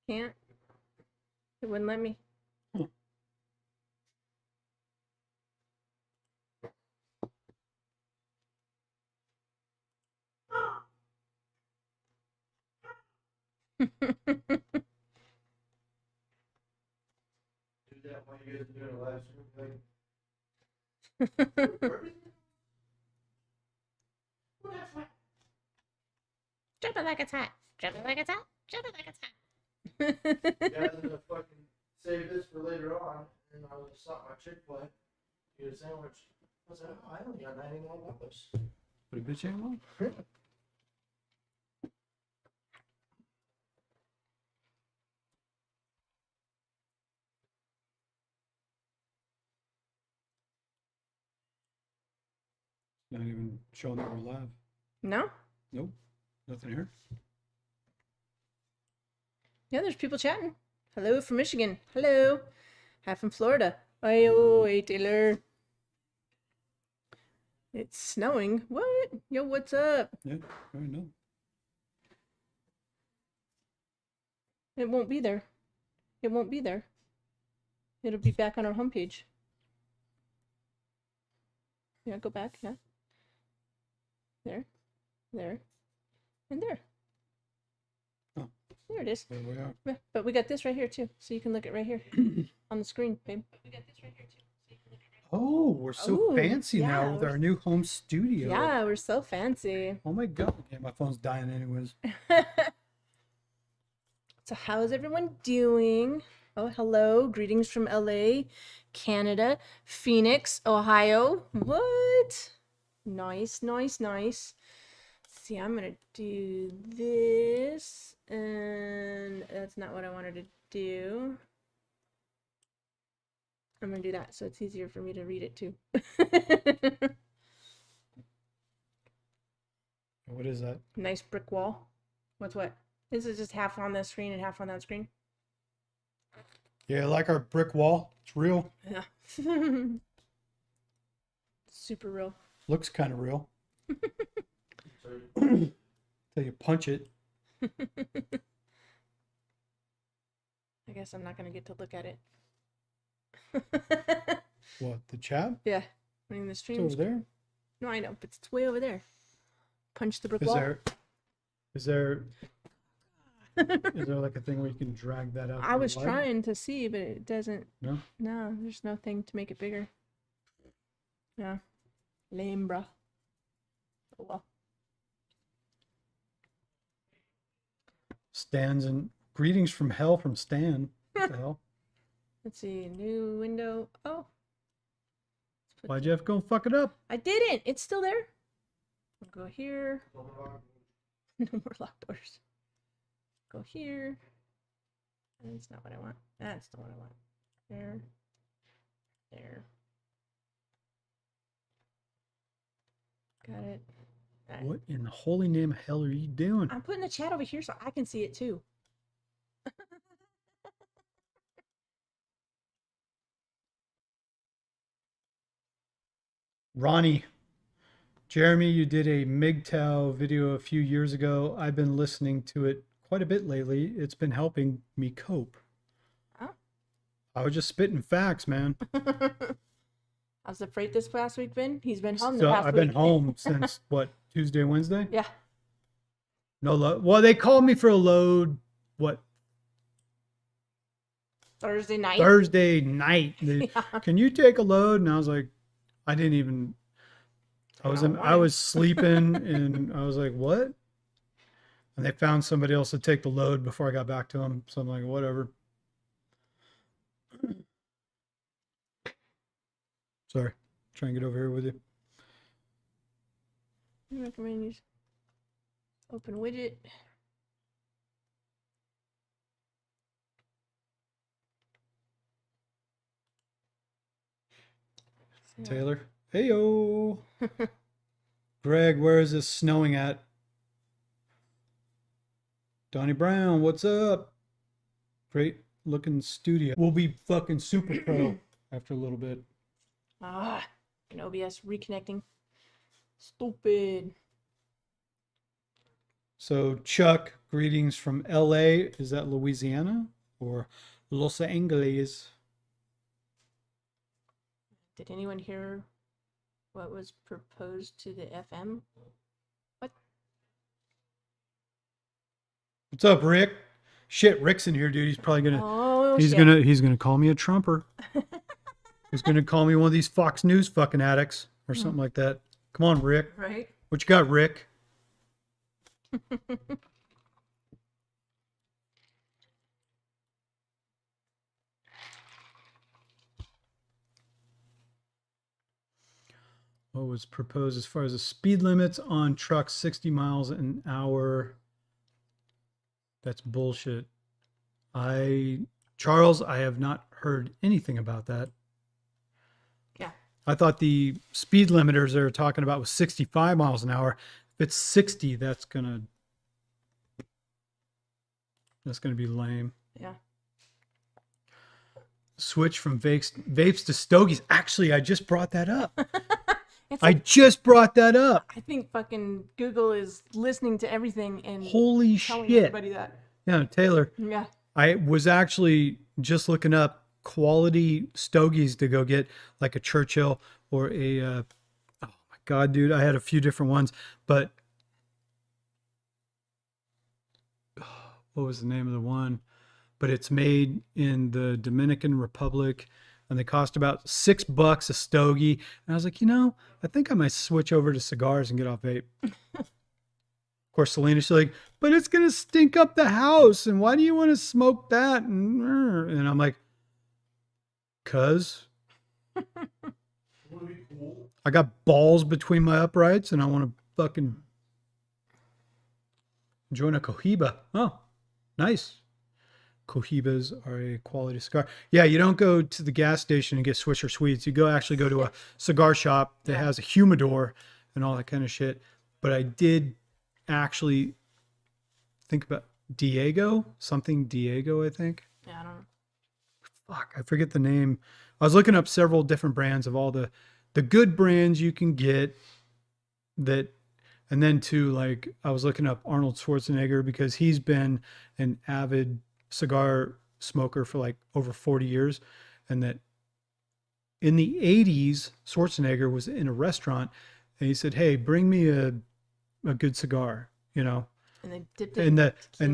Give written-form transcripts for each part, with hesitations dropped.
Can't. It wouldn't let me. Huh. Do that while you guys are doing a live stream. Drop it like it's hot. Drop it like it's hot. Drop it like it's hot. You guys are gonna fucking save this for later on, and I was stop my Chick-fil-A, get a sandwich. I was like, oh, I only got $99. Pretty good channel. Not even showing that we're live. No? Nope. Nothing here. Yeah, there's people chatting. Hello from Michigan. Hello. Hi from Florida. Hey, Taylor. It's snowing. What? Yo, what's up? Yeah, I know. It won't be there. It won't be there. It'll be back on our homepage. Yeah, go back. Yeah. There. There. And there. Oh. There it is. There we are. Yeah, but we got this right here too, so you can look at right here on the screen, babe. We got this right here too, so you can look at right Oh, we're so Ooh, fancy yeah, now with we're- our new home studio. Yeah, we're so fancy. Oh my god. Yeah, my phone's dying anyways. So how's everyone doing? Oh, hello. Greetings from LA, Canada, Phoenix, Ohio. What? Nice, nice, nice. See, I'm gonna do this, and that's not what I wanted to do. I'm gonna do that so it's easier for me to read it too. What is that? Nice brick wall. What's what? This is just half on the screen and half on that screen. Yeah, like our brick wall. It's real. Yeah. Super real. Looks kind of real. So Till you punch it. I guess I'm not gonna get to look at it. What, the chat? Yeah. I mean the It's stream. over there. No, I know, but it's way over there. Punch the brick Is wall. there like a thing where you can drag that out? I to the was light? trying to see, but it doesn't. No? No, there's no thing to make it bigger. Yeah. Lame, bruh. Oh well. Stan's and greetings from hell from Stan. What the hell? Let's see. New window. Oh. Let's put Why'd you have to go and fuck it up? I didn't. It's still there. We'll go here. No more locked doors. Go here. That's not what I want. That's the one I want. There. There. Got it. Alright. What in the holy name of hell are you doing? I'm putting the chat over here so I can see it too. Ronnie, Jeremy, you did a MGTOW video a few years ago. I've been listening to it quite a bit lately. It's been helping me cope. Oh. I was just spitting facts, man. How's the freight this past week been? He's been home the So past I've week. been home since what, Tuesday, Wednesday? Yeah. No load. Well, they called me for a load. What, Thursday night. Thursday night? Yeah. Can you take a load? And I was like, I didn't even. I was sleeping, and I was like, what? And they found somebody else to take the load before I got back to them. So I'm like, whatever. Sorry, try and get over here with you. I recommend you open widget. Taylor. Heyo. Greg, where is this snowing at? Donnie Brown, what's up? Great looking studio. We'll be fucking super pro after a little bit. Ah, an OBS reconnecting. Stupid. So Chuck, greetings from LA. Is that Louisiana or Los Angeles? Did anyone hear what was proposed to the FM? What? What's up, Rick? Shit, Rick's in here, dude. He's probably gonna Oh, he's shit. gonna call me a Trumper. He's gonna call me one of these Fox News fucking addicts or something like that. Come on, Rick. Right? What you got, Rick? What was proposed as far as the speed limits on trucks 60 miles an hour? That's bullshit. Charles, I have not heard anything about that. Yeah. I thought the speed limiters they were talking about was 65 miles an hour. If it's 60, that's gonna be lame. Yeah. Switch from vapes to stogies. Actually, I just brought that up. It's I like, just brought that up. I think fucking Google is listening to everything and Holy telling shit. everybody that. Yeah, Taylor. Yeah. I was actually just looking up quality stogies to go get, like a Churchill or a. Oh my god, dude! I had a few different ones, but what was the name of the one? But it's made in the Dominican Republic, and they cost about $6 a stogie. And I was like, I think I might switch over to cigars and get off vape. Of course, Selena, she's like, but it's gonna stink up the house, and why do you want to smoke that? And I'm like, cause Would be cool. I got balls between my uprights, and I want to fucking join a Cohiba. Oh, nice. Cohibas are a quality cigar. Yeah, you don't go to the gas station and get Swisher Sweets. You actually go to a cigar shop that has a humidor and all that kind of shit. But I did actually think about Diego, I think. Yeah, I don't know. Fuck, I forget the name. I was looking up several different brands of all the good brands you can get that, and then too, like, I was looking up Arnold Schwarzenegger because he's been an avid cigar smoker for like over 40 years, and that in the 80s Schwarzenegger was in a restaurant and he said, hey, bring me a good cigar, And they dipped it and in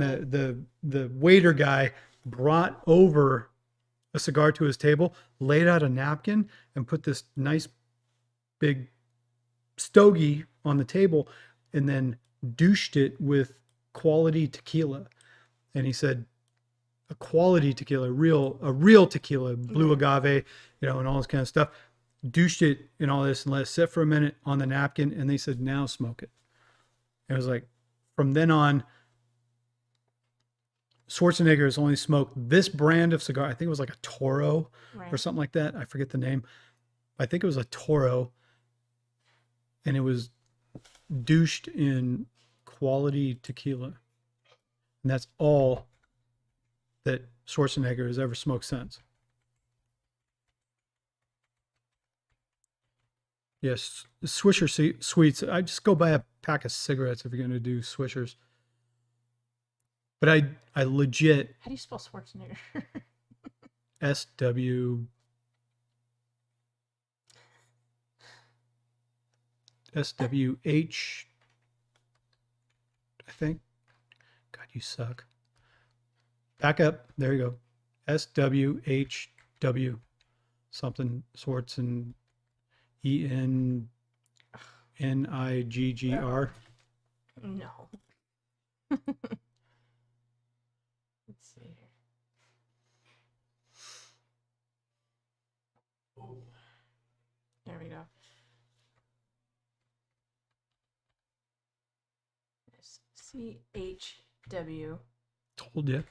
the waiter guy brought over a cigar to his table, laid out a napkin, and put this nice big stogie on the table, and then douched it with quality tequila. And he said, a quality tequila, a real tequila, blue agave, and all this kind of stuff. Douched it in all this and let it sit for a minute on the napkin. And they said, now smoke it. It was like, from then on, Schwarzenegger has only smoked this brand of cigar. I think it was like a Toro or something like that. I forget the name. I think it was a Toro. And it was douched in quality tequila. And that's all that Schwarzenegger has ever smoked since. Yes, Swisher Sweets. I just go buy a pack of cigarettes if you're going to do Swishers. But I legit How do you spell Schwarzenegger? SW SWH, I think. God, you suck. Back up. There you go. SWHW something Swartz and ENNIGGR. No. Let's see here. There we go. CHWARZENEGGER. Told you.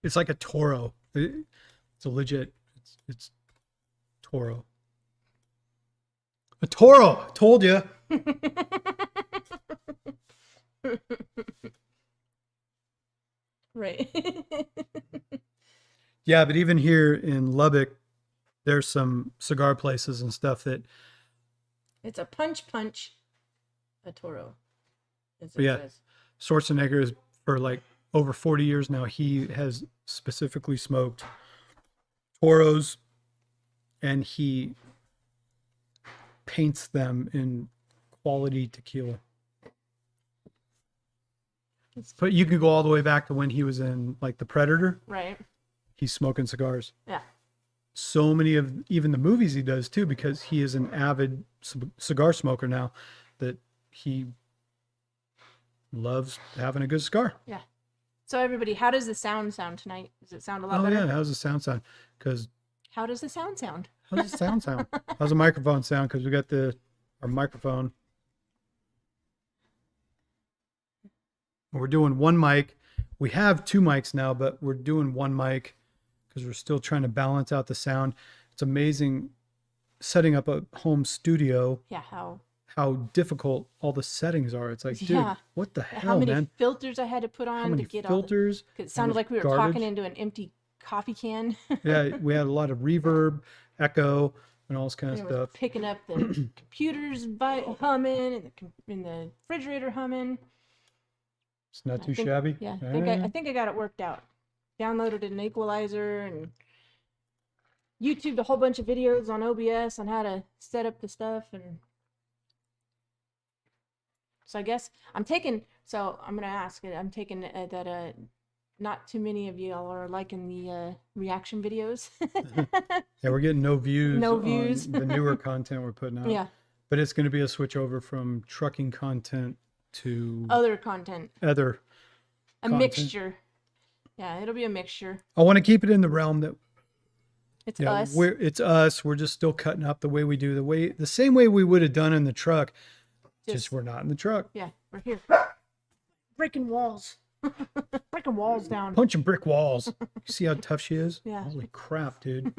It's like a Toro. It's a legit. It's Toro. A Toro. Told you. Right. Yeah, but even here in Lubbock, there's some cigar places and stuff that, It's a punch, a Toro. As but it yeah, says. Schwarzenegger is for like over 40 years now. He has specifically smoked Toros, and he paints them in quality tequila. But you could go all the way back to when he was in like The Predator. Right. He's smoking cigars. Yeah. So many of even the movies he does too, because he is an avid cigar smoker now, that he loves having a good cigar. Yeah. So everybody, how does the sound tonight? Does it sound a lot better? Yeah, how's the sound sound? Because How does the sound sound? how's the sound sound? How's the microphone sound? Because we got our microphone. We're doing one mic. We have two mics now, but we're doing one mic because we're still trying to balance out the sound. It's amazing setting up a home studio. Yeah, How difficult all the settings are. It's like, dude, Yeah. what the how hell, many man? filters I had to put How on to many get filters? all the, 'cause it how sounded much like we were garbage? talking into an empty coffee can. Yeah, we had a lot of reverb, echo, and all this kind of And it was stuff. picking up the computers humming and the refrigerator humming. It's not I too think- shabby. Yeah, I think I got it worked out. Downloaded an equalizer and YouTubed a whole bunch of videos on OBS on how to set up the stuff, and so I guess I'm gonna ask it. I'm taking that not too many of y'all are liking the reaction videos. Yeah, we're getting no views. No on views. the newer content we're putting out. Yeah, But it's going to be a switch over from trucking content to other content, other. a content. mixture. Yeah, it'll be a mixture. I want to keep it in the realm that It's yeah, us. it's us. We're just still cutting up the way we do the same way we would have done in the truck. Just we're not in the truck. Yeah, we're here. Breaking walls. Breaking walls down. Punching brick walls. You see how tough she is? Yeah. Holy crap, dude.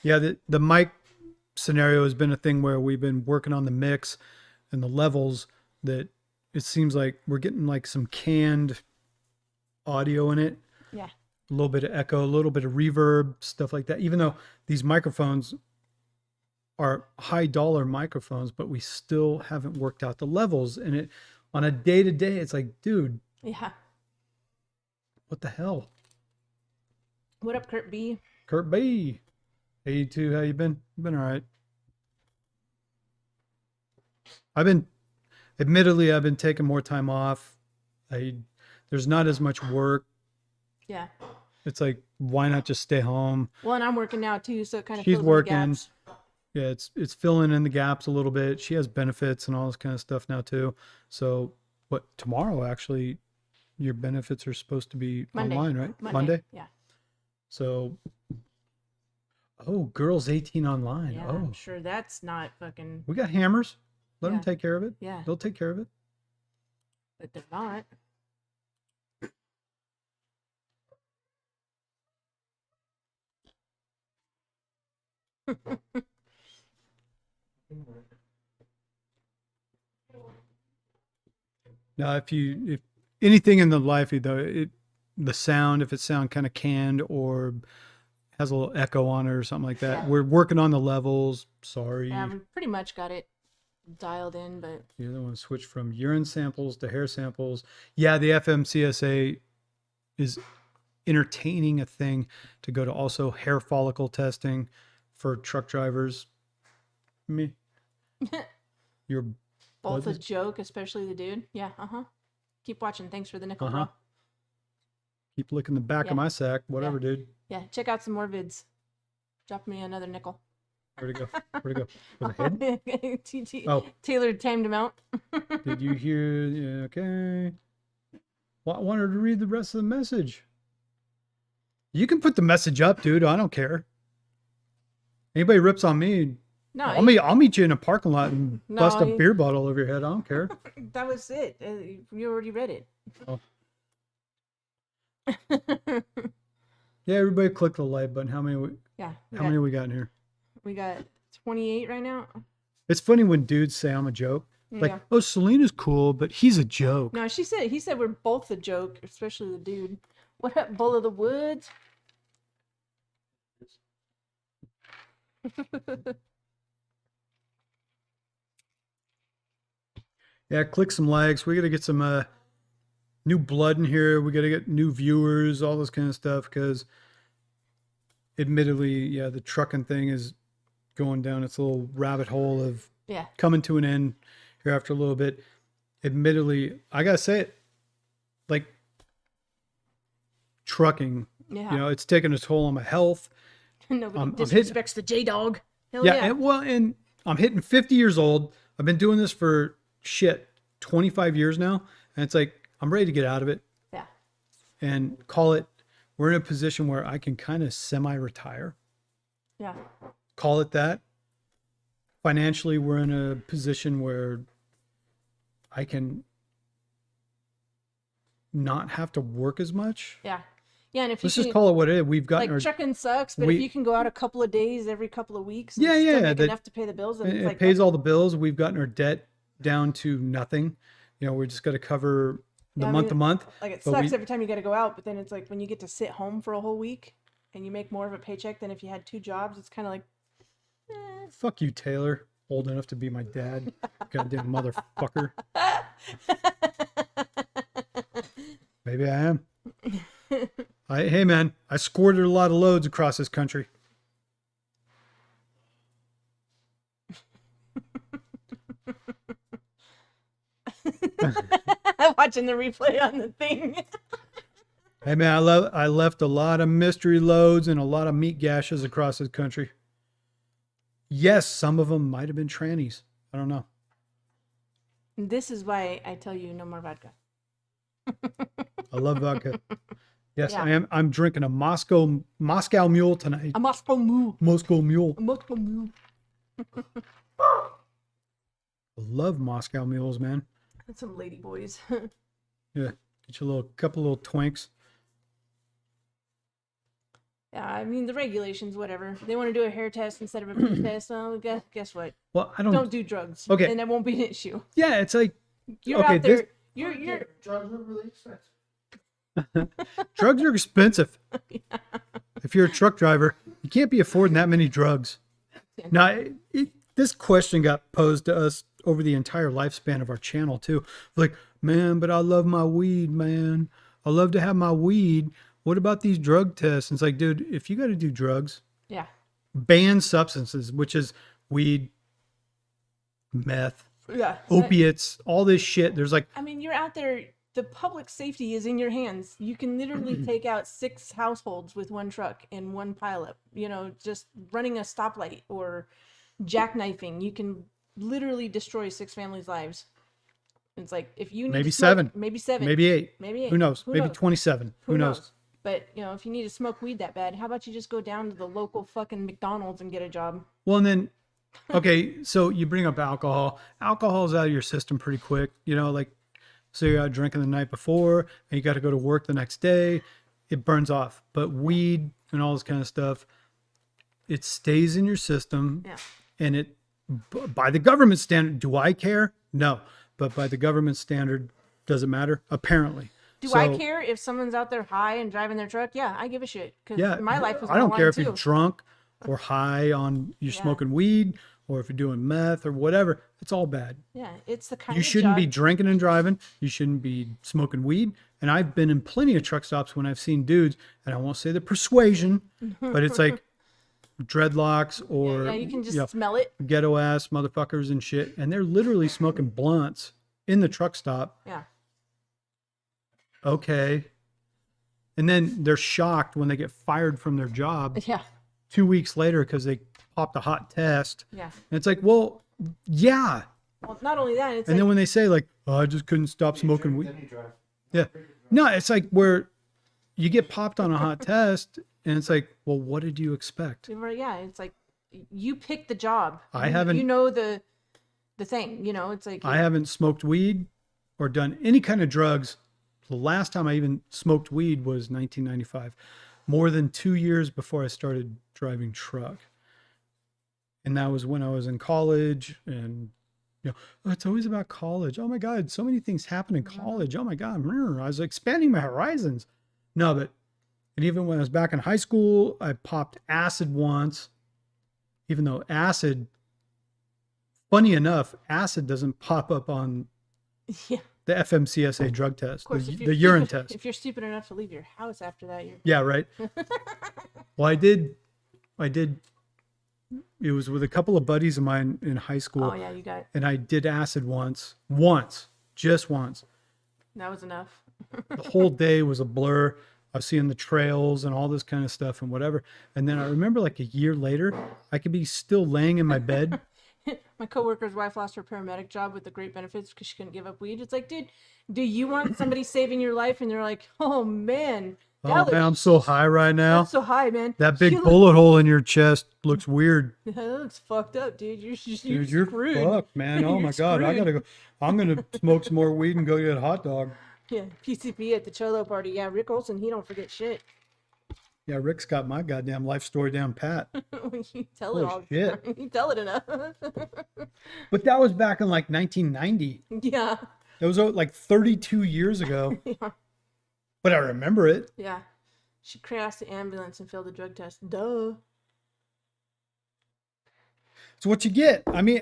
Yeah, the mic scenario has been a thing where we've been working on the mix and the levels that it seems like we're getting like some canned audio in it. Yeah. A little bit of echo, a little bit of reverb, stuff like that. Even though these microphones are high dollar microphones, but we still haven't worked out the levels. And it on a day to day, it's like, dude, Yeah. what the hell? What up, Kurt B? Kurt B. Hey, you two, how you been? Been all right. Admittedly, I've been taking more time off. There's not as much work. Yeah. It's like, why not just stay home? Well, and I'm working now too, so it kind of She's fills in the working. gaps. Yeah, it's filling in the gaps a little bit. She has benefits and all this kind of stuff now too. So, what tomorrow actually, your benefits are supposed to be Monday. online, right? Monday. Yeah. So, oh, girls 18 online. Yeah. Oh, I'm sure that's not fucking. we got hammers. Let them Yeah. take care of it. Yeah. They'll take care of it. But they're not. Now, if anything in the life, though, the sound, if it sound kind of canned or has a little echo on it or something like that, Yeah. we're working on the levels. Sorry. Yeah, we pretty much got it dialed in, but The other one switched from urine samples to hair samples. Yeah, the FMCSA is entertaining a thing to go to also hair follicle testing for truck drivers. Me, you're both Was a it? joke, especially the dude. Yeah, Keep watching. Thanks for the nickel, Uh-huh. bro. keep licking the back Yeah. of my sack. Whatever, dude. Yeah, check out some more vids. Drop me another nickel. Where'd it go? Where'd it go? Was it hidden? TT. Oh, Taylor timed him out. did you hear? Yeah, okay. Well, I wanted to read the rest of the message. You can put the message up, dude. I don't care. Anybody rips on me, No, I'll meet you in a parking lot and No, bust a he- beer bottle over your head. I don't care. that was it. You already read it. Oh. Yeah, everybody click the like button. How many? Yeah. How many we got in here? We got 28 right now. It's funny when dudes say I'm a joke. Like, Yeah. oh, Selena's cool, but he's a joke. No, he said we're both a joke, especially the dude. What up, Bull of the Woods? Yeah, click some likes. We got to get some new blood in here. We got to get new viewers, all this kind of stuff. Because, admittedly, yeah, the trucking thing is going down its little rabbit hole of Yeah. coming to an end here after a little bit. Admittedly, I gotta say it, like trucking, Yeah. you know, it's taking a toll on my health. Nobody I'm disrespects the J-Dog. Hell Yeah, yeah. and I'm hitting 50 years old. I've been doing this for 25 years now, and it's like I'm ready to get out of it Yeah. and call it. We're in a position where I can kind of semi-retire. Yeah. Call it that. Financially, we're in a position where I can not have to work as much. Yeah. Yeah, and if Let's you just can, call it what it is. We've gotten like our trucking sucks, but if you can go out a couple of days every couple of weeks and Yeah, still yeah, make that- enough to pay the bills, then it's it like pays that's- all the bills. We've gotten our debt down to nothing. You know, we just got to cover the Yeah, I month mean, to month. like it but sucks we- every time you got to go out, but then it's like when you get to sit home for a whole week and you make more of a paycheck than if you had 2 jobs, it's kind of like Fuck you, Taylor. Old enough to be my dad. Goddamn motherfucker. Maybe I am. Hey man, I squirted a lot of loads across this country. watching the replay on the thing. Hey man, I left a lot of mystery loads and a lot of meat gashes across this country. Yes, some of them might have been trannies. I don't know. This is why I tell you no more vodka. I love vodka. Yes, Yeah. I am. I'm drinking a Moscow Mule tonight. A Moscow Mule. Moscow Mule. A Moscow Mule. I love Moscow Mules, man. That's some lady boys. Yeah, get you a couple little twinks. Yeah, I mean the regulations, whatever. They want to do a hair test instead of a pee test. Well, guess what? Well, I don't. Don't do drugs. Okay. And that won't be an issue. Yeah, it's like You're okay, out there. this- You're Drugs are really expensive. drugs are expensive. If you're a truck driver, you can't be affording that many drugs. Now, this question got posed to us over the entire lifespan of our channel too. Like, man, but I love my weed, man. I love to have my weed. What about these drug tests? And it's like, dude, if you got to do drugs, yeah. banned substances, which is weed, meth, Yeah. opiates, all this shit. There's like, I mean, you're out there. The public safety is in your hands. You can literally take out 6 households with one truck and one pileup. You know, just running a stoplight or jackknifing. You can literally destroy 6 families' lives. It's like if you need Maybe to smoke, 7. maybe 7, maybe 8. maybe 8. Who knows? Maybe 27. Who knows? But you know, if you need to smoke weed that bad, how about you just go down to the local fucking McDonald's and get a job? Well, and then, okay, so you bring up alcohol. Alcohol's out of your system pretty quick. You know, like, so you're out drinking the night before and you got to go to work the next day. It burns off. But weed and all this kind of stuff, it stays in your system. Yeah. And it, by the government standard, do I care? No. But by the government standard, does it matter? Apparently. Do I care if someone's out there high and driving their truck? Yeah, I give a shit. Because Yeah, my life was I don't on care line, if you're too. drunk or high on you Yeah. smoking weed or if you're doing meth or whatever. It's all bad. Yeah, it's the kind You of shouldn't be job- drinking and driving. You shouldn't be smoking weed. And I've been in plenty of truck stops when I've seen dudes, and I won't say the persuasion, but it's like dreadlocks or Yeah, you can just you know, smell it. ghetto ass motherfuckers and shit, and they're literally smoking blunts in the truck stop. Yeah. Okay. And then they're shocked when they get fired from their job Yeah. 2 weeks later because they popped a hot test. Yeah. And it's like, well, yeah. Well, not only that, it's And like, then when they say like, oh, I just couldn't stop smoking weed. Then you drive. Yeah. No, it's like where you get popped on a hot test and it's like, well, what did you expect? yeah, it's like you pick the job. I You- haven't- You know the thing. You know, it's like I haven't smoked weed or done any kind of drugs. The last time I even smoked weed was 1995, more than 2 years before I started driving truck. And that was when I was in college and you know, oh, it's always about college. Oh my God, so many things happen in college. Oh my God, I was expanding my horizons. No, but and even when I was back in high school, I popped acid once. Even though acid, funny enough, acid doesn't pop up on Yeah. the FMCSA drug test, Of course, the urine test. if you're stupid enough to leave your house after that, you're. Yeah, right. Well, I did. It was with a couple of buddies of mine in high school. Oh yeah, you got it. And I did acid once, just once. That was enough. The whole day was a blur. I was seeing the trails and all this kind of stuff and whatever. And then I remember like a year later, I could be still laying in my bed. My coworker's wife lost her paramedic job with the great benefits because she couldn't give up weed. It's like, dude, do you want somebody saving your life? And they're like, oh man, Oh man, I'm so high right now. that's so high, man. That big bullet hole in your chest looks weird. That looks fucked up, dude. You're Dude, you're screwed. fucked, man. Oh You're my God. I screwed. gotta go. I'm gonna smoke some more weed and go get a hot dog. Yeah, PCP at the Cholo party. Yeah, Rick Olson, he don't forget shit. Yeah, Rick's got my goddamn life story down pat. When you tell it Holy all, shit. you tell it enough. But that was back in like 1990. Yeah. That was like 32 years ago. Yeah. But I remember it. Yeah. She crashed the ambulance and failed the drug test. Duh. It's what you get. I mean,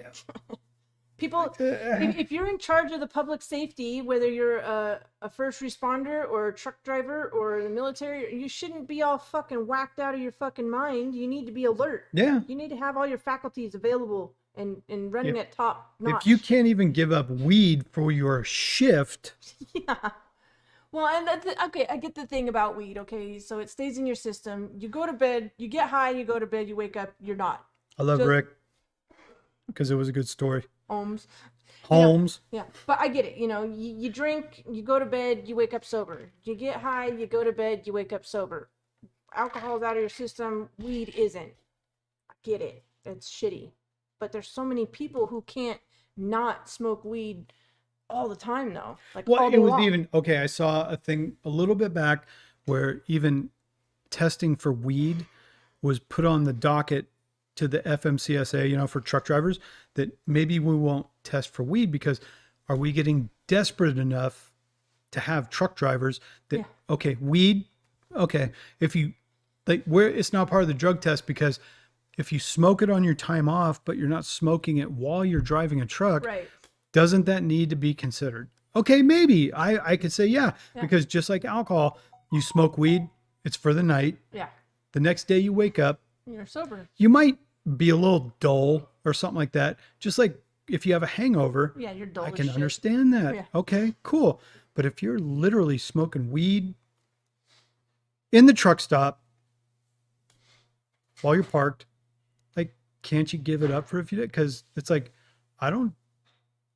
People, if you're in charge of the public safety, whether you're a first responder or a truck driver or the military, you shouldn't be all fucking whacked out of your fucking mind. You need to be alert. yeah. You need to have all your faculties available and running at top notch. If you can't even give up weed for your shift, Yeah. Well, and okay, I get the thing about weed. Okay, so it stays in your system. You go to bed, you get high, you go to bed, you wake up, you're not. I love Just- Rick because it was a good story. Ohms. Holmes. Yeah, but I get it. You know, you drink, you go to bed, you wake up sober. You get high, you go to bed, you wake up sober. Alcohol's out of your system, weed isn't. I get it. It's shitty. But there's so many people who can't not smoke weed all the time, though. Like, Well, all it day was long. even okay. I saw a thing a little bit back where even testing for weed was put on the docket to the FMCSA, you know, for truck drivers, that maybe we won't test for weed because are we getting desperate enough to have truck drivers that, Yeah. okay, weed, okay, if you like, where it's not part of the drug test because if you smoke it on your time off, but you're not smoking it while you're driving a truck, Right. doesn't that need to be considered? Okay, maybe I could say yeah, Yeah. because just like alcohol, you smoke weed, it's for the night. Yeah. The next day you wake up, You're sober. you might be a little dull or something like that. Just like if you have a hangover, Yeah, you're dull I as can shit. understand that. Yeah. Okay, cool. But if you're literally smoking weed in the truck stop while you're parked, like, can't you give it up for a few days? Because it's like, I don't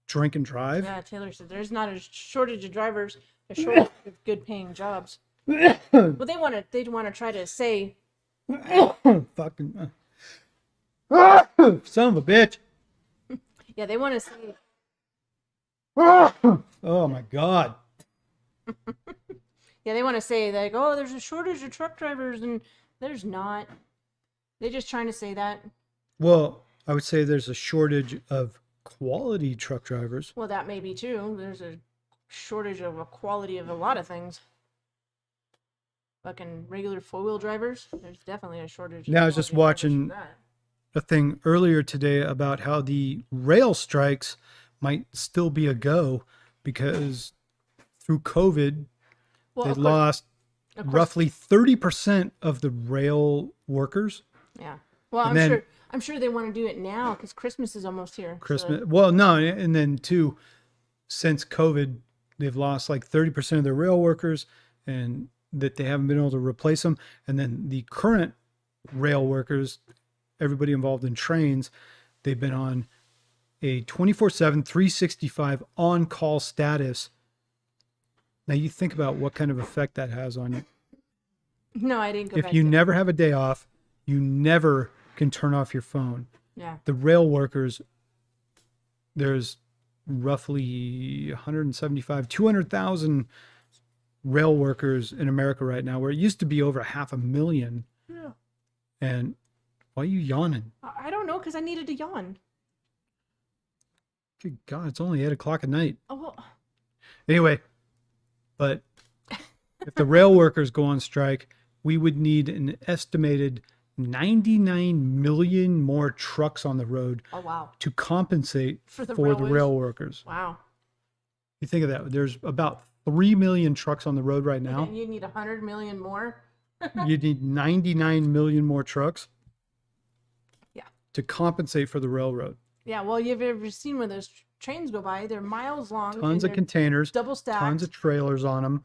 drink and drive. Yeah, Taylor said there's not a shortage of drivers, a shortage of good paying jobs. Well, they want to try to say, Fucking son of a bitch. yeah, they want to say, Oh my God. yeah, they want to say like, oh, there's a shortage of truck drivers, and there's not. They're just trying to say that. Well, I would say there's a shortage of quality truck drivers. Well, that may be too. There's a shortage of a quality of a lot of things. Fucking regular four-wheel drivers. There's definitely a shortage. Yeah, I of was just quality drivers watching for that. a thing earlier today about how the rail strikes might still be a go because through COVID, Well, they of course- lost of course- roughly 30% of the rail workers. Yeah. Well, And then- I'm sure they want to do it now because Christmas is almost here. so- Christmas. Well, no, and then too, since COVID, they've lost like 30% of their rail workers, and that they haven't been able to replace them. And then the current rail workers, everybody involved in trains, they've been on a 24/7, 365 on-call status. Now you think about what kind of effect that has on you. No, I didn't go If back you to never have a day off, you never can turn off your phone. Yeah. The rail workers, there's roughly 175, 200,000 rail workers in America right now, where it used to be over 500,000. Yeah. And why are you yawning? I don't know because I needed to yawn. Good God, it's only 8 o'clock at night. Oh, well, Anyway, but if the rail workers go on strike, we would need an estimated 99 million more trucks on the road Oh wow. to compensate For the the railways? rail workers. Wow. You think of that. There's about 3 million trucks on the road right now. And you need 100 million more. You need 99 million more trucks. Yeah. To compensate for the railroad. Yeah. Well, you've ever seen when those trains go by? They're miles long. Tons of they're containers, double stacked. tons of trailers on them,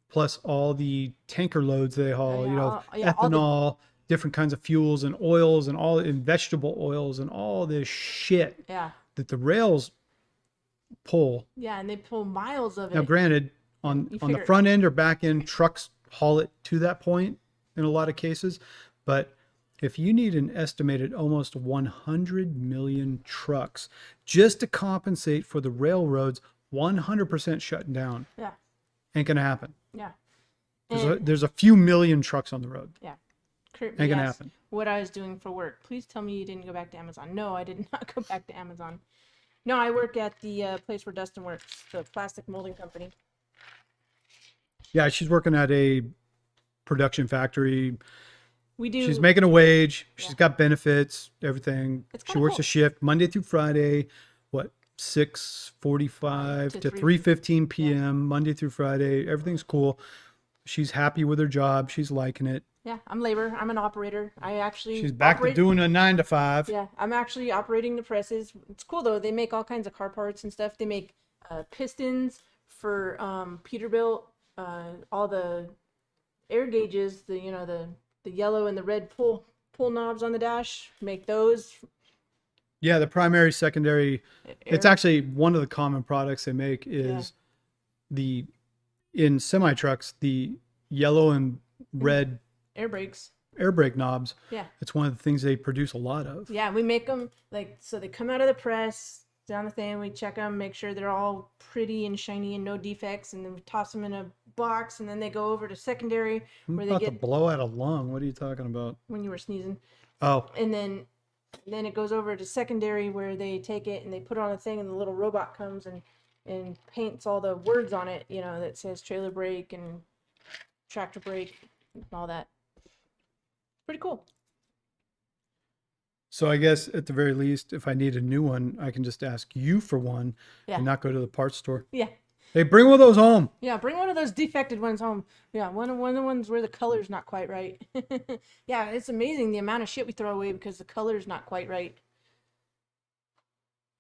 plus all the tanker loads they haul. Yeah, you know, all the- ethanol, different kinds of fuels and oils, and vegetable oils and all this shit Yeah. that the rails pull. Yeah, and they pull miles of it. Now, granted, on the figure- front end or back end, trucks haul it to that point in a lot of cases. But if you need an estimated almost 100 million trucks just to compensate for the railroads 100% shutting down, Yeah. ain't gonna happen. Yeah. There's a few million trucks on the road. Yeah. Kurt Ain't gonna asked happen. what I was doing for work. Please tell me you didn't go back to Amazon. No, I did not go back to Amazon. No, I work at the place where Dustin works, the plastic molding company. Yeah, she's working at a production factory. We do. She's making a wage. She's Yeah. got benefits, everything. It's She kinda works cool. a shift Monday through Friday, what, 6:45 To to 3 3:15 p.m. Monday through Friday. Everything's cool. She's happy with her job. She's liking it. Yeah, I'm labor. I'm an operator. I actually. She's back to doing a 9 to 5. Yeah, I'm actually operating the presses. It's cool though. They make all kinds of car parts and stuff. They make pistons for Peterbilt. All the air gauges. The yellow and the red pull knobs on the dash. Make those. Yeah, the primary, secondary. It's Air- actually one of the common products they make is in semi trucks, the yellow and red air brakes. air brake knobs. Yeah. It's one of the things they produce a lot of. Yeah, we make them so they come out of the press down the thing. We check them, make sure they're all pretty and shiny and no defects, and then we toss them in a box, and then they go over to secondary I'm where they about to get blow out a lung. What are you talking about? when you were sneezing, Oh, and then it goes over to secondary where they take it and they put it on a thing, and the little robot comes and paints all the words on it, that says trailer brake and tractor brake and all that. Pretty cool. so I guess at the very least, if I need a new one, I can just ask you for one Yeah. and not go to the parts store. Yeah. Hey, bring one of those home. Yeah, bring one of those defected ones home. Yeah, one of the ones where the color's not quite right. Yeah, it's amazing the amount of shit we throw away because the color's not quite right.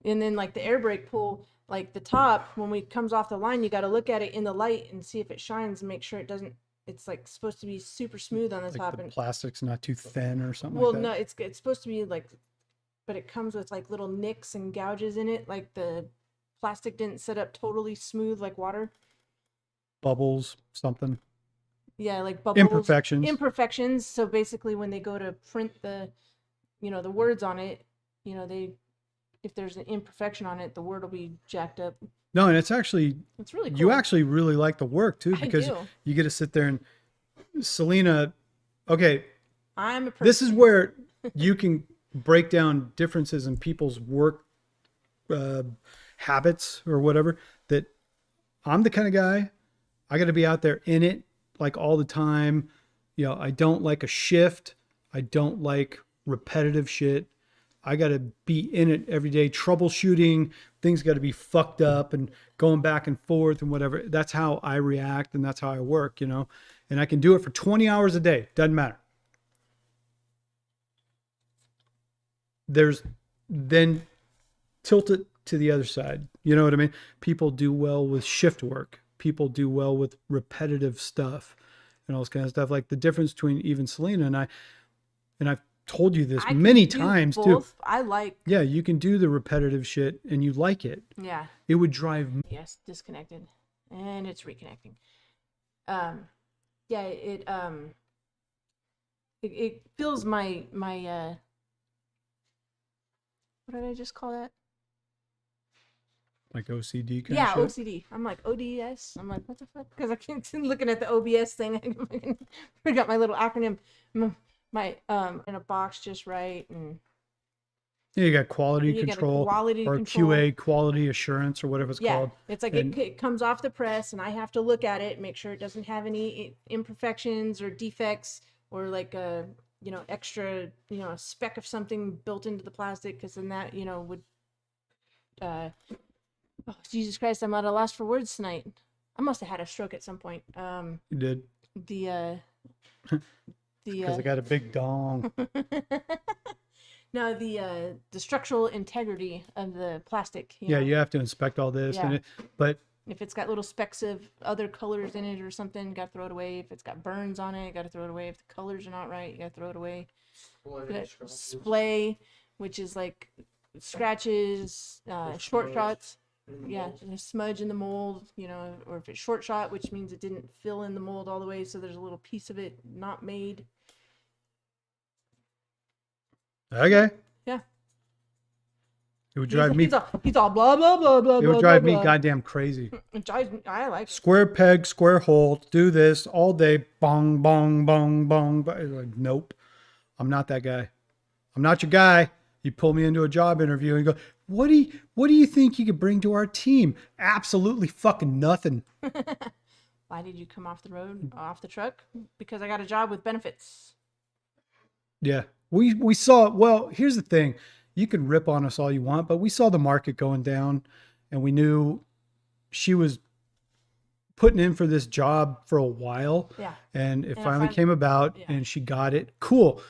And then like the air brake pull, like the top, when it comes off the line, you got to look at it in the light and see if it shines and make sure it doesn't. It's like supposed to be super smooth on the Like top. the And plastic's not too thin or something well, like no, that. it's supposed to be like, but it comes with like little nicks and gouges in it. Like the plastic didn't set up totally smooth like water. Bubbles, something. Yeah, like bubbles. Imperfections. So basically when they go to print the words on it, if there's an imperfection on it, the word will be jacked up. No, and it's actually, It's really cool. you actually really like the work too, I because do. you get to sit there and Selena, okay, I'm a person. this is where you can break down differences in people's work habits or whatever. That I'm the kind of guy, I got to be out there in it like all the time. I don't like a shift. I don't like repetitive shit. I got to be in it every day, troubleshooting. Things got to be fucked up and going back and forth and whatever. That's how I react and that's how I work, and I can do it for 20 hours a day. Doesn't matter. Then tilt it to the other side. You know what I mean? People do well with shift work. People do well with repetitive stuff and all this kind of stuff. Like the difference between even Selena and I, and I've told you this I can many do times too. both. I like. Yeah, you can do the repetitive shit and you like it. Yeah. It would drive me. Yes, disconnected, and it's reconnecting. Yeah, it fills my what did I just call that? Like OCD kind Yeah, of shit. OCD. I'm like ODS. I'm like, what the fuck? Because I keep looking at the OBS thing. I forgot my little acronym. My in a box just right, and Yeah, you got quality You got a control quality or control. QA, quality assurance, or whatever it's Yeah, called. it's like And it comes off the press, and I have to look at it, make sure it doesn't have any imperfections or defects, or like a extra a speck of something built into the plastic, because then that would oh, Jesus Christ, I'm at a loss for words tonight. I must have had a stroke at some point. you did The because I got a big dong. No, the structural integrity of the plastic. Yeah, you have to inspect all this, Yeah. but If it's got little specks of other colors in it or something, got to throw it away. If it's got burns on it, got to throw it away. If the colors are not right, you got to throw it away. Splay, which is like scratches, short shots. Yeah, a smudge in the mold, or if it's short shot, which means it didn't fill in the mold all the way, so there's a little piece of it not made. okay. Yeah. It would drive me. He's all blah blah blah blah. It would drive me goddamn crazy. It drives me. I like it. Square peg, square hole. Do this all day. Bong, bong, bong, bong. Like, nope. I'm not that guy. I'm not your guy. You pull me into a job interview and go, what do you think you could bring to our team? Absolutely fucking nothing. Why did you come off the road, off the truck? Because I got a job with benefits. Yeah. We saw, well, here's the thing. You can rip on us all you want, but we saw the market going down, and we knew she was putting in for this job for a while. Yeah. And it finally came about, yeah. and she got it. Cool.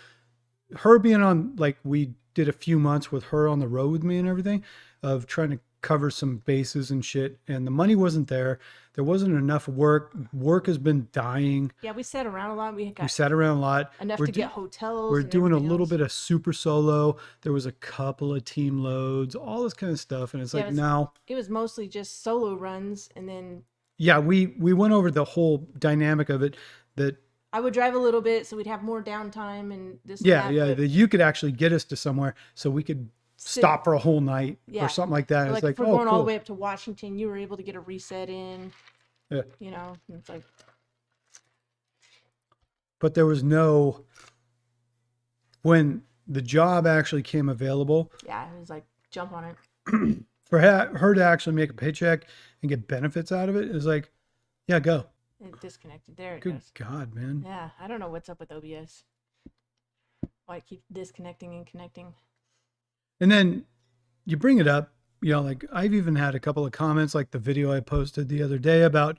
Her being on, like, we did a few months with her on the road with me and everything, of trying to cover some bases and shit, and the money wasn't there. There wasn't enough work. Work has been dying. Yeah, we sat around a lot. We sat around a lot. Enough to get hotels. We're and doing a everything little else. bit of super solo. There was a couple of team loads, all this kind of stuff, and it's like, no. It was mostly just solo runs, and then Yeah, we went over the whole dynamic of it. That I would drive a little bit, so we'd have more downtime and this. yeah, and that, that you could actually get us to somewhere, so we could stop for a whole night or something like that. Or It's like, if we're oh, going cool. all the way up to Washington, you were able to get a reset in. Yeah. And it's like. But there was no, when the job actually came available. Yeah, it was like jump on it. For her to actually make a paycheck and get benefits out of it is like, yeah, go. It disconnected. There it Good goes. God, man. Yeah, I don't know what's up with OBS. Why it keeps disconnecting and connecting. And then you bring it up, like I've even had a couple of comments, like the video I posted the other day about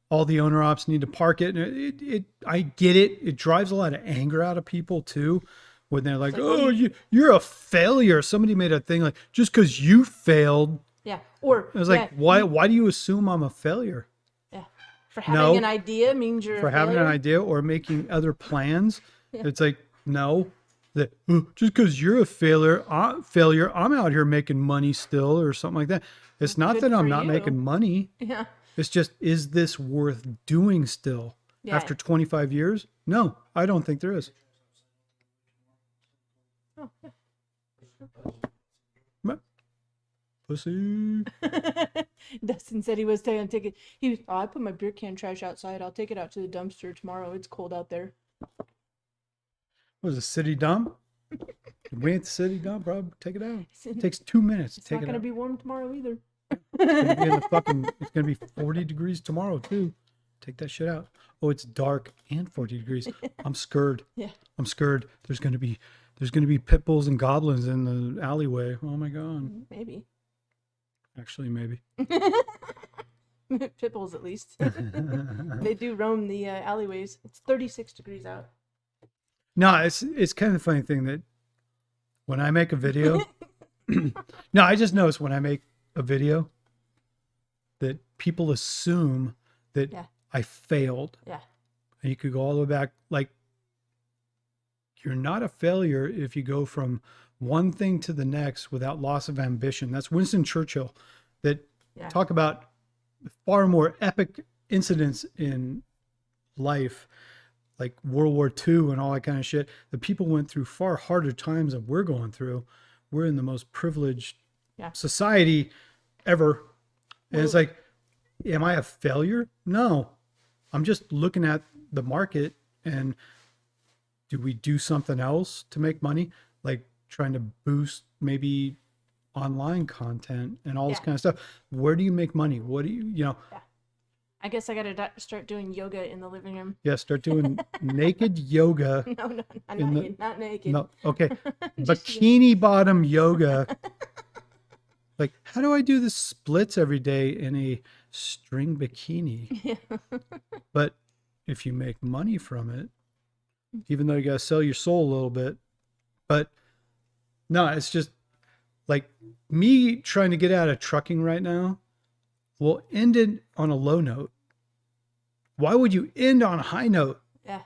all the owner ops need to park it. And I get it. It drives a lot of anger out of people too, when they're like, oh, you're a failure. Somebody made a thing like, just because you failed. Yeah. Or I was like, why do you assume I'm a failure? Yeah. For having an idea means you're for a having failure? an idea or making other plans. It's like, no, that just because you're a failure, I'm out here making money still or something like that. It's not Good that I'm for not you. making money. Yeah. It's just, is this worth doing still after 25 years? No, I don't think there is. Oh, yeah. Pussy. Dustin said he was going to take it. I put my beer can trash outside. I'll take it out to the dumpster tomorrow. It's cold out there. What is a city dump? We ain't the city dump, bro. Take it out. It takes 2 minutes to It's take not it going to out. be warm tomorrow either. It's gonna be 40 degrees tomorrow too. Take that shit out. Oh, it's dark and 40 degrees. I'm scared. Yeah. I'm scared. There's gonna be pit bulls and goblins in the alleyway. Oh my god. Maybe. Actually, maybe. Pit bulls, at least. They do roam the alleyways. It's 36 degrees out. No, it's kind of a funny thing that when I make a video, no, I just notice when I make a video that people assume that I failed. Yeah. And you could go all the way back. Like, you're not a failure if you go from one thing to the next without loss of ambition. That's Winston Churchill. That talk about far more epic incidents in life, like World War II and all that kind of shit. The people went through far harder times than we're going through. We're in the most privileged society ever. And it's like, am I a failure? No. I'm just looking at the market and do we do something else to make money? Like trying to boost maybe online content and all this Yeah. kind of stuff. Where do you make money? What do you know? I guess I gotta start doing yoga in the living room. Yeah, start doing naked yoga No, I'm in not, the not naked. no, okay, Just- bikini bottom yoga. Like, how do I do the splits every day in a string bikini? Yeah. But if you make money from it, even though you got to sell your soul a little bit, but no, it's just like me trying to get out of trucking right now will end it on a low note. Why would you end on a high note? Yeah.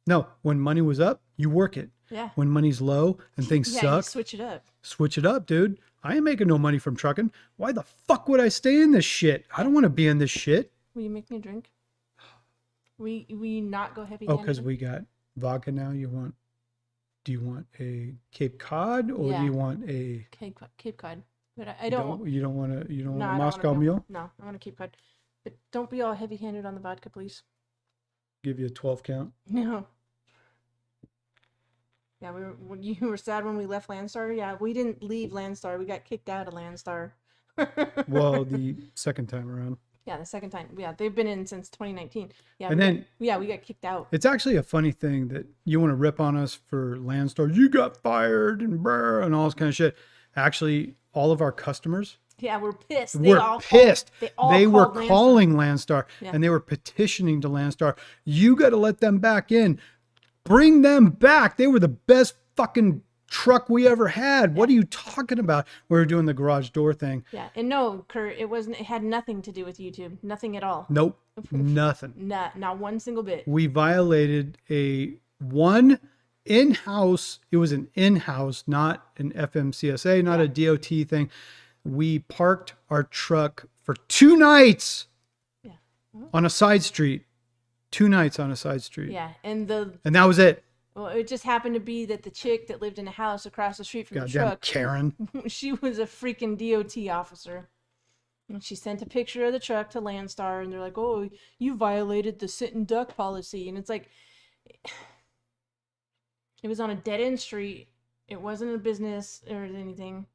No, when money was up, you work it. Yeah. When money's low and things Yeah, you suck, switch it up. switch it up, dude. I ain't making no money from trucking. Why the fuck would I stay in this shit? I don't want to be in this shit. Will you make me a drink? We not go heavy. Oh, because we got vodka now. Do you want a Cape Cod or do Yeah. you want a Cape Cod. But I don't. you don't want a No, I don't wanna Moscow go. Mule? No, I want to Cape Cod. But don't be all heavy-handed on the vodka, please. Give you a 12 count. No. Yeah, you were sad when we left Landstar. Yeah, we didn't leave Landstar. We got kicked out of Landstar. Well, the second time around. Yeah, the second time. Yeah, they've been in since 2019. Yeah, And then we got kicked out. it's actually a funny thing that you want to rip on us for Landstar. You got fired and brr and all this kind of shit. Actually, all of our customers Yeah, we're pissed. were pissed. They were called Landstar. calling Landstar Yeah. and they were petitioning to Landstar. You got to let them back in. Bring them back. They were the best fucking truck we ever had. What are you talking about? We were doing the garage door thing. Yeah, and no, Kurt, it wasn't. It had nothing to do with YouTube. Nothing at all. Nope. Nothing. Not one single bit. We violated one in-house. It was an in-house, not an FMCSA, not a DOT thing. We parked our truck for 2 nights Yeah. on a side street. 2 nights on a side street. Yeah, And that was it. well, it just happened to be that the chick that lived in a house across the street from the Goddamn truck, Karen. she was a freaking DOT officer. And she sent a picture of the truck to Landstar, and they're like, "Oh, you violated the sit and duck policy." And it's like, it was on a dead end street. It wasn't a business or anything.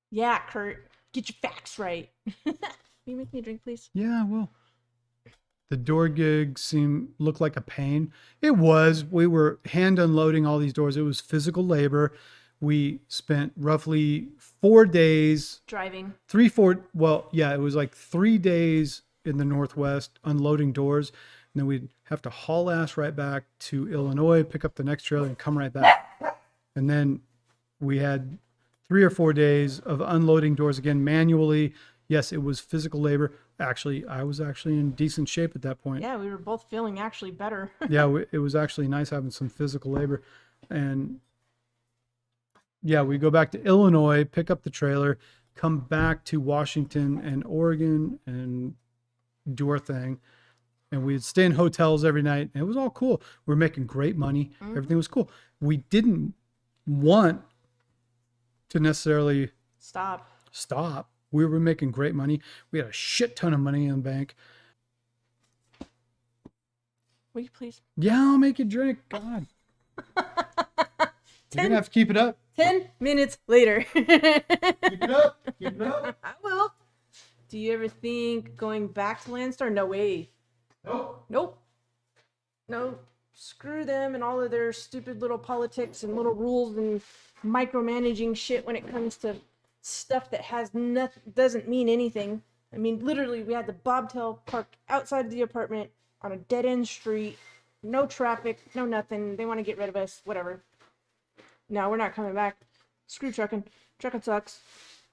Yeah, Kurt, get your facts right. Will you make me a drink, please? Yeah, well, the door gig looked like a pain. It was. We were hand unloading all these doors. It was physical labor. We spent roughly 4 days, Driving. it was like 3 days in the Northwest unloading doors. And then we'd have to haul ass right back to Illinois, pick up the next trailer and come right back. And then we had 3 or 4 days of unloading doors again manually. Yes, it was physical labor. Actually, I was actually in decent shape at that point. Yeah, we were both feeling actually better. Yeah, it was actually nice having some physical labor. And yeah, we go back to Illinois, pick up the trailer, come back to Washington and Oregon and do our thing. And we'd stay in hotels every night. And it was all cool. We were making great money. Everything was cool. We didn't want to necessarily stop. We were making great money. We had a shit ton of money in the bank. Will you please? Yeah, I'll make you drink. God. You're going to have to keep it up. 10 minutes later. Keep it up. Keep it up. I will. Do you ever think going back to Landstar? No way. Nope. No. Screw them and all of their stupid little politics and little rules and micromanaging shit when it comes to stuff that has nothing, doesn't mean anything. I mean, literally, we had the bobtail parked outside the apartment on a dead end street, no traffic, no nothing. They want to get rid of us, whatever. No, we're not coming back. Screw trucking. Trucking sucks.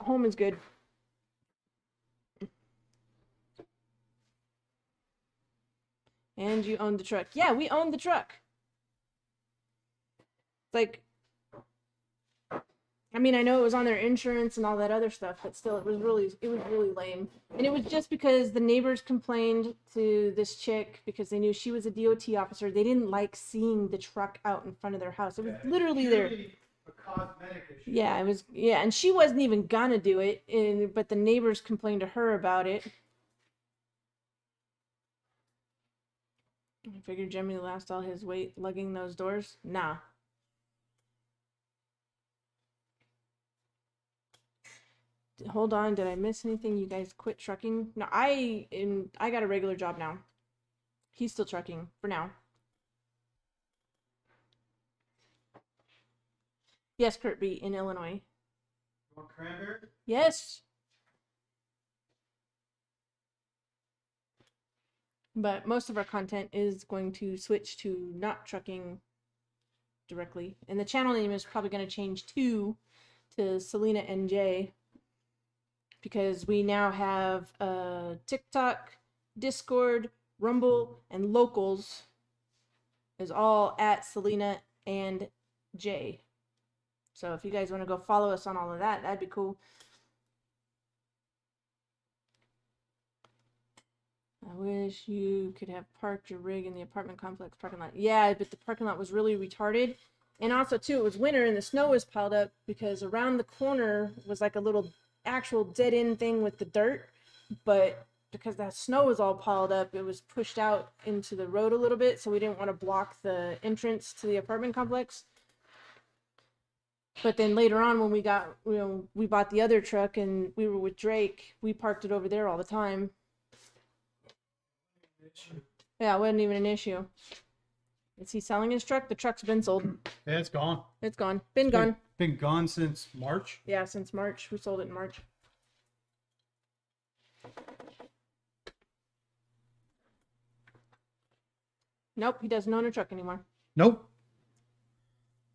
Home is good. And you own the truck. Yeah, we own the truck. Like, I mean, I know it was on their insurance and all that other stuff, but still, it was really lame. And it was just because the neighbors complained to this chick because they knew she was a DOT officer. They didn't like seeing the truck out in front of their house. It was literally there. A cosmetic issue. Yeah, it was. Yeah, and she wasn't even gonna do it, but the neighbors complained to her about it. I figured Jimmy lost all his weight lugging those doors. Nah. Hold on, did I miss anything? You guys quit trucking? No, I got a regular job now. He's still trucking for now. Yes, Kirby in Illinois. You want cranberry? Yes. But most of our content is going to switch to not trucking directly. And the channel name is probably going to change to Selena NJ, because we now have TikTok, Discord, Rumble, and Locals is all at Selena and J. So if you guys want to go follow us on all of that, that'd be cool. I wish you could have parked your rig in the apartment complex parking lot. Yeah, but the parking lot was really retarded. And also, too, it was winter and the snow was piled up because around the corner was like a little actual dead end thing with the dirt. But because that snow was all piled up, it was pushed out into the road a little bit. So we didn't want to block the entrance to the apartment complex. But then later on, when we bought the other truck and we were with Drake, we parked it over there all the time. Yeah, it wasn't even an issue. Is he selling his truck? The truck's been sold. Yeah, it's gone. It's gone. Been gone. Been gone since March. Yeah, since March. We sold it in March. Nope, he doesn't own a truck anymore. Nope.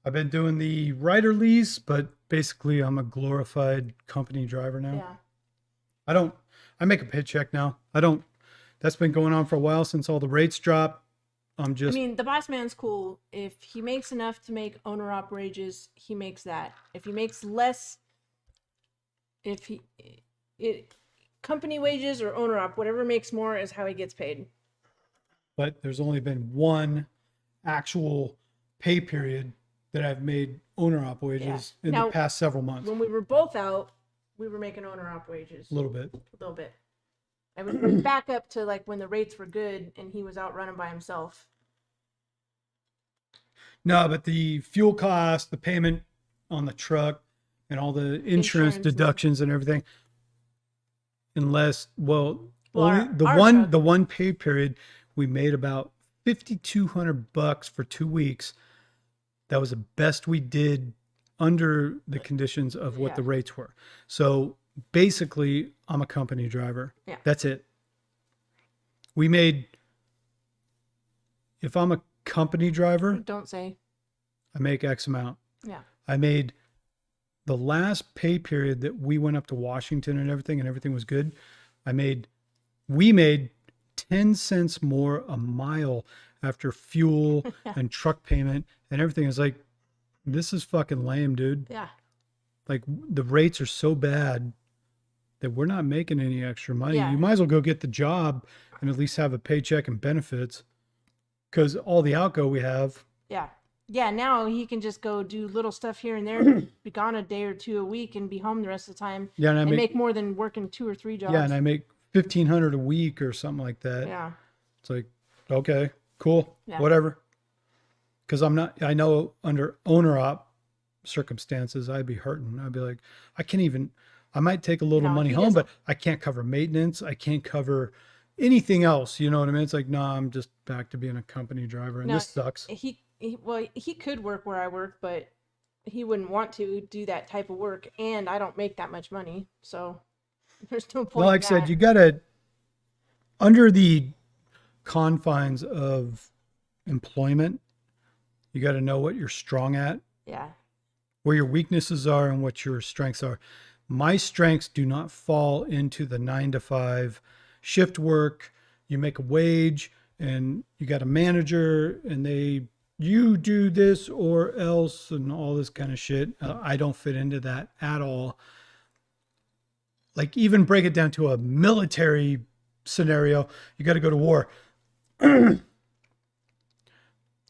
I've been doing the rider lease, but basically I'm a glorified company driver now. Yeah. I make a paycheck now. That's been going on for a while since all the rates dropped. I mean, the boss man's cool. If he makes enough to make owner op wages, he makes that. If he makes less, company wages or owner op, whatever makes more is how he gets paid. But there's only been one actual pay period that I've made owner op wages in the past several months. When we were both out, we were making owner op wages. A little bit. I was back up to like when the rates were good and he was out running by himself. No, but the fuel cost, the payment on the truck, and all the insurance deductions and everything. The one pay period, we made about $5,200 for 2 weeks. That was the best we did under the conditions of what the rates were. So basically, I'm a company driver. Yeah. That's it. If I'm a company driver, don't say, I make X amount. Yeah. I made the last pay period that we went up to Washington and everything was good. We made 10 cents more a mile after fuel and truck payment and everything. Is like, this is fucking lame, dude. Yeah. Like, the rates are so bad that we're not making any extra money. Yeah. You might as well go get the job and at least have a paycheck and benefits, because all the outgo we have. Yeah, now he can just go do little stuff here and there, be gone a day or two a week and be home the rest of the time. Yeah, and make more than working 2 or 3 jobs. Yeah, and I make $1,500 a week or something like that. Yeah. It's like, okay, cool, whatever. Because I know under owner op circumstances, I'd be hurting. I'd be like, I might take a little money home, but I can't cover maintenance. I can't cover anything else. You know what I mean? It's like, no, I'm just back to being a company driver, and this sucks. He could work where I work, but he wouldn't want to do that type of work, and I don't make that much money, so there's no point. Well, like I said, you gotta, under the confines of employment, you got to know what you're strong at. Yeah. Where your weaknesses are and what your strengths are. My strengths do not fall into the 9 to 5 shift work. You make a wage and you got a manager and you do this or else and all this kind of shit. I don't fit into that at all. Like, even break it down to a military scenario. You got to go to war. You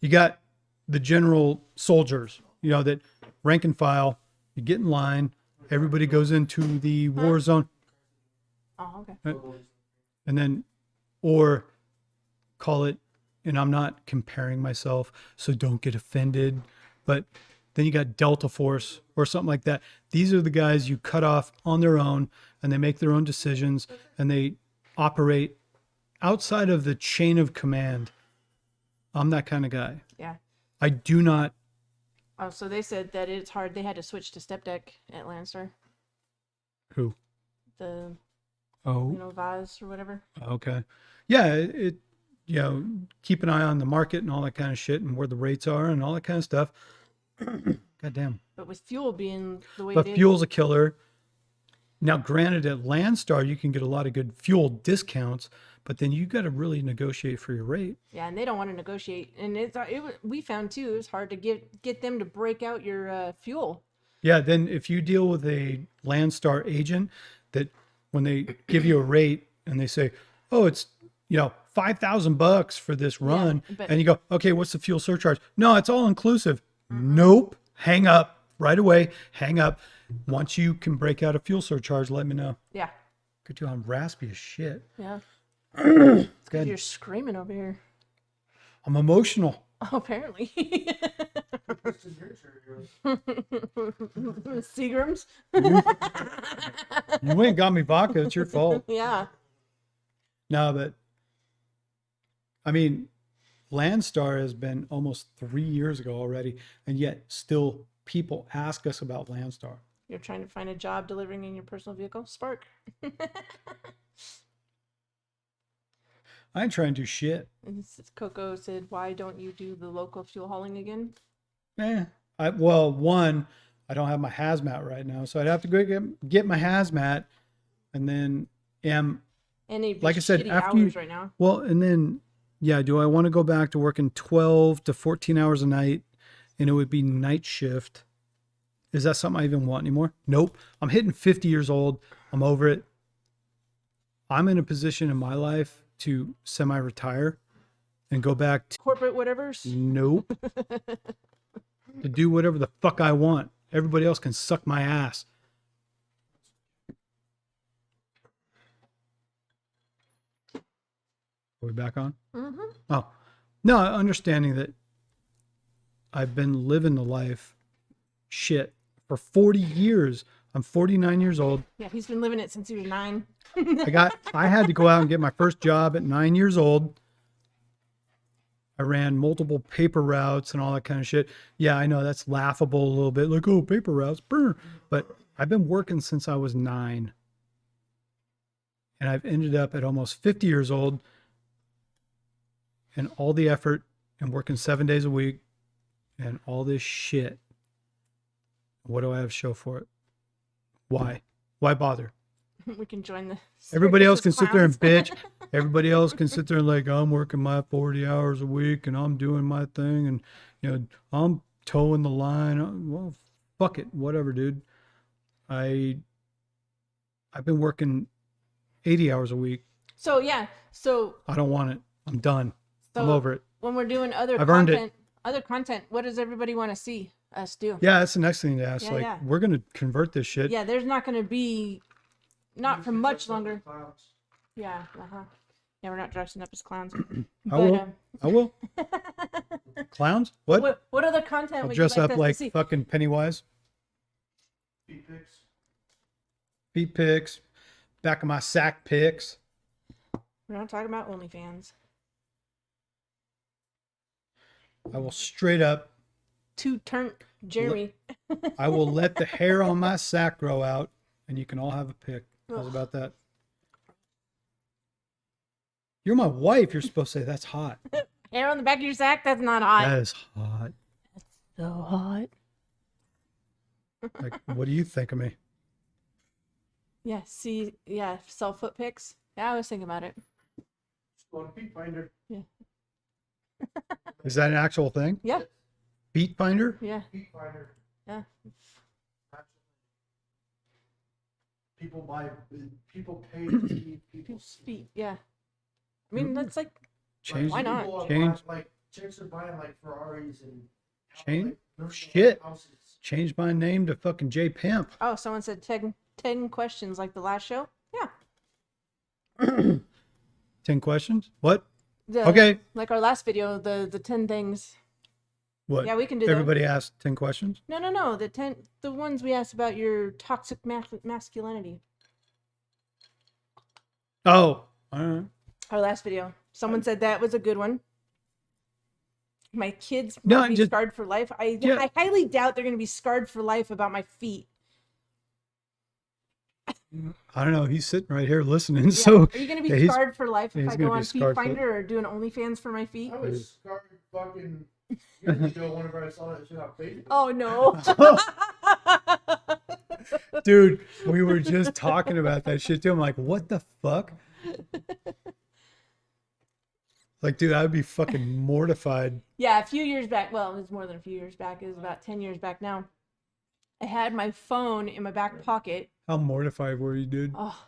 got the general soldiers, that rank and file. You get in line. Everybody goes into the war zone. Oh, okay. And then, or call it, and I'm not comparing myself, so don't get offended, but Then you got Delta Force or something like that. These are the guys you cut off on their own, and they make their own decisions, and they operate outside of the chain of command. I'm that kind of guy. Yeah. I do not. Oh, so they said that it's hard. They had to switch to step deck at Landstar. Who? The Oh, Vaz or whatever. okay. Yeah, keep an eye on the market and all that kind of shit, and where the rates are and all that kind of stuff. God damn. But with fuel being the way But it is, fuel's a killer. Now, granted, at Landstar, you can get a lot of good fuel discounts, but then you got to really negotiate for your rate. yeah, and they don't want to negotiate. And we found too, it's hard to get them to break out your fuel. Yeah, then if you deal with a Landstar agent that when they give you a rate and they say, "Oh, it's $5,000 for this run," but- and you go, "Okay, what's the fuel surcharge?" "No, it's all inclusive." Nope. Hang up right away. Hang up. Once you can break out a fuel surcharge, let me know. Yeah. Good too. I'm raspy as shit. Yeah. It's good. You're screaming over here. I'm emotional. Oh, apparently. What's in your shirt? Seagrams? You ain't got me vodka. It's your fault. Yeah. No, but I mean, Landstar has been almost 3 years ago already, and yet still people ask us about Landstar. You're trying to find a job delivering in your personal vehicle? Spark. I ain't trying to do shit. And Coco said, why don't you do the local fuel hauling again? One, I don't have my hazmat right now, so I'd have to go get my hazmat, and then And it'd be like I said, shitty after hours right now. and then do I want to go back to working 12 to 14 hours a night, and it would be night shift? Is that something I even want anymore? Nope. I'm hitting 50 years old. I'm over it. I'm in a position in my life to semi-retire and go back to Corporate whatevers. nope. To do whatever the fuck I want. Everybody else can suck my ass. Are we back on? Mm-hmm. Oh, no, understanding that I've been living the life shit for 40 years. I'm 49 years old. Yeah, he's been living it since he was 9. I had to go out and get my first job at 9 years old. I ran multiple paper routes and all that kind of shit. Yeah, I know that's laughable a little bit, like, oh, paper routes, brr. But I've been working since I was 9. And I've ended up at almost 50 years old, and all the effort and working 7 days a week and all this shit. What do I have to show for it? Why? Why bother? We can join the Everybody else can circus sit there and clowns. bitch. Everybody else can sit there and like, I'm working my 40 hours a week and I'm doing my thing and I'm towing the line. Well, fuck it, whatever, dude. I've been working 80 hours a week. So yeah, I don't want it. I'm done. I'm so over it. when we're doing other I've earned it. content, what does everybody want to see us do? Yeah, that's the next thing to ask. Yeah, like, yeah. we're gonna convert this shit. Yeah, there's not going to be, not for much longer. Clowns. Yeah, yeah, we're not dressing up as clowns. I will. I will. Clowns? What? What other content I'll would dress you like up us like to see? fucking Pennywise. Feet pics. Feet pics. Back of my sack pics. We're not talking about OnlyFans. I will straight up. Turn Jeremy. I will let the hair on my sack grow out, and you can all have a pic. How's Ugh. about that? You're my wife. You're supposed to say that's hot. Hair on the back of your sack? That's not hot. That is hot. So hot. Like, what do you think of me? Yeah, see, yeah, sell foot pics. Yeah, I was thinking about it. Just go on Feet Finder. Is that an actual thing? Yeah, Feet finder? yeah, Feet Finder. yeah. People pay to see people's People's feet, yeah. I mean, that's like, Change. Why not? People are Change. buying, like chicks are buying like Ferraris and Change. like, nursing Shit. houses. Change my name to fucking J Pimp. oh, someone said 10 questions like the last show. Yeah. 10 questions? What? The- Okay. Like our last video, the 10 things. What? Yeah, we can do that. Everybody asked 10 questions? No. The ones we asked about your toxic masculinity. Oh, all right. Our last video. Someone said that was a good one. My kids No, might be just- scarred for life. I Yeah. highly doubt they're going to be scarred for life about my feet. I don't know. He's sitting right here listening. Yeah. So Are you going to be yeah, he's- scarred for life yeah, if he's I gonna go be on Feet scarred for- Finder or do an OnlyFans for my feet? I was scarred fucking years ago whenever I saw that shit on Facebook. Oh no. dude, we were just talking about that shit too. I'm like, what the fuck? Like, dude, I would be fucking mortified. Yeah, a few years back. Well, it was more than a few years back. It was about 10 years back now. I had my phone in my back pocket. How mortified were you, dude? Oh,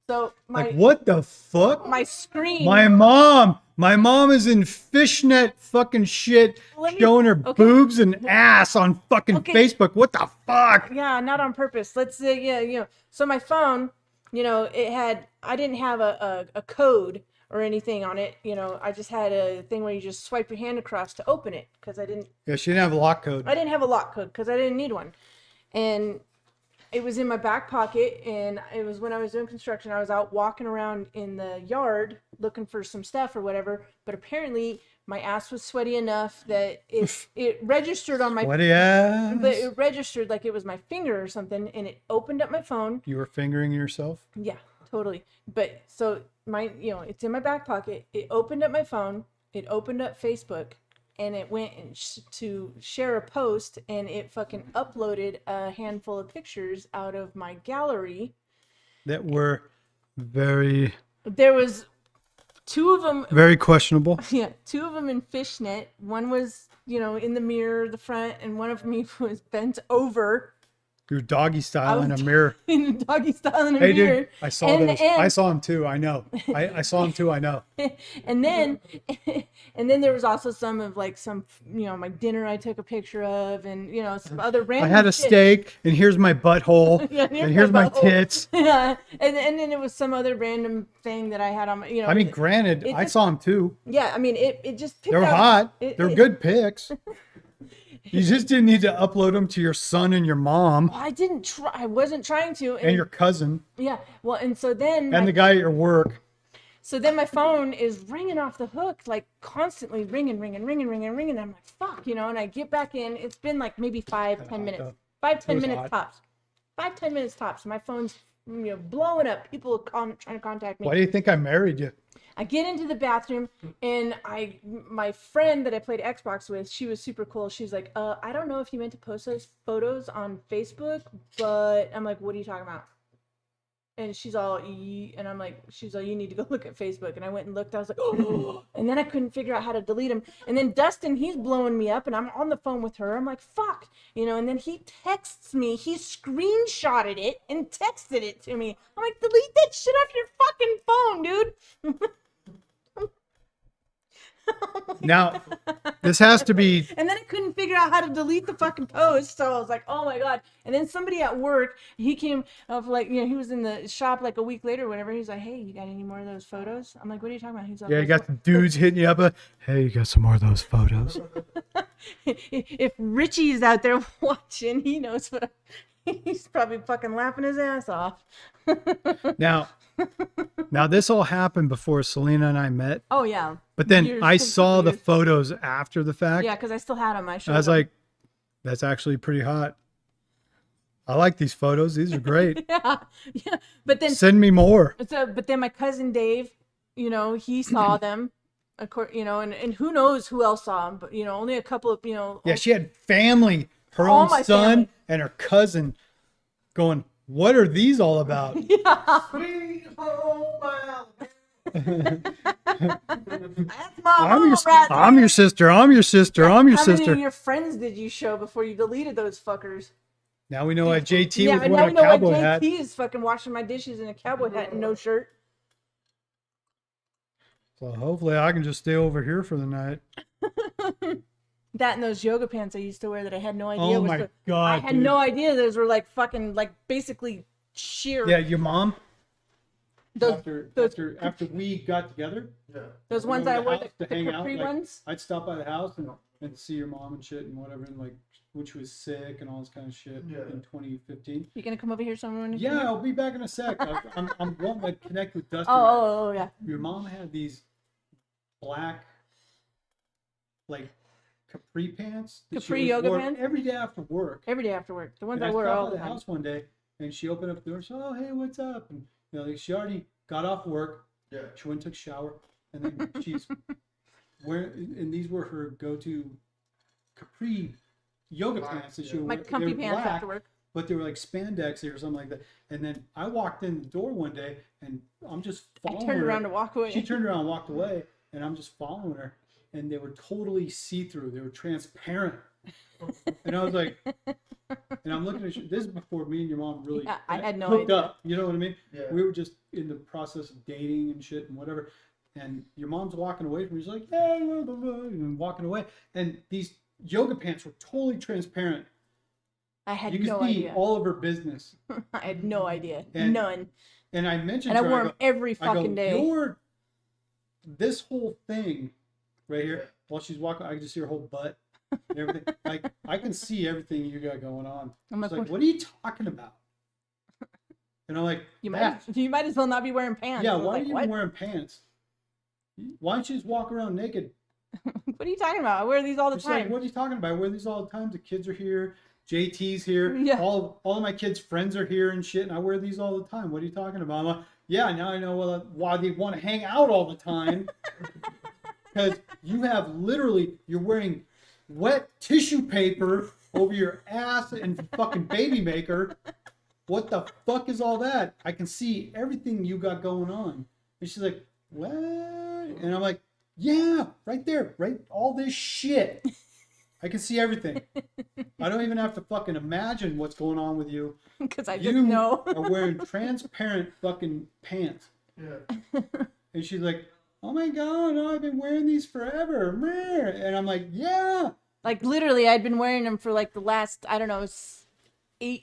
so my Like, what the fuck? my screen. My mom is in fishnet fucking shit, Let me- showing her okay. boobs and ass on fucking Okay. Facebook. What the fuck? Yeah, not on purpose. Let's say, yeah, So my phone, I didn't have a code or anything on it. I just had a thing where you just swipe your hand across to open it because I didn't Yeah, she didn't have a lock code. have a lock code because I didn't need one. And it was in my back pocket, and it was when I was doing construction. I was out walking around in the yard looking for some stuff or whatever, but apparently my ass was sweaty enough that it registered on my What ass? but it registered like it was my finger or something, and it opened up my phone. You were fingering yourself? Yeah, totally. But so it's in my back pocket. It opened up my phone. It opened up Facebook, and it went to share a post, and it fucking uploaded a handful of pictures out of my gallery. That were very, There was two of them. very questionable. Yeah, two of them in fishnet. One was, in the mirror, the front, and one of me was bent over Your doggy style in a was- mirror. in a doggy style in a Hey, mirror. dude, I saw And- those. and- I saw him too. I know. I saw him too. I know. and then there was also some of like some my dinner I took a picture of, and some other I random had a shit. steak, and here's my butthole, Yeah, and here's my butthole. tits. Yeah, and then it was some other random thing that I had on my I mean, granted, it I just- saw him too. yeah, I mean it just picked They're out- hot. it- They're it- good pics. You just didn't need to upload them to your son and your mom I didn't try. I wasn't trying to. and your cousin yeah. Well, and so then and the guy at your work. So then my phone is ringing off the hook, like constantly ringing. I'm like, fuck, and I get back in. It's been like maybe 5-10 hot, minutes. though. 5-10 was minutes hot. tops. 5-10 minutes tops. My phone's blowing up. People trying to contact me. Why do you think I married you? I get into the bathroom, and my friend that I played Xbox with, she was super cool. She's like, I don't know if you meant to post those photos on Facebook, but I'm like, what are you talking about? And she's all, and I'm like, she's all, you need to go look at Facebook. And I went and looked. I was like, oh, and then I couldn't figure out how to delete them. And then Dustin, he's blowing me up, and I'm on the phone with her. I'm like, fuck, and then he texts me. He screenshotted it and texted it to me. I'm like, delete that shit off your fucking phone, dude. Now, this has to be. And then I couldn't figure out how to delete the fucking post. So I was like, oh my God. And then somebody at work, he came up like, he was in the shop like a week later or whatever. He's like, hey, you got any more of those photos? I'm like, what are you talking about? He's like, Yeah, you got the dudes hitting you up. Hey, you got some more of those photos? if Richie is out there watching, he knows what he's probably fucking laughing his ass off. Now this all happened before Selena and I met. Oh, yeah. But then Years- I saw the years. photos after the fact. Yeah, because I still had them. I I was like, that's actually pretty hot. I like these photos. These are great. yeah. But then Send me more. but then my cousin Dave, he saw them, of course, and who knows who else saw them, but only a couple of, Yeah, she had family, her All own my son family. and her cousin going, what are these all about? Sweet home Alabama. That's my I'm home your, right I'm there. your sister. I'm your sister. I'm your How many sister. of your friends did you show before you deleted those fuckers? Now we know why JT Yeah, was I know wearing you a know why cowboy hat. JT is fucking washing my dishes in a cowboy hat and no shirt. So hopefully I can just stay over here for the night. That and those yoga pants I used to wear that I had no idea. Oh was my the- God, I had dude. no idea those were like fucking like basically sheer. Yeah, your mom. Those After we got together, Yeah. those ones go to I the wore house the to hang out, capri like, ones. I'd stop by the house and and see your mom and shit and whatever, and like when she was sick and all this kind of shit in 2015. You gonna come over here sometime? Yeah, I'll be back in a sec. I'm wanting to connect with Dustin. Oh, yeah. Your mom had these black, like, capri pants. That Capri she yoga wore pants? every day after work. Every day after work. The ones And I I wear stopped all by the the time. house one day, and she opened up the door. She said, "Oh, hey, what's up?" And she already got off work. Yeah. She went and took a shower, and then she's wearing. And these were her go-to capri yoga pants that she would My wear. comfy They were pants black, after work. but they were like spandex or something like that. And then I walked in the door one day, and I'm just I following turned her. around to walk away. She turned around and walked away, and I'm just following her, and they were totally see-through. They were transparent. And I was like, and I'm looking at you. This is before me and your mom really I had no hooked idea. up. You know what I mean? Yeah. We were just in the process of dating and shit and whatever. And your mom's walking away from me. She's like, yeah, blah, blah, blah, and walking away. And these yoga pants were totally transparent. I had You could no see idea. all of her business. I had no idea. And- None. And I mentioned And I to her, wore them every I go, fucking day. You're this whole thing right here. While she's walking, I can just see her whole butt and everything. Like I can see everything you got going on. I'm She's like, like, what are you talking about? And I'm like, you "That." might as well not be wearing pants. Yeah, I was why like, are you what? even wearing pants? Why don't you just walk around naked? What are you talking about? I wear these all the She's like, time. what are you talking about? I wear these all the time. The kids are here. JT's here. Yeah. All of my kids' friends are here and shit, and I wear these all the time. What are you talking about? I'm like, yeah, now I know why they want to hang out all the time. Because you're wearing wet tissue paper over your ass and fucking baby maker. What the fuck is all that? I can see everything you got going on. And she's like, what? And I'm like, yeah, right there, right? All this shit. I can see everything. I don't even have to fucking imagine what's going on with you. Because I just You know. are wearing transparent fucking pants. Yeah. And she's like, oh my God, oh, I've been wearing these forever. Meh. And I'm like, yeah. Like literally, I'd been wearing them for like the last, I don't know, 8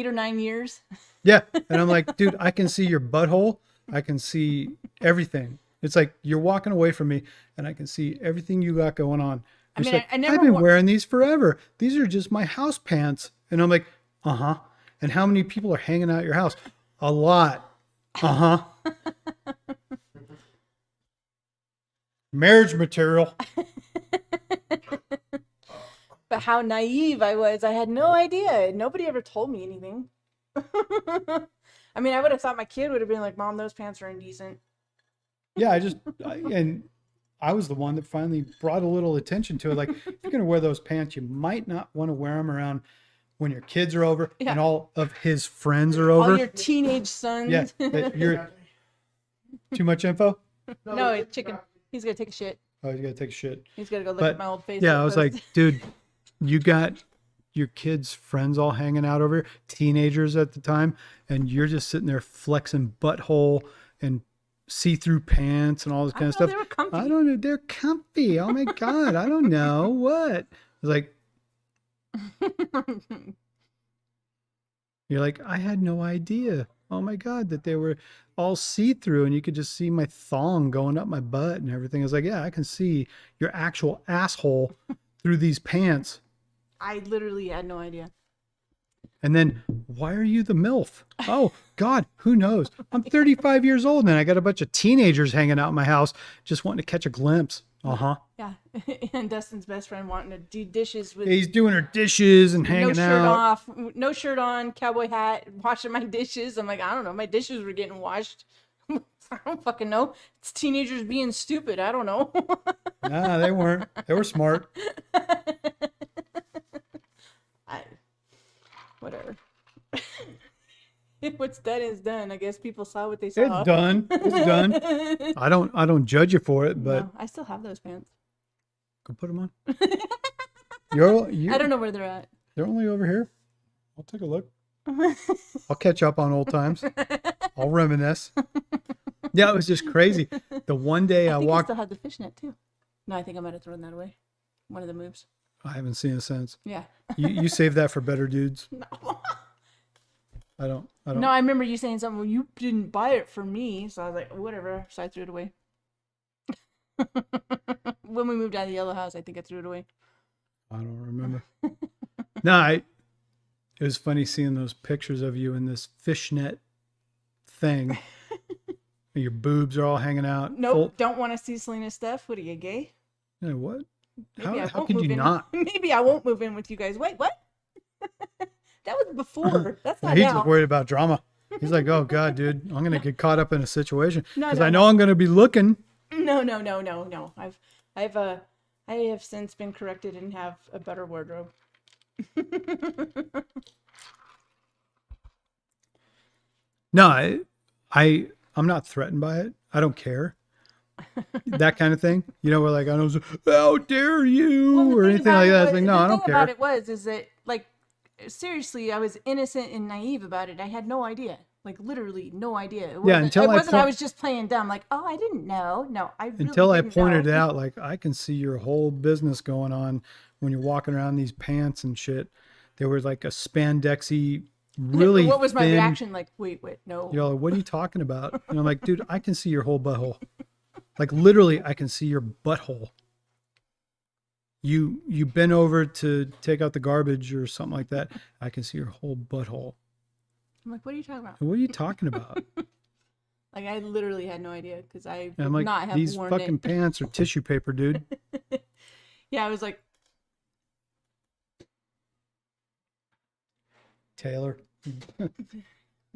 or 9 years. Yeah. And I'm like, dude, I can see your butthole. I can see everything. It's like you're walking away from me and I can see everything you got going on. I She's mean, like, I never I've been wa- wearing these forever. These are just my house pants. And I'm like, uh-huh. And how many people are hanging out at your house? A lot. Uh-huh. Marriage material. But how naive I was. I had no idea. Nobody ever told me anything. I mean, I would have thought my kid would have been like, Mom, those pants are indecent. Yeah, and I was the one that finally brought a little attention to it. Like, if you're going to wear those pants, you might not want to wear them around when your kids are over Yeah. and all of his friends are over. All your teenage sons. Yeah, that you're too much info. No, it's chicken. He's going to take a shit. Oh, you got to take a shit. He's going to go look But, at my old face. Yeah, I was like, dude, you got your kids' friends all hanging out over, teenagers at the time, and you're just sitting there flexing butthole and see-through pants and all this kind of stuff. They were comfy. I don't know. They're comfy. Oh my God. I don't know. What? I was like, you're like, I had no idea. Oh my God, that they were all see-through and you could just see my thong going up my butt and everything. I was like, yeah, I can see your actual asshole through these pants. I literally had no idea. And then, why are you the MILF? Oh, God, who knows? I'm 35 years old and I got a bunch of teenagers hanging out in my house just wanting to catch a glimpse. Uh-huh. Yeah. And Dustin's best friend wanting to do dishes with He's doing her dishes and no hanging shirt out. off, no shirt on, cowboy hat, washing my dishes. I'm like, I don't know. My dishes were getting washed. I don't fucking know. It's teenagers being stupid. I don't know. Nah, they weren't. They were smart. Whatever. What's done is done. I guess people saw what they saw. It's done. It's done. I don't judge you for it, but No, I still have those pants. go put them on. You're I don't know where they're at. They're only over here. I'll take a look. I'll catch up on old times. I'll reminisce. Yeah, it was just crazy. The one day I I walked. still have the fishnet too. No, I think I might have thrown that away. One of the moves. I haven't seen it since. Yeah. You save that for better dudes. No. I don't. No, I remember you saying something. Well, you didn't buy it for me, so I was like, whatever. So I threw it away. When we moved out of the yellow house, I think I threw it away. I don't remember. No, it was funny seeing those pictures of you in this fishnet thing. Your boobs are all hanging out. Nope, don't want to see Selena's stuff. What are you, gay? Yeah, what? Maybe How could you in. not? Maybe I won't move in with you guys. Wait, what? That was before. That's not He's now. just worried about drama. He's like, oh God, dude, I'm gonna get caught up in a situation No, because no, I know I'm gonna be looking. No. I have since been corrected and have a better wardrobe. No, I'm not threatened by it. I don't care. That kind of thing. You know, we're like, I don't, how dare you, or anything like that. It's like, no, I don't care. The thing about it is that, like, seriously, I was innocent and naive about it. I had no idea. Like, literally no idea. It wasn't, I was just playing dumb. Like, oh, I didn't know. No, I really until I didn't pointed know. it out, like, I can see your whole business going on when you're walking around these pants and shit. There was like a spandexy, really What was my thin, reaction? Like, wait, no. You're like, what are you talking about? And I'm like, dude, I can see your whole butthole. Like, literally, I can see your butthole. You bent over to take out the garbage or something like that. I can see your whole butthole. I'm like, what are you talking about? What are you talking about? Like, I literally had no idea because I And I'm would like, not have these worn fucking it. pants are tissue paper, dude. Yeah, I was like, Taylor,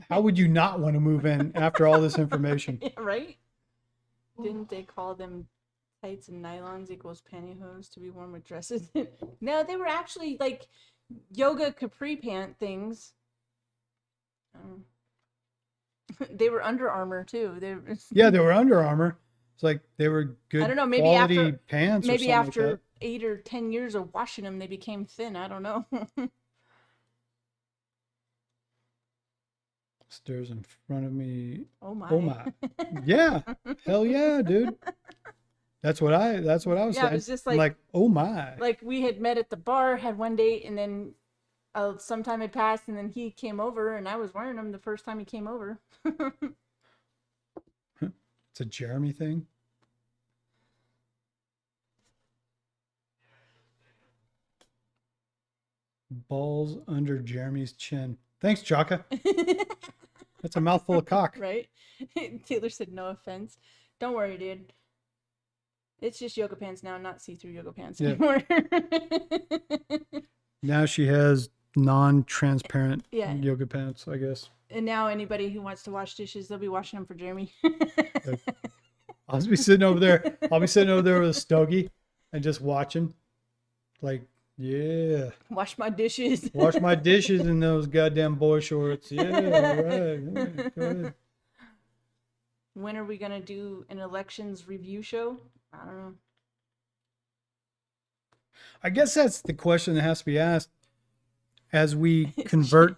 how would you not want to move in after all this information? yeah, right? Didn't they call them tights and nylons equals pantyhose to be worn with dresses? No, they were actually like yoga capri pant things. They were Under Armour too. Yeah, they were Under Armour. It's like they were good. I don't know. Maybe quality after pants. maybe or after like 8 or 10 years of washing them, they became thin. I don't know. Stairs in front of me. Oh my. Oh my. Yeah. Hell yeah, dude. That's what I was Yeah, saying. it was just I'm like, oh my. Like we had met at the bar, had one date, and then some time had passed, and then he came over, and I was wearing them the first time he came over. It's a Jeremy thing. Balls under Jeremy's chin. Thanks, Jaka. That's a mouthful of cock. Right? Taylor said, no offense. Don't worry, dude. It's just yoga pants now, not see-through yoga pants anymore. Now she has non-transparent Yeah. yoga pants, I guess. And now anybody who wants to wash dishes, they'll be washing them for Jeremy. I'll be sitting over there. I'll be sitting over there with a stogie and just watching. Like, yeah. Wash my dishes. Wash my dishes in those goddamn boy shorts. Yeah, all right. Go ahead. When are we going to do an elections review show? I don't know. I guess that's the question that has to be asked as we convert.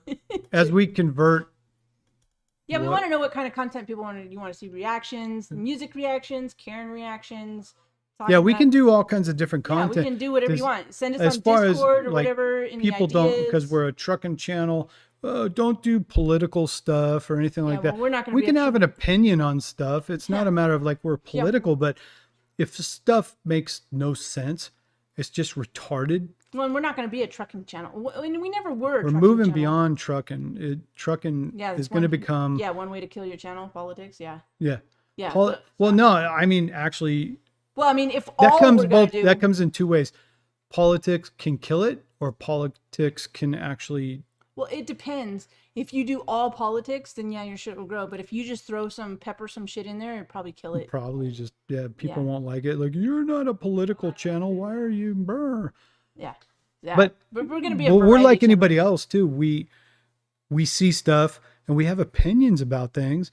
Yeah, we want to know what kind of content people want to. You want to see reactions, music reactions, Karen reactions. Yeah, we can do all kinds of different content. Yeah, we can do whatever you want. Send us as on far Discord as, or like, whatever. People don't, because we're a trucking channel. Don't do political stuff or anything like that. Well, we're not gonna we be can have an opinion on stuff. It's not a matter of like we're political, but if stuff makes no sense, it's just retarded. Well, we're not going to be a trucking channel. We never were. We're moving beyond trucking. Trucking is going to become. Yeah, one way to kill your channel, politics. Yeah. Yeah. Yeah. Well, no, I mean actually. Well, I mean, if that all comes we're gonna do, that comes in two ways. Politics can kill it, or politics can actually. Well, it depends. If you do all politics, then yeah, your shit will grow. But if you just pepper some shit in there, it'll probably kill it. Probably just people won't like it. Like, you're not a political channel. Why are you? Brr. Yeah. But we're gonna be. We're like anybody else too. We see stuff and we have opinions about things.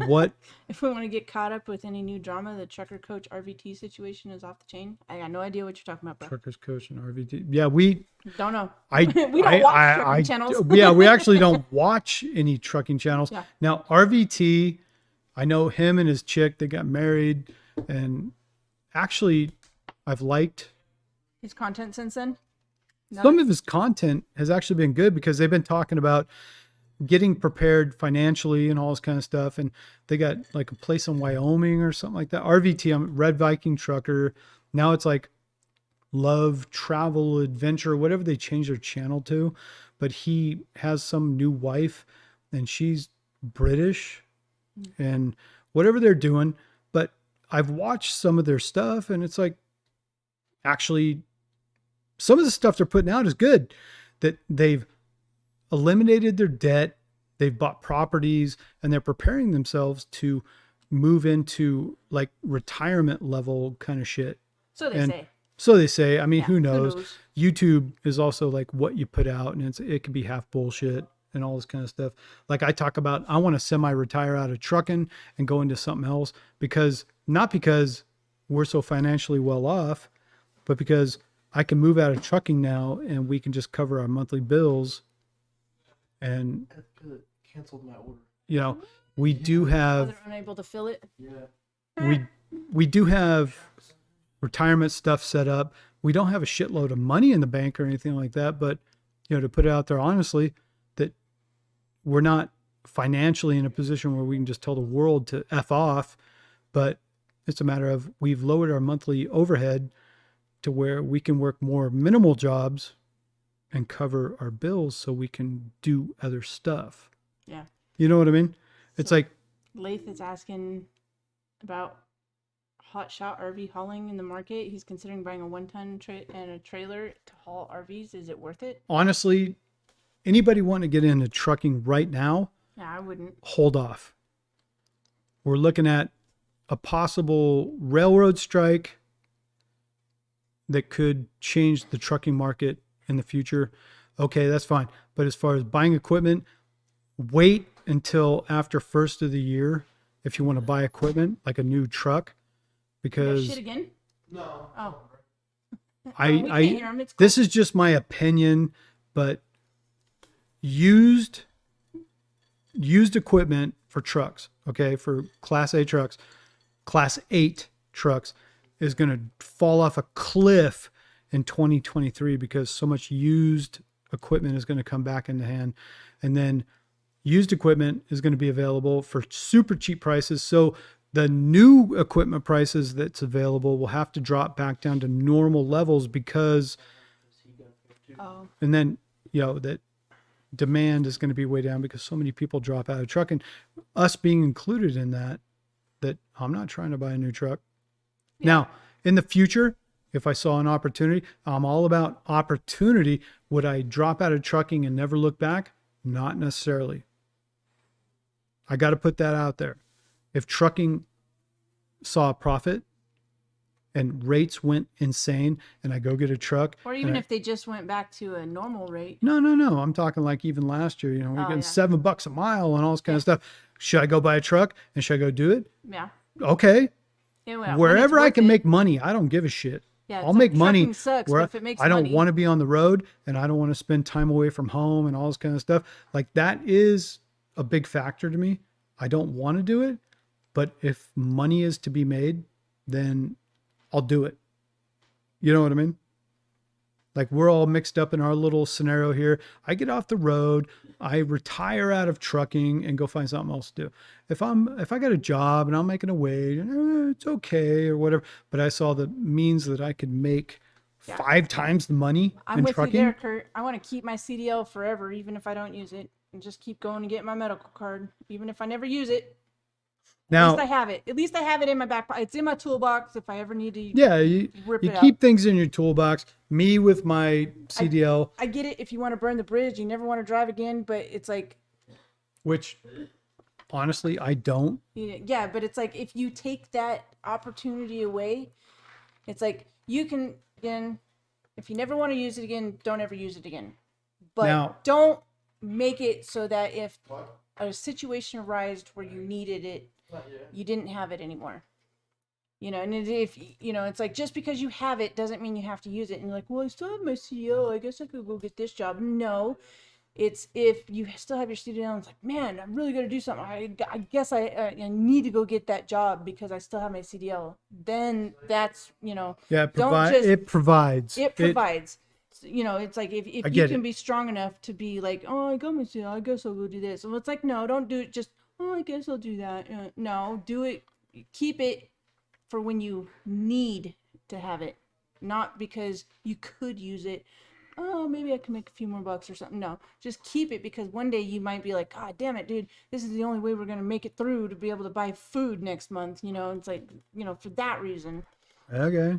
What if we want to get caught up with any new drama? The trucker coach RVT situation is off the chain. I got no idea what you're talking about, bro. Truckers coach and RVT. Yeah, we don't know. we don't watch trucking channels. Yeah, we actually don't watch any trucking channels. Yeah. Now RVT, I know him and his chick. They got married, and actually, I've liked his content since then. Some of his content has actually been good because they've been talking about getting prepared financially and all this kind of stuff. And they got like a place in Wyoming or something like that. RVT, I'm Red Viking trucker. Now it's like love, travel, adventure, whatever they change their channel to. But he has some new wife and she's British and whatever they're doing. But I've watched some of their stuff and it's like, actually, some of the stuff they're putting out is good. That they've eliminated their debt, they've bought properties, and they're preparing themselves to move into like retirement level kind of shit. So they And say. so they say. I mean, Yeah, who who knows? knows? YouTube is also like what you put out, and it can be half bullshit and all this kind of stuff. Like I talk about, I want to semi-retire out of trucking and go into something else not because we're so financially well off, but because I can move out of trucking now and we can just cover our monthly bills. And, Canceled my order. you know, we do Oh, have, they're unable to fill it. Yeah. we do have retirement stuff set up. We don't have a shitload of money in the bank or anything like that, but to put it out there honestly, that we're not financially in a position where we can just tell the world to F off, but it's a matter of we've lowered our monthly overhead to where we can work more minimal jobs and cover our bills so we can do other stuff. Yeah. You know what I mean? It's like, Lath is asking about hot shot RV hauling in the market. He's considering buying a 1-ton and a trailer to haul RVs. Is it worth it? honestly, anybody wanting to get into trucking right now, Yeah, I wouldn't. hold off. We're looking at a possible railroad strike that could change the trucking market in the future. Okay, that's fine. But as far as buying equipment, wait until after first of the year if you want to buy equipment like a new truck, That because shit again? No. Oh. We I can't hear him. It's this is just my opinion, but used equipment for trucks, okay, for Class A trucks, Class 8 trucks is going to fall off a cliff in 2023 because so much used equipment is going to come back into hand. And then used equipment is going to be available for super cheap prices. So the new equipment prices that's available will have to drop back down to normal levels because, Oh. and then, that demand is going to be way down because so many people drop out of trucking, us being included in that I'm not trying to buy a new truck. Yeah. Now, in the future, if I saw an opportunity, I'm all about opportunity. Would I drop out of trucking and never look back? Not necessarily. I got to put that out there. If trucking saw a profit and rates went insane and I go get a truck. Or even if they just went back to a normal rate. No. I'm talking like even last year, we're getting yeah. $7 a mile and all this kind of stuff. Should I go buy a truck and should I go do it? Yeah. Okay. Yeah, well, when it's Wherever I worth can it. make money, I don't give a shit. Yeah, I'll make money trucking sucks, where but if it makes I don't money. want to be on the road and I don't want to spend time away from home and all this kind of stuff. Like that is a big factor to me. I don't want to do it, but if money is to be made, then I'll do it. You know what I mean? Like we're all mixed up in our little scenario here. I get off the road, I retire out of trucking and go find something else to do. If I got a job and I'm making a wage, it's okay or whatever. But I saw the means that I could make 5 times the money I'm in with trucking. you there, Kurt. I want to keep my CDL forever, even if I don't use it, and just keep going and get my medical card, even if I never use it. At Now, least I have it. At least I have it in my back pocket. It's in my toolbox if I ever need to. yeah, you Rip it keep out. things in your toolbox. Me with my CDL, I get it if you want to burn the bridge, you never want to drive again, but it's like, which honestly I don't. yeah, but it's like if you take that opportunity away, it's like you can, again, if you never want to use it again, don't ever use it again. But Now- don't make it so that if a situation arises where you needed it, Not yet. you didn't have it anymore. And if it's like just because you have it doesn't mean you have to use it. And you're like, well, I still have my CDL. I guess I could go get this job. No, it's if you still have your CDL and it's like, man, I'm really gonna do something. I guess I need to go get that job because I still have my CDL. Then that's Yeah, Don't it provides. it provides. It's like if you get can it. be strong enough to be like, oh, I got my CDL. I guess I'll go do this. And it's like, no, don't do it. Just, oh, I guess I'll do that. No, do it. Keep it for when you need to have it. not because you could use it. Oh, maybe I can make a few more bucks or something. No, just keep it because one day you might be like, God damn it, dude, this is the only way we're going to make it through to be able to buy food next month. You know, it's like, you know, for that reason. Okay.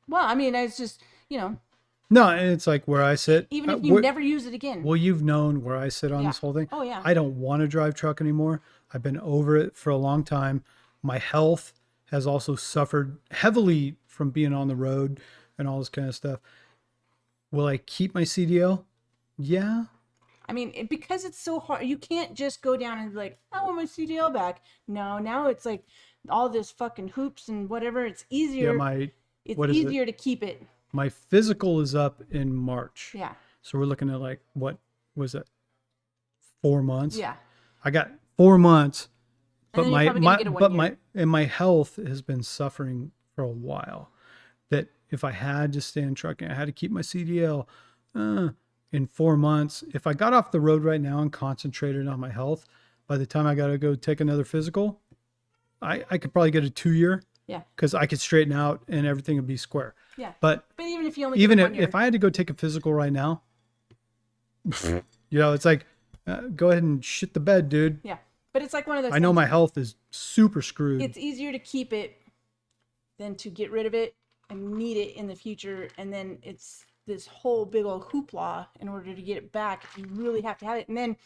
Well, I mean, it's just, you know, No, it's like where I sit. even if you never use it again. Well, you've known where I sit on Yeah. this whole thing. Oh, yeah. I don't want to drive truck anymore. I've been over it for a long time. My health has also suffered heavily from being on the road and all this kind of stuff. Will I keep my CDL? Yeah. I mean, because it's so hard, you can't just go down and be like, I want my CDL back. No, now it's like all this fucking hoops and whatever. It's easier. Yeah, it's what is it? easier to keep it. My physical is up in March. Yeah. So we're looking at like, what was it? 4 months? Yeah. I got 4 months, And but then you're probably gonna get a 1 year. my health has been suffering for a while. That if I had to stay in trucking, I had to keep my CDL in 4 months. If I got off the road right now and concentrated on my health, by the time I got to go take another physical, I could probably get a 2-year. Yeah. Because I could straighten out and everything would be square. Yeah. But even if you only even get a 1 year. if I had to go take a physical right now, you know, it's like, go ahead and shit the bed, dude. Yeah. But it's like one of those I know things, my health is super screwed. it's easier to keep it than to get rid of it and need it in the future. And then it's this whole big old hoopla in order to get it back if you really have to have it. And then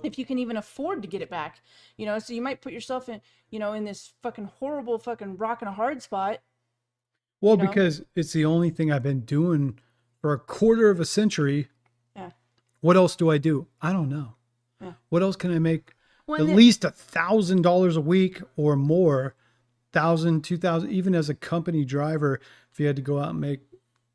if you can even afford to get it back, you know, so you might put yourself in, you know, in this fucking horrible fucking rock and a hard spot. Well, you know? because it's the only thing I've been doing for a quarter of a century. Yeah. What else do I do? I don't know. Yeah. What else can I make? Well, At least $1,000 a week or more, 1,000, 2,000, even as a company driver, if you had to go out and make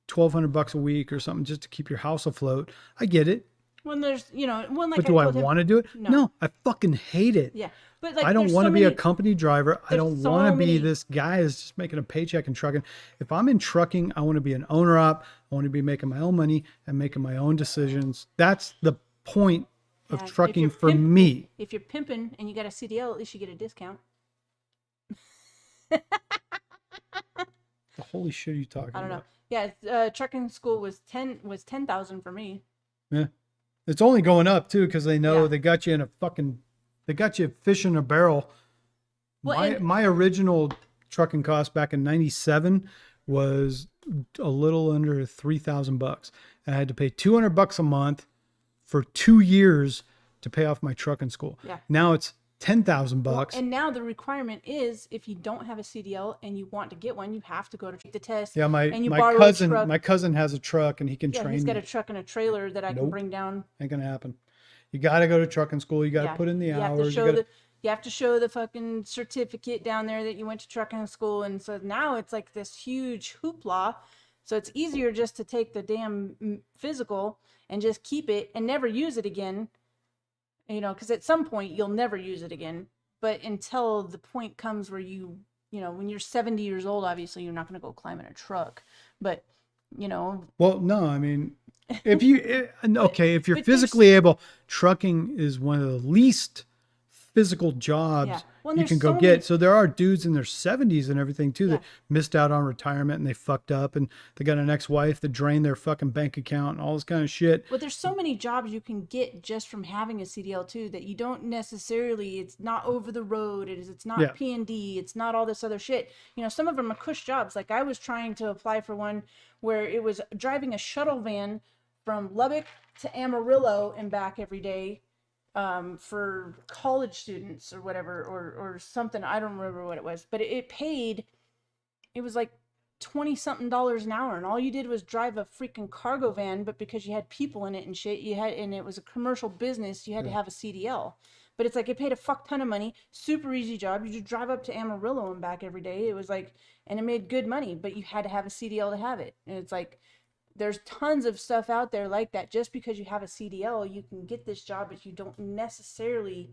$1,200 a week or something just to keep your house afloat. I get it. when there's, you know, when like But do I told him- want to do it? No, I fucking hate it. Yeah. But like, I don't there's want so to be a many- company driver. I there's don't so want to be many- this guy that's just making a paycheck and trucking. If I'm in trucking, I want to be an owner op. I want to be making my own money and making my own decisions. That's the point of Yeah, if trucking you're for me. If you're pimping and you got a CDL, at least you get a discount. The holy shit are you talking I don't know. about? Yeah, trucking school was 10,000 for me. Yeah. It's only going up too because they know Yeah. they got you in a fucking, they got you fish in a barrel. Well, my, and- my original trucking cost back in 97 was a little under $3,000. And I had to pay $200 a month for 2 years to pay off my trucking school. Yeah. Now it's $10,000. And now the requirement is if you don't have a CDL and you want to get one, you have to go to take the test. Yeah, and you my borrow a cousin truck. my cousin has a truck and he can Yeah, train he's got me. a truck and a trailer that I can Nope. bring down. Ain't gonna happen. You got to go to trucking school. You got to Yeah. put in the You have to hours. show You got to you have to show the fucking certificate down there that you went to trucking school, and so now it's like this huge hoopla. So it's easier just to take the damn physical and just keep it and never use it again. You know, because at some point you'll never use it again. But until the point comes where you know, when you're 70 years old, obviously you're not going to go climb in a truck. But you know, Well, no, I mean, if you okay, if you're but there's- physically able, trucking is one of the least physical jobs Yeah. Well, you there's can go so get. many- So there are dudes in their 70s and everything too that Yeah. missed out on retirement and they fucked up and they got an ex-wife that drained their fucking bank account and all this kind of shit. But there's so many jobs you can get just from having a CDL too that you don't necessarily. It's not over the road. It's not Yeah. P&D. It's not all this other shit. You know, some of them are cush jobs. Like I was trying to apply for one where it was driving a shuttle van from Lubbock to Amarillo and back every day, for college students or whatever, or something. I don't remember what it was, but it paid. It was like 20 something dollars an hour, and all you did was drive a freaking cargo van, but because you had people in it and shit, and it was a commercial business, you had to have a CDL. But it's like it paid a fuck ton of money, super easy job. You just drive up to Amarillo and back every day. It was like, and it made good money, but you had to have a CDL to have it. And it's like there's tons of stuff out there like that. Just because you have a CDL, you can get this job, but you don't necessarily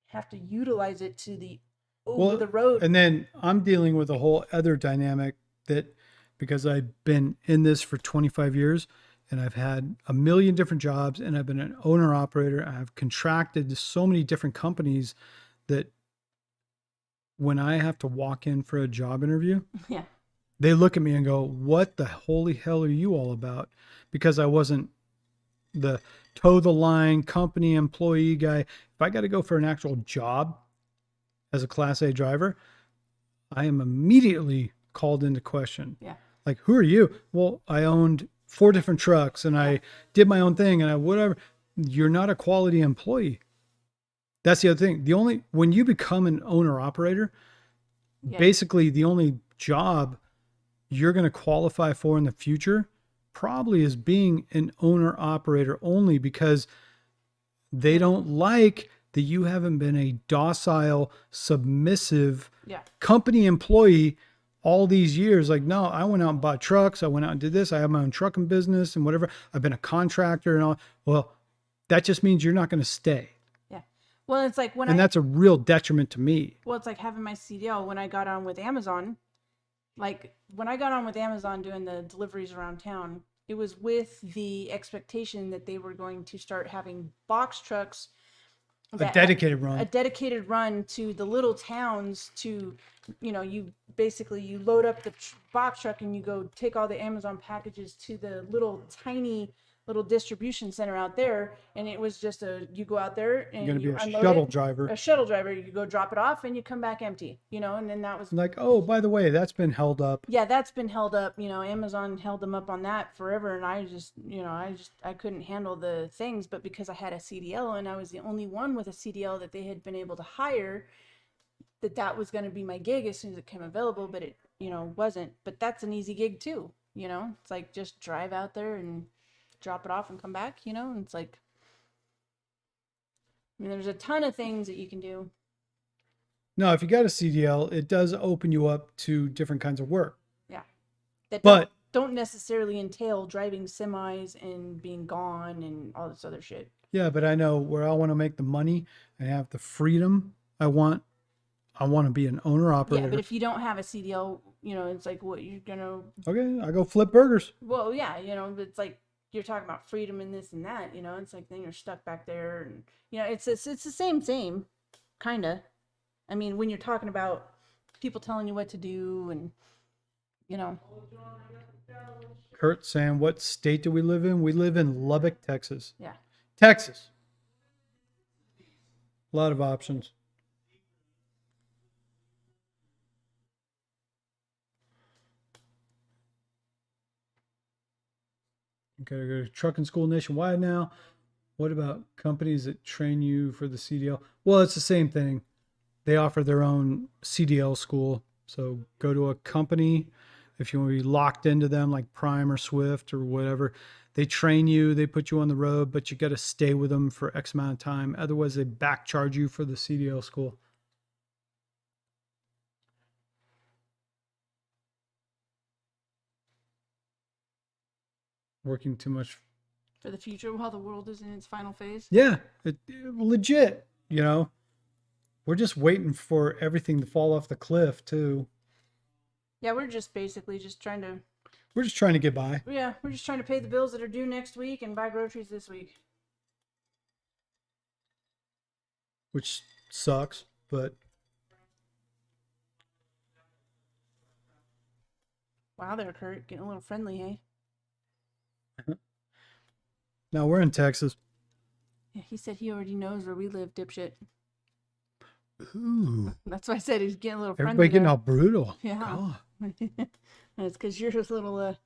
have to utilize it to the over the road. And then I'm dealing with a whole other dynamic that because I've been in this for 25 years and I've had a million different jobs and I've been an owner operator, I've contracted to so many different companies that when I have to walk in for a job interview, Yeah. They look at me and go, "What the holy hell are you all about?" Because I wasn't the toe the line company employee guy. If I got to go for an actual job as a Class A driver, I am immediately called into question. Yeah. Like, who are you? Well, I owned 4 different trucks and I did my own thing and I whatever. You're not a quality employee. That's the other thing. When you become an owner operator, Yeah. basically the only job you're going to qualify for in the future probably is being an owner operator only, because they don't like that you haven't been a docile, submissive Yeah. company employee all these years. Like, no, I went out and bought trucks. I went out and did this. I have my own trucking business and whatever. I've been a contractor and all. Well, that just means you're not going to stay. Yeah. Well, it's like And that's a real detriment to me. well, it's like having my CDL when I got on with Amazon. Like when I got on with Amazon doing the deliveries around town, it was with the expectation that they were going to start having box trucks, A dedicated run. a dedicated run to the little towns. To, you basically you load up the box truck and you go take all the Amazon packages to the tiny little distribution center out there, and it was just you go out there and You're going to you be a unload shuttle it. driver. A shuttle driver. You go drop it off and you come back empty, and then that was Like, oh, by the way, that's been held up. yeah, that's been held up. Amazon held them up on that forever, and I couldn't handle the things. But because I had a CDL and I was the only one with a CDL that they had been able to hire, that was going to be my gig as soon as it came available. But it wasn't. But that's an easy gig too. It's like just drive out there and drop it off and come back. And it's like, there's a ton of things that you can do. No, if you got a CDL, it does open you up to different kinds of work. Yeah. That But don't necessarily entail driving semis and being gone and all this other shit. yeah, but I know where I want to make the money and have the freedom I want to be an owner operator. Yeah, but if you don't have a CDL, it's like what you're gonna. Okay, I go flip burgers. Well, yeah, it's like you're talking about freedom and this and that. It's like then you're stuck back there, and it's the same, kinda. I mean, when you're talking about people telling you what to do, and Kurt saying, what state do we live in? We live in Lubbock, Texas. Yeah. Texas. A lot of options. Okay, I go to trucking school nationwide now. What about companies that train you for the CDL? Well, it's the same thing. They offer their own CDL school. So go to a company if you want to be locked into them, like Prime or Swift or whatever. They train you, they put you on the road, but you got to stay with them for X amount of time. Otherwise, they back charge you for the CDL school. Working too much for the future while the world is in its final phase. Yeah, legit. We're just waiting for everything to fall off the cliff too. Yeah, we're just basically trying to. We're just trying to get by. Yeah, we're just trying to pay the bills that are due next week and buy groceries this week. Which sucks, but. Wow, there, Kurt, getting a little friendly, hey? Now we're in Texas. Yeah, he said he already knows where we live, dipshit. Ooh. That's why I said he's getting a little friendly. Everybody getting all brutal. Yeah. That's because you're just a little.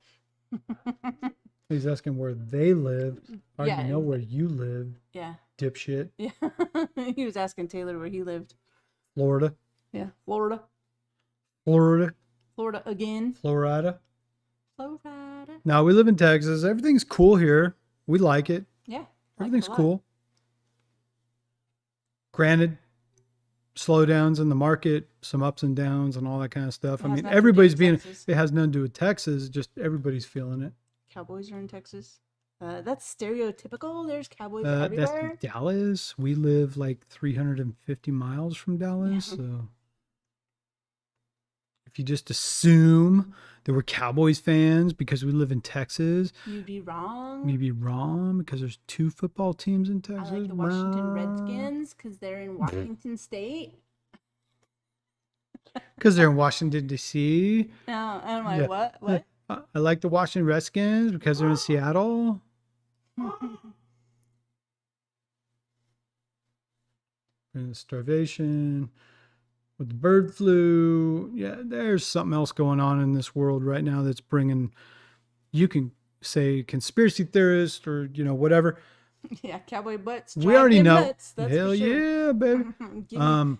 He's asking where they live. I already know where you live. Yeah. Dipshit. Yeah. He was asking Taylor where he lived. Florida. Yeah. Florida. Florida. Florida again. Florida. Florida. Now we live in Texas. Everything's cool here. We like it. Yeah. Everything's cool. Granted, slowdowns in the market, some ups and downs and all that kind of stuff. I mean, everybody's it has nothing to do with Texas, just everybody's feeling it. Cowboys are in Texas. That's stereotypical. There's cowboys everywhere. That's Dallas. We live like 350 miles from Dallas. Yeah. So if you just assume that we're Cowboys fans because we live in Texas, you'd be wrong. You'd be wrong because there's 2 football teams in Texas. I like the Washington Redskins because they're in Washington State. Because they're in Washington, D.C. No, I'm like, Yeah. what? What? I like the Washington Redskins because they're in Seattle. And the starvation with the bird flu. Yeah, there's something else going on in this world right now that's bringing, you can say conspiracy theorist or, whatever. Yeah, cowboy butts. We already them know. Nuts, that's Hell for sure. yeah, baby.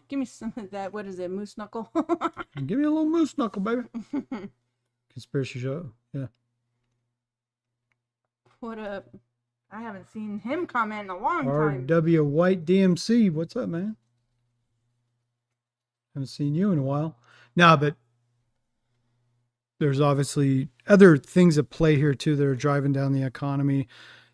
give me some of that. What is it? Moose knuckle. Give me a little moose knuckle, baby. Conspiracy show. Yeah. What up? I haven't seen him comment in a long time. R.W. White DMC. What's up, man? Haven't seen you in a while. No, but there's obviously other things at play here too that are driving down the economy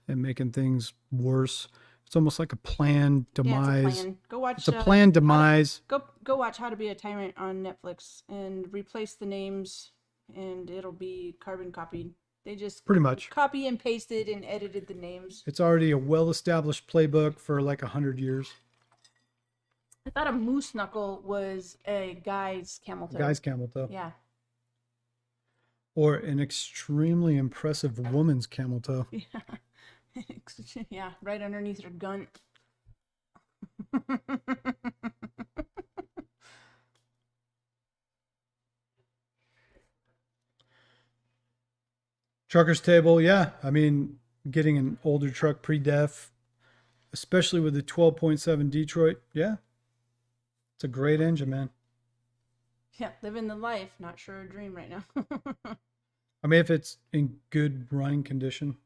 and making things worse. It's almost like a planned demise. Yeah, it's a plan. Go watch. It's a planned demise. Go watch How to Be a Tyrant on Netflix and replace the names, and it'll be carbon copied. They just Pretty much copy and pasted and edited the names. It's already a well-established playbook for like 100 years. I thought a moose knuckle was a guy's camel toe. Guy's camel toe. Yeah. Or an extremely impressive woman's camel toe. Yeah. Yeah, right underneath her gun. Trucker's table, yeah. I mean, getting an older truck pre-def, especially with the 12.7 Detroit, yeah. It's a great engine, man. Yeah, living the life, not sure a dream right now. I mean, if it's in good running condition.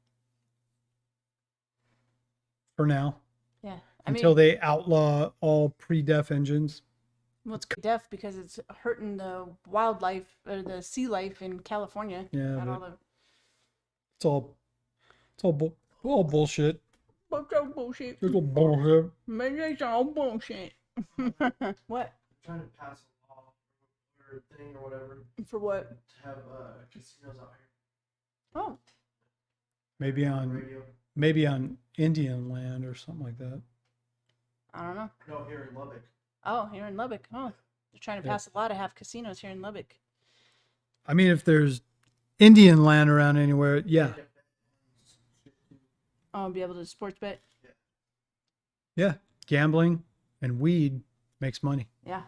For now. Yeah. Until they outlaw all pre-def engines. Well, it's deaf because it's hurting the wildlife or the sea life in California. Yeah, Got but it's all bullshit. It's all bullshit. It's all bullshit. Maybe it's all bullshit. What? Trying to pass a law or a thing or whatever For what? to have casinos out here. Oh. Maybe on Indian land or something like that. I don't know. No, here in Lubbock. Oh, here in Lubbock. Oh, they're trying to pass a law to have casinos here in Lubbock. I mean, if there's Indian land around anywhere, yeah. Oh, be able to sports bet. Yeah, gambling and weed makes money. Yeah.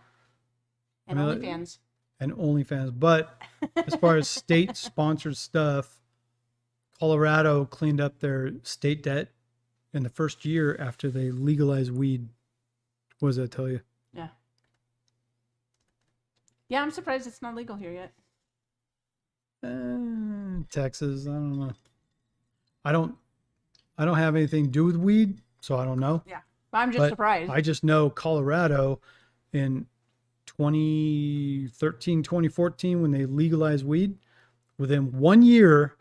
And I mean, OnlyFans. And OnlyFans. But as far as state-sponsored stuff, Colorado cleaned up their state debt in the first year after they legalized weed. What does that tell you? Yeah. Yeah, I'm surprised it's not legal here yet. Texas, I don't know. I don't have anything to do with weed, so I don't know. Yeah. I'm just surprised. I just know Colorado in 2013, 2014, when they legalized weed, within 1 year,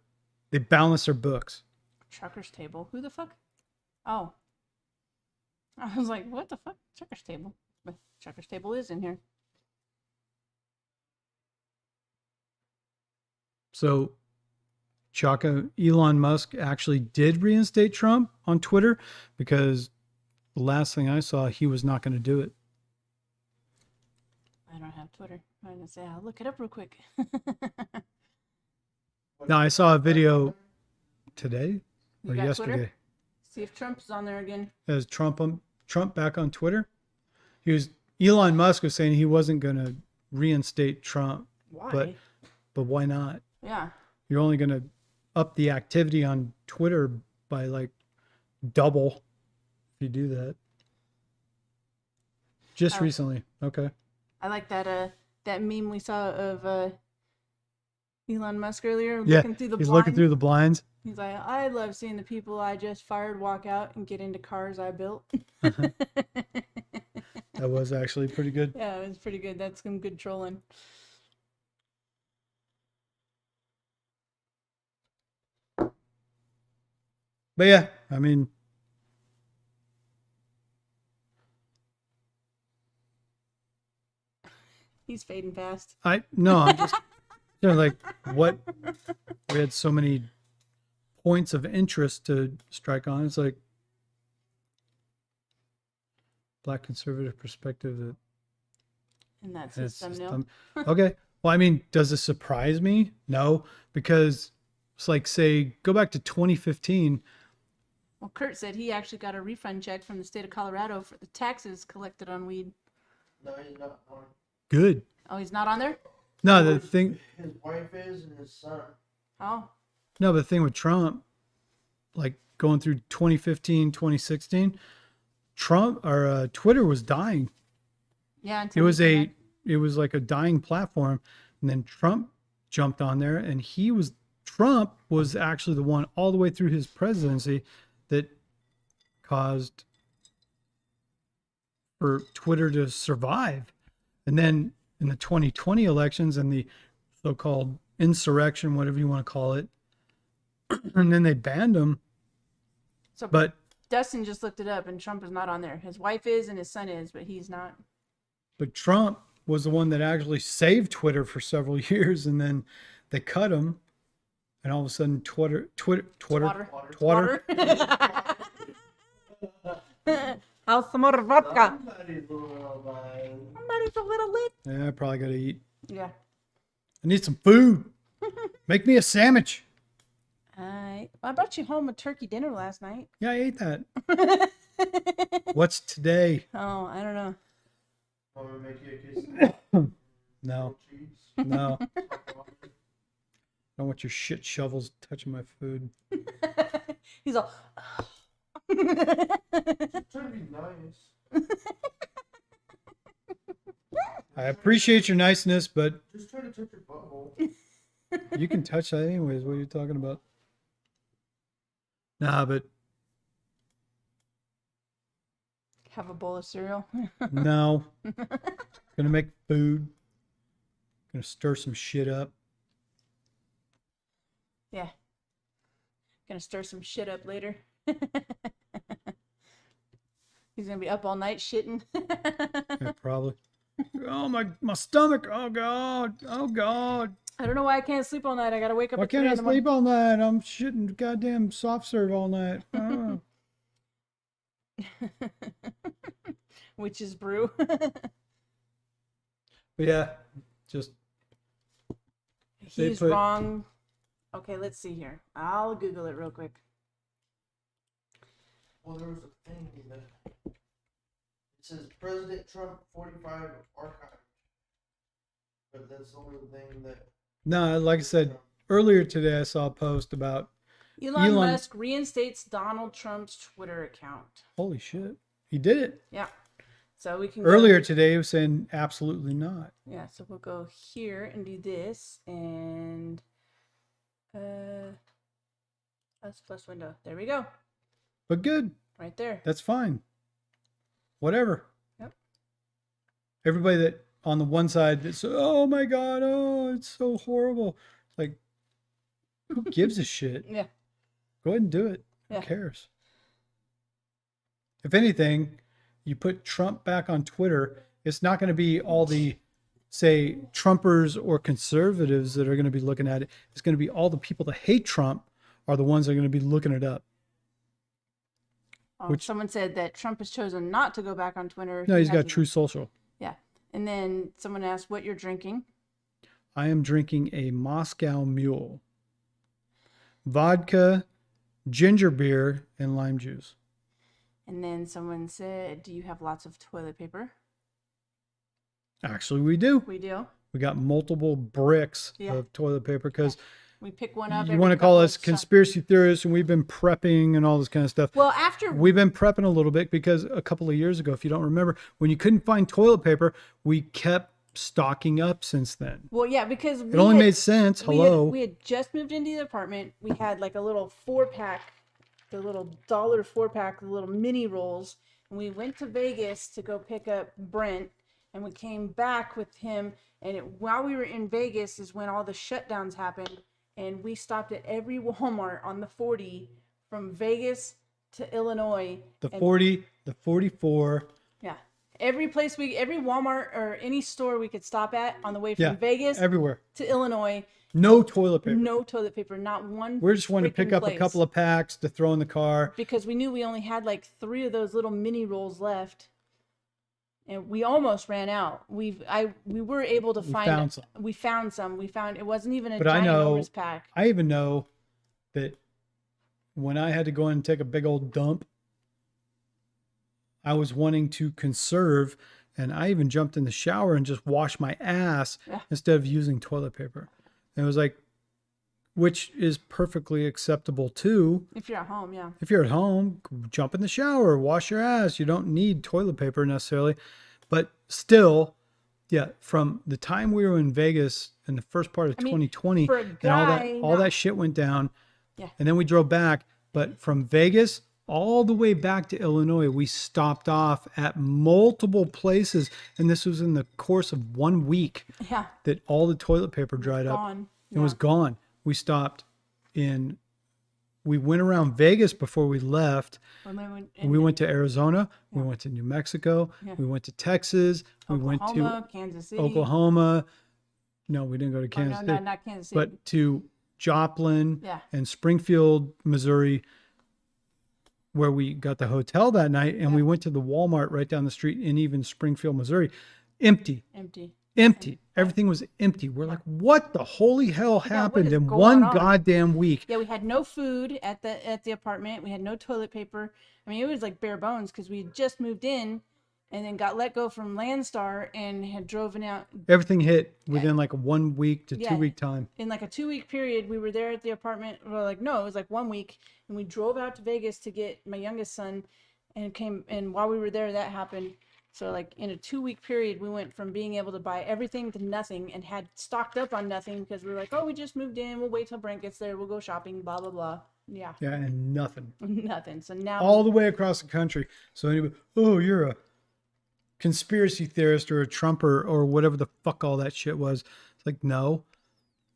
they balanced their books. Trucker's table. Who the fuck? Oh. I was like, what the fuck? Trucker's table. But Trucker's table is in here. So, Chaka, Elon Musk actually did reinstate Trump on Twitter because the last thing I saw, he was not going to do it. I don't have Twitter. I'm going to say, I'll look it up real quick. Now, I saw a video today You or got yesterday. Twitter? See if Trump's on there again. As Trump back on Twitter. Elon Musk was saying he wasn't going to reinstate Trump. Why? But why not? Yeah. You're only going to up the activity on Twitter by like double if you do that. Just recently. Okay. I like that meme we saw of Elon Musk earlier Yeah, looking through the he's blinds. looking through the blinds. He's like, I love seeing the people I just fired walk out and get into cars I built. That was actually pretty good. Yeah, it was pretty good. That's some good trolling. But yeah, I mean, He's fading fast. I'm just like, what? We had so many points of interest to strike on. It's like Black conservative perspective that And that's his It's just thumbnail. okay. Well, I mean, does it surprise me? No, because it's like, say, go back to 2015. Well, Kurt said he actually got a refund check from the state of Colorado for the taxes collected on weed. No, he's not on. Good. Oh, he's not on there? No, the thing. His wife is and his son. Oh. No, but the thing with Trump, like going through 2015, 2016, Trump or Twitter was dying. Yeah. It was it was like a dying platform, and then Trump jumped on there, and Trump was actually the one all the way through his presidency that caused for Twitter to survive. And then in the 2020 elections and the so-called insurrection, whatever you want to call it, and then they banned him. So, But Dustin just looked it up, and Trump is not on there. His wife is, and his son is, but he's not. but Trump was the one that actually saved Twitter for several years, and then they cut him, and all of a sudden Twitter. How's some more vodka? Somebody's a little alive. Somebody's a little lit. Yeah, I probably got to eat. Yeah. I need some food. Make me a sandwich. I brought you home a turkey dinner last night. Yeah, I ate that. What's today? Oh, I don't know. Want me to make you a quesadilla? No, Cheese? no. I don't want your shit shovels touching my food. He's all. Try to be nice. I appreciate your niceness, but Just try to touch your butthole. you can touch that anyways. What are you talking about? Nah, but Have a bowl of cereal. no. Gonna make food. Gonna stir some shit up. Yeah. Gonna stir some shit up later. He's gonna be up all night shitting. Yeah, probably. Oh my stomach. Oh god. Oh god. I don't know why I can't sleep all night. I gotta wake up Why at can't 3 I in the morning. sleep all night? I'm shitting goddamn soft serve all night. Oh. Witch's brew. But yeah, just He's put- wrong. Okay, let's see here. I'll Google it real quick. Well, there was a thing that it says President Trump 45 archive, but that's the only thing that. no, like I said earlier today, I saw a post about Elon Elon- Musk reinstates Donald Trump's Twitter account. holy shit, he did it. Yeah. So we can Earlier today, he was saying absolutely not. Yeah, so we'll go here and do this and plus window. There we go. But good, Right there. that's fine. Whatever. Yep. Everybody that on the one side that's oh my god, oh it's so horrible. Like, who gives a shit? Yeah. Go ahead and do it. Yeah. Who cares? If anything, you put Trump back on Twitter, it's not going to be all the, say, Trumpers or conservatives that are going to be looking at it. It's going to be all the people that hate Trump are the ones that are going to be looking it up. Which- Someone said that Trump has chosen not to go back on Twitter. No, He he's got hasn't- True Social. Yeah. And then someone asked what you're drinking. I am drinking a Moscow Mule. Vodka, ginger beer, and lime juice. And then someone said, do you have lots of toilet paper? Actually, we do. We do. We got multiple bricks Yeah. of toilet paper because We pick one up. you every want to couple call of us shots. conspiracy theorists, and we've been prepping and all this kind of stuff. Well, after We've been prepping a little bit because a couple of years ago, if you don't remember, when you couldn't find toilet paper, we kept stocking up since then. Well, yeah, because It only made sense. Hello. We had just moved into the apartment. We had like a little 4-pack, the little $1 4-pack, the little mini rolls. And we went to Vegas to go pick up Brent, and we came back with him. And while we were in Vegas is when all the shutdowns happened. And we stopped at every Walmart on the 40 from Vegas to Illinois. The and- 40, the 44. Yeah. Every Walmart or any store we could stop at on the way from Yeah, Vegas everywhere. to Illinois. No toilet paper. No toilet paper, not one. We just wanted to pick freaking up a place. couple of packs to throw in the car. because we knew we only had like 3 of those little mini rolls left. and we almost ran out. We were able to find. found some. We found some. We found it wasn't even a But I giant know, Over's pack. I even know that when I had to go in and take a big old dump, I was wanting to conserve, and I even jumped in the shower and just washed my ass instead of using toilet paper. And it was like, which is perfectly acceptable too. If you're at home, yeah. If you're at home, jump in the shower, wash your ass. You don't need toilet paper necessarily. But still, yeah, from the time we were in Vegas in the first part of 2020 for a and guy, all that shit went down. Yeah. And then we drove back. But from Vegas all the way back to Illinois, we stopped off at multiple places. And this was in the course of 1 week Yeah. that all the toilet paper dried up. Gone. It was gone. We stopped we went around Vegas before we left. We went to Arizona. We went to New Mexico. We went to Texas. We went to Kansas City. Oklahoma. No, we didn't go to Kansas City. No, not Kansas City. But to Joplin Yeah. and Springfield, Missouri, where we got the hotel that night. And we went to the Walmart right down the street in even Springfield, Missouri. Empty. Everything was empty. We're like, what the holy hell happened in one goddamn week? Yeah, we had no food at the apartment. We had no toilet paper. I mean, it was like bare bones because we had just moved in and then got let go from Landstar and had driven out. Everything hit within like a 1 week to 2 week time. In like a 2 week period, we were there at the apartment. Well, like, no, it was like 1 week. And we drove out to Vegas to get my youngest son and while we were there, that happened. So like in a 2 week period, we went from being able to buy everything to nothing and had stocked up on nothing because we were like, oh, we just moved in. We'll wait till Brent gets there. We'll go shopping, blah, blah, blah. Yeah. Yeah, and nothing. Nothing. So now all the way across the country. So anybody, oh, you're a conspiracy theorist or a Trumper or whatever the fuck all that shit was. It's like, no,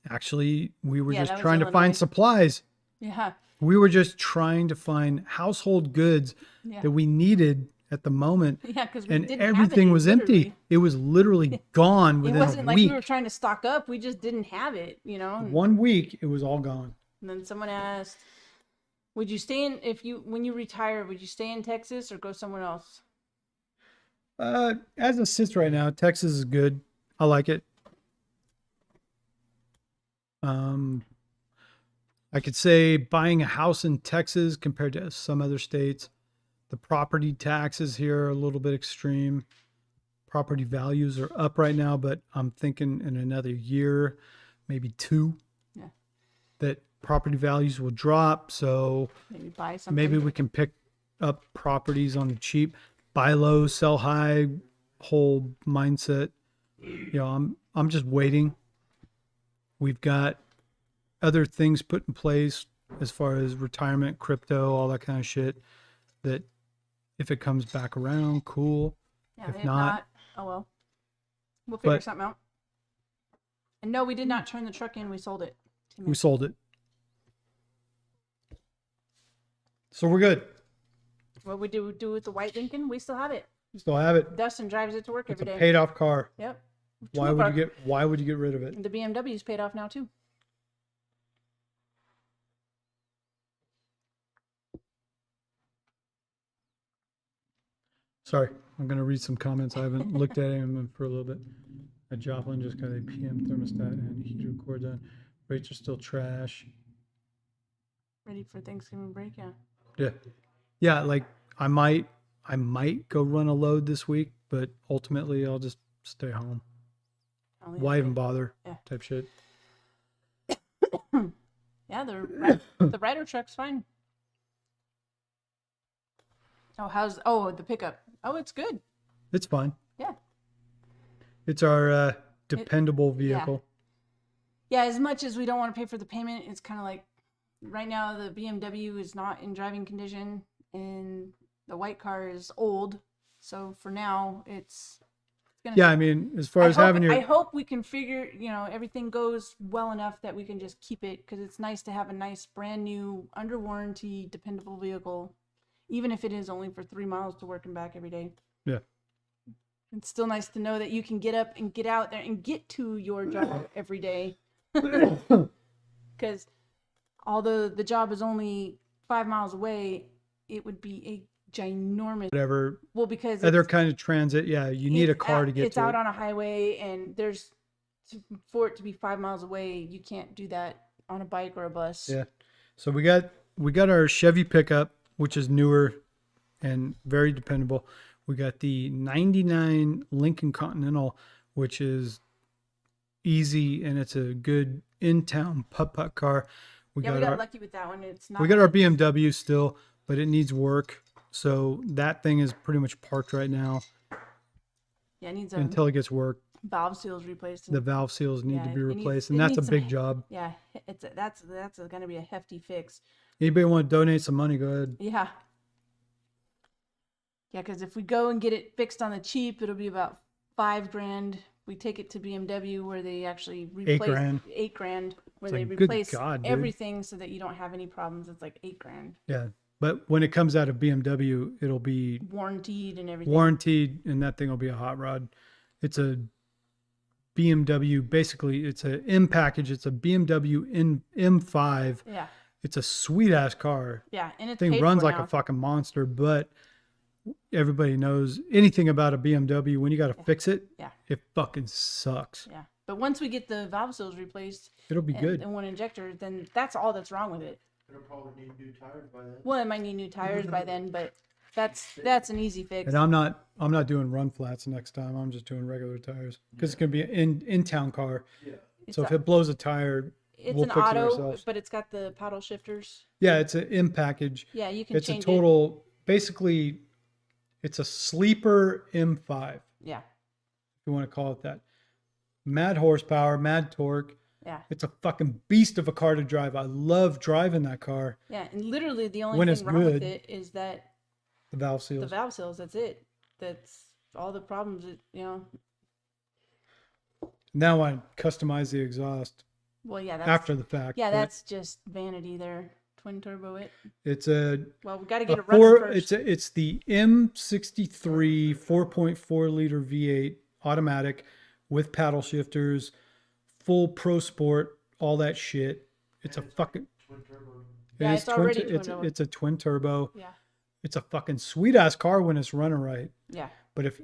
actually, we were just trying to find supplies. Yeah. We were just trying to find household goods that we needed at the moment. Yeah, because everything was empty. It was literally gone within a week. It wasn't like we were trying to stock up. We just didn't have it, you know. 1 week, it was all gone. And then someone asked, "Would you stay in when you retire? Would you stay in Texas or go somewhere else?" As it sits right now, Texas is good. I like it. I could say buying a house in Texas compared to some other states, the property taxes here are a little bit extreme. Property values are up right now, but I'm thinking in another year, maybe 2, that property values will drop. So maybe buy something. Maybe we can pick up properties on the cheap, buy low, sell high, whole mindset. You know, I'm just waiting. We've got other things put in place as far as retirement, crypto, all that kind of shit, that if it comes back around, cool. Yeah, if not, oh well. We'll figure something out. And no, we did not turn the truck in. We sold it. We sold it. So we're good. What we do with the white Lincoln, we still have it. Still have it. Dustin drives it to work every day. It's a paid off car. Yep. Why would you get rid of it? The BMW's paid off now too. Sorry, I'm going to read some comments. I haven't looked at them for a little bit. At Joplin just got a PM thermostat and heater cord done. Rates are still trash. Ready for Thanksgiving break, yeah. Yeah. Yeah, like I might go run a load this week, but ultimately I'll just stay home. Why even bother? Yeah. Type shit. Yeah, the Ryder truck's fine. Oh, the pickup. Oh, it's good. It's fine. Yeah. It's our dependable vehicle. Yeah, as much as we don't want to pay for the payment, it's kind of like right now the BMW is not in driving condition and the white car is old. So for now, it's gonna. Yeah, I mean, as far as having your. I hope we can figure, everything goes well enough that we can just keep it, because it's nice to have a nice brand new under warranty dependable vehicle, even if it is only for 3 miles to work and back every day. Yeah. It's still nice to know that you can get up and get out there and get to your job every day. Because although the job is only 5 miles away, it would be a ginormous. whatever Well, because other kind of transit. Yeah, you need a car to get it's to out it. on a highway, and for it to be 5 miles away, you can't do that on a bike or a bus. Yeah. So we got our Chevy pickup, which is newer and very dependable. We got the 99 Lincoln Continental, which is easy and it's a good in-town putt-putt car. We got lucky with that one. It's not. We got our BMW still, but it needs work. So that thing is pretty much parked right now. Yeah, it needs until it gets work. Valve seals replaced. The valve seals need to be replaced, and it that's a needs big some- job. Yeah, that's going to be a hefty fix. Anybody want to donate some money? Go ahead. Yeah. Yeah, because if we go and get it fixed on the cheap, it'll be about $5,000. We take it to BMW where they actually replace $8,000. $8,000, where It's they like, good replace God, dude. everything so that you don't have any problems. It's like $8,000, Yeah, but when it comes out of BMW, it'll be warranted and everything. warranted, and that thing will be a hot rod. It's a BMW. Basically, it's an M package. It's a BMW M5. Yeah, It's a sweet ass car. yeah, and it's Thing paid runs for like now. a fucking monster, but everybody knows anything about a BMW. When you got to fix it, Yeah. it fucking sucks. Yeah, but once we get the valve seals replaced It'll be good. and one injector, then that's all that's wrong with it. It'll probably need new tires by then. Well, it might need new tires by then, but that's an easy fix. And I'm not doing run flats next time. I'm just doing regular tires because it's gonna be an in-town car. Yeah. It's So if it blows a tire, it's we'll an fix it auto, ourselves. but it's got the paddle shifters. Yeah, it's an M package. Yeah, you can It's a change total. Basically, it's a sleeper M5. it. Yeah, If you want to call it that. Mad horsepower, mad torque. yeah, It's a fucking beast of a car to drive. I love driving that car. yeah. And literally the only When thing it's wrong with good. it is that The valve the seals. valve seals. That's it. That's all the problems. Now I customize the exhaust Well, yeah, that's after the fact. yeah, but that's just vanity there. Twin turbo it. it's a Well, we got to A get it running first. it's the M63 4.4 liter V8 automatic with paddle shifters, full pro sport, all that shit. It's a fucking Twin turbo. Yeah, it is it's already twin it's, turbo. it's a twin turbo. Yeah, It's a fucking sweet ass car when it's running right. yeah, But if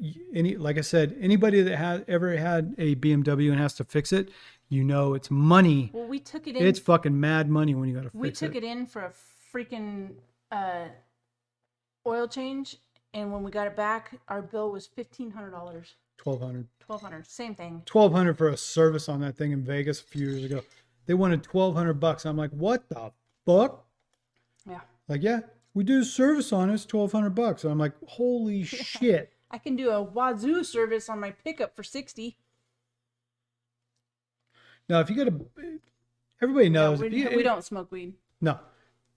like I said, anybody that has ever had a BMW and has to fix it, it's money. well, we took it in. It's fucking mad money when you got to We fix took it in for a freaking oil change, and when we got it back, our bill was $1,500, $1,200. $1,200, same thing. $1,200 for a service on that thing in Vegas a few years ago. They wanted $1,200. I'm like, what the fuck? Yeah, Like, yeah, we do service on it. It's $1,200. And I'm like, holy shit. I can do a wazoo service on my pickup for $60. Now, if you got everybody No, knows. we don't smoke weed. No,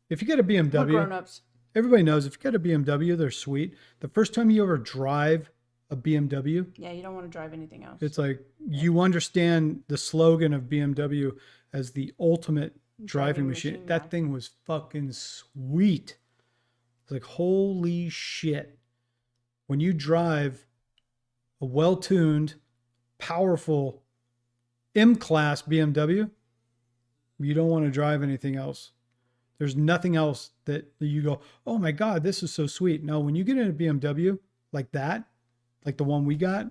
if you got a We're BMW, grown-ups. everybody knows if you got a BMW, they're sweet. The first time you ever drive a BMW, Yeah, you don't want to drive anything else. it's like you understand the slogan of BMW as the ultimate driving machine. yeah. That thing was fucking sweet. It's like, holy shit. When you drive a well-tuned, powerful M-Class BMW, you don't want to drive anything else. There's nothing else that you go, oh my God, this is so sweet. No, when you get in a BMW like that, like the one we got,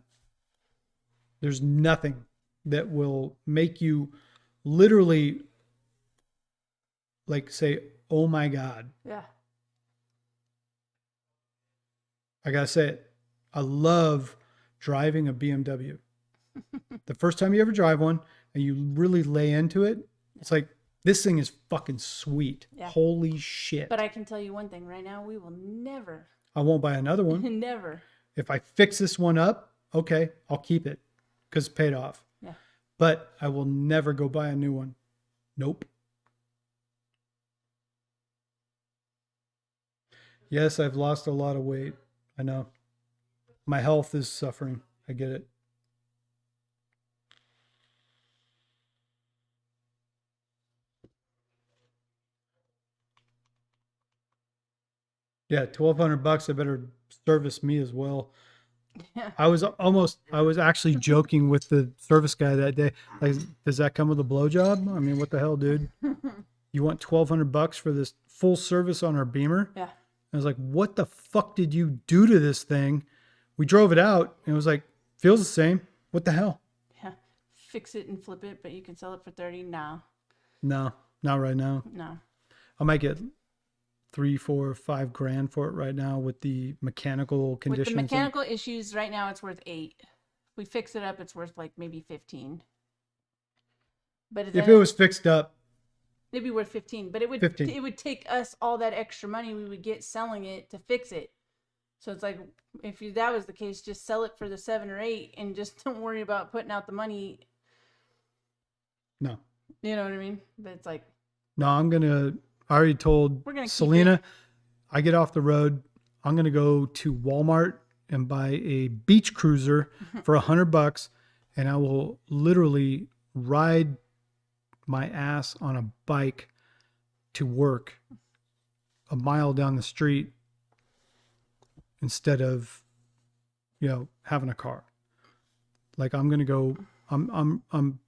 there's nothing that will make you literally like say, oh my God. Yeah, I gotta say it. I love driving a BMW. The first time you ever drive one and you really lay into it, it's like, this thing is fucking sweet. Yeah. Holy shit. but I can tell you one thing right now: we will never, I won't buy another one. never. If I fix this one up, okay, I'll keep it because it's paid off. Yeah, But I will never go buy a new one. Nope. Yes, I've lost a lot of weight. I know. My health is suffering. I get it. Yeah, $1,200. I better service me as well. yeah. I was actually joking with the service guy that day. Like, does that come with a blowjob? I mean, what the hell, dude? You want $1,200 for this full service on our Beamer? Yeah. I was like, what the fuck did you do to this thing? We drove it out and it was like, feels the same. What the hell? Yeah. Fix it and flip it, but you can sell it for 30. No. No, not right now. No. I might get 3, 4, 5 grand for it right now with the mechanical conditions. With the mechanical issues, right now it's worth 8. If we fix it up, it's worth like maybe 15. But If it was fixed up, it'd be worth 15. But it would 15. it would take us all that extra money we would get selling it to fix it. So it's like, if that was the case, just sell it for the 7 or 8 and just don't worry about putting out the money. no. You know what I mean? But it's like, No, I already told We're gonna keep Selena, I get off the road, I'm going to go to Walmart and buy a beach cruiser for $100, and I will literally ride my ass on a bike to work a mile down the street instead of, having a car. Like I'm going to go, I'm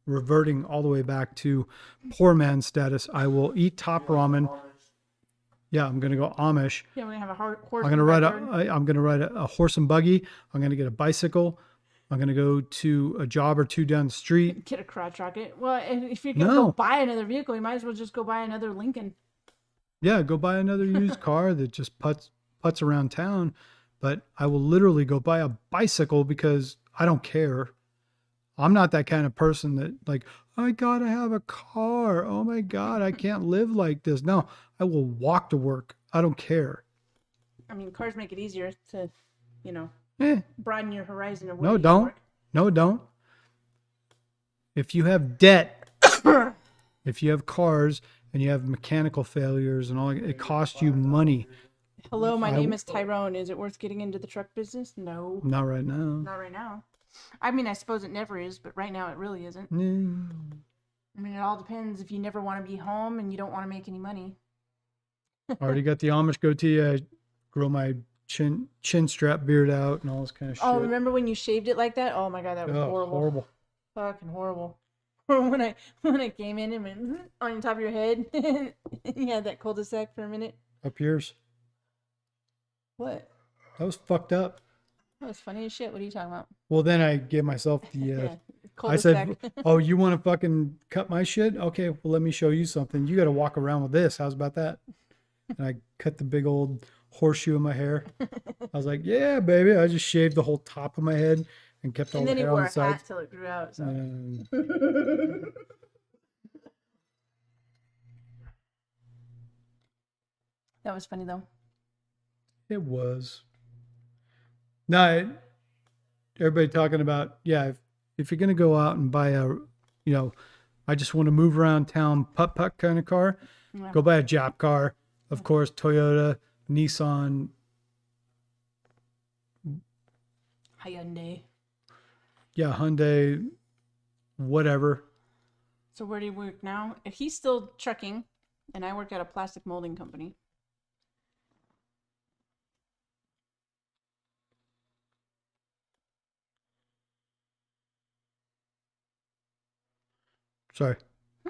reverting all the way back to poor man status. I will eat top ramen. Yeah, I'm going to go Amish. yeah, we're gonna have a horse. I'm going to ride a horse and buggy. I'm going to get a bicycle. I'm going to go to a job or two down the street. Get a crotch rocket. Well, if you're gonna go buy another vehicle, you might as well just go buy another Lincoln. Yeah, go buy another used car that just putts around town. But I will literally go buy a bicycle because I don't care. I'm not that kind of person that like, I gotta have a car. Oh my God, I can't live like this. No, I will walk to work. I don't care. I mean, cars make it easier to, Eh, broaden your horizon. Of where no, you can don't. work. No, don't. If you have debt, if you have cars and you have mechanical failures and all, it costs you money. Hello, my name is Tyrone. Is it worth getting into the truck business? No. Not right now. Not right now. I mean, I suppose it never is, but right now it really isn't. Mm. I mean, it all depends if you never want to be home and you don't want to make any money. Already got the Amish goatee. I grow my chin strap beard out and all this kind of shit. Oh, remember when you shaved it like that? Oh my God, that was horrible. Fucking horrible. when I came in and went on top of your head, and you had that cul-de-sac for a minute. Up yours. What? That was fucked up. That was funny as shit. What are you talking about? Well, then I gave myself the. Yeah, I said, "Oh, you want to fucking cut my shit? Okay, well, let me show you something. You got to walk around with this. How's about that?" And I cut the big old horseshoe in my hair. I was like, "Yeah, baby." I just shaved the whole top of my head and kept all and the then he hair wore on a the sides. hat till it grew out. So. That was funny though. It was. No, everybody talking about, yeah, if you're going to go out and buy I just want to move around town, putt kind of car, Yeah. go buy a Jap car. Of course, Toyota, Nissan. Hyundai. Yeah, Hyundai, whatever. So where do you work now? He's still trucking, and I work at a plastic molding company. Sorry,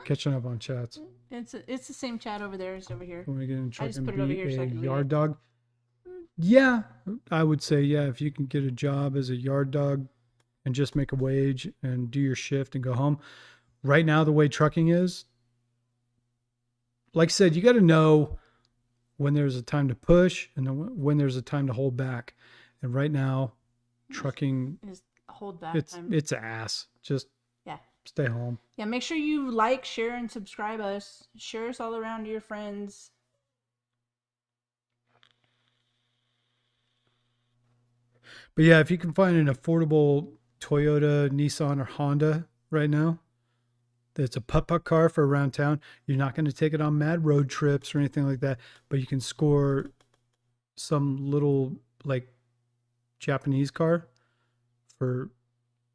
catching up on chats. It's the same chat over there as over here. Want to get in I truck just and put it over be here so I a can read yard it. dog? Yeah, I would say, yeah, if you can get a job as a yard dog and just make a wage and do your shift and go home. Right now, the way trucking is, like I said, you got to know when there's a time to push and then when there's a time to hold back. And right now, trucking, Is hold back time. it's ass. Just Yeah. stay home. Yeah, make sure you like, share, and subscribe us. Share us all around to your friends. But yeah, if you can find an affordable Toyota, Nissan, or Honda right now, that's a putt-putt car for around town, you're not going to take it on mad road trips or anything like that, but you can score some little like Japanese car for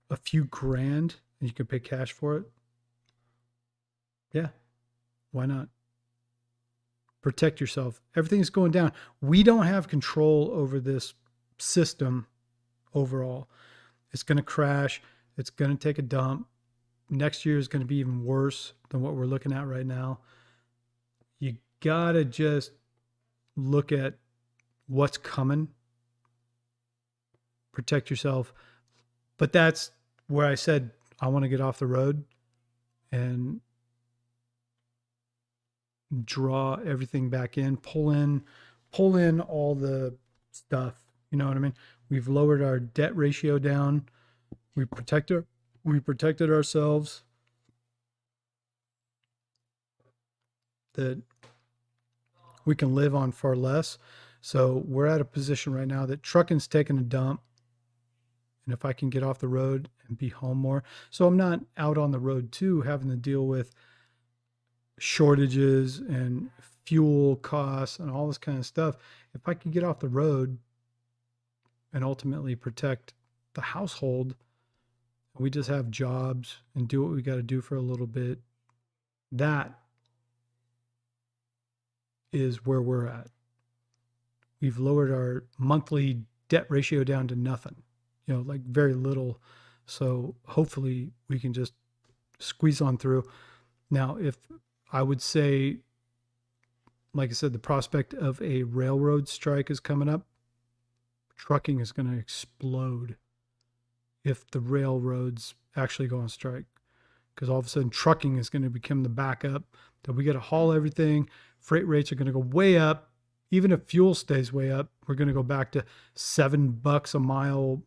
a few grand and you can pay cash for it. Yeah, why not? Protect yourself. Everything's going down. We don't have control over this system overall. It's going to crash. It's going to take a dump. Next year is going to be even worse than what we're looking at right now. You got to just look at what's coming. Protect yourself. But that's where I said I want to get off the road and draw everything back in, pull in all the stuff. You know what I mean? We've lowered our debt ratio down. We protected ourselves. That we can live on far less. So we're at a position right now that trucking's taking a dump. And if I can get off the road and be home more, so I'm not out on the road too, having to deal with shortages and fuel costs and all this kind of stuff. If I could get off the road and ultimately protect the household, we just have jobs and do what we got to do for a little bit. That is where we're at. We've lowered our monthly debt ratio down to nothing, like very little. So hopefully we can just squeeze on through. Now, if I would say, like I said, the prospect of a railroad strike is coming up, trucking is going to explode if the railroads actually go on strike. Because all of a sudden trucking is going to become the backup that we got to haul everything. Freight rates are going to go way up. Even if fuel stays way up, we're going to go back to $7 a mile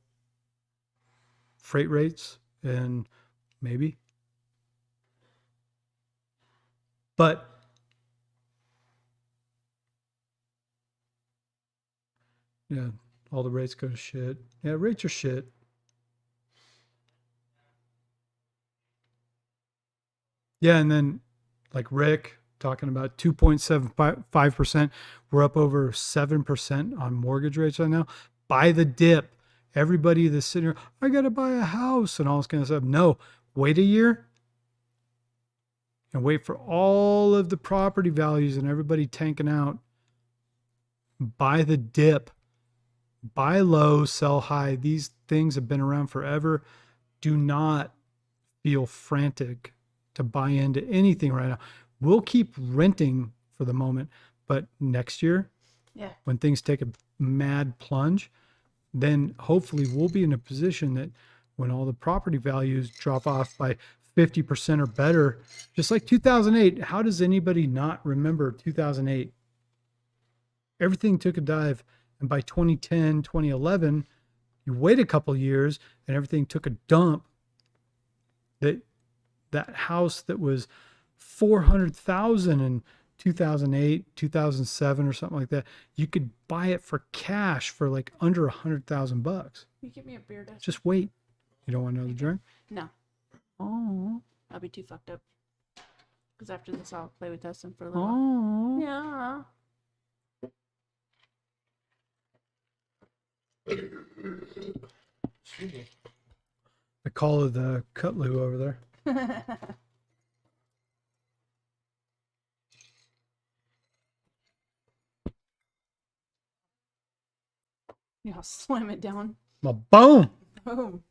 freight rates, and maybe. But yeah, all the rates go to shit. Yeah, rates are shit. Yeah, and then like Rick talking about 2.75%. We're up over 7% on mortgage rates right now. Buy the dip. Everybody that's sitting here, I got to buy a house and all this kind of stuff. No, wait a year and wait for all of the property values and everybody tanking out. Buy the dip. Buy low, sell high. These things have been around forever. Do not feel frantic to buy into anything right now. We'll keep renting for the moment, but next year, when things take a mad plunge, then hopefully we'll be in a position that when all the property values drop off by 50% or better, just like 2008, how does anybody not remember 2008? Everything took a dive. And by 2010, 2011, you wait a couple years and everything took a dump. That house that was $400,000 in 2008, 2007 or something like that, you could buy it for cash for like under $100,000. You give me a beer, Dustin? Just wait. You don't want another drink? No. Oh. I'll be too fucked up. Because after this, I'll play with Dustin for a little. Oh. Yeah. The call of the Cutlu over there. Yeah, I'll slam it down. Well, boom. Boom.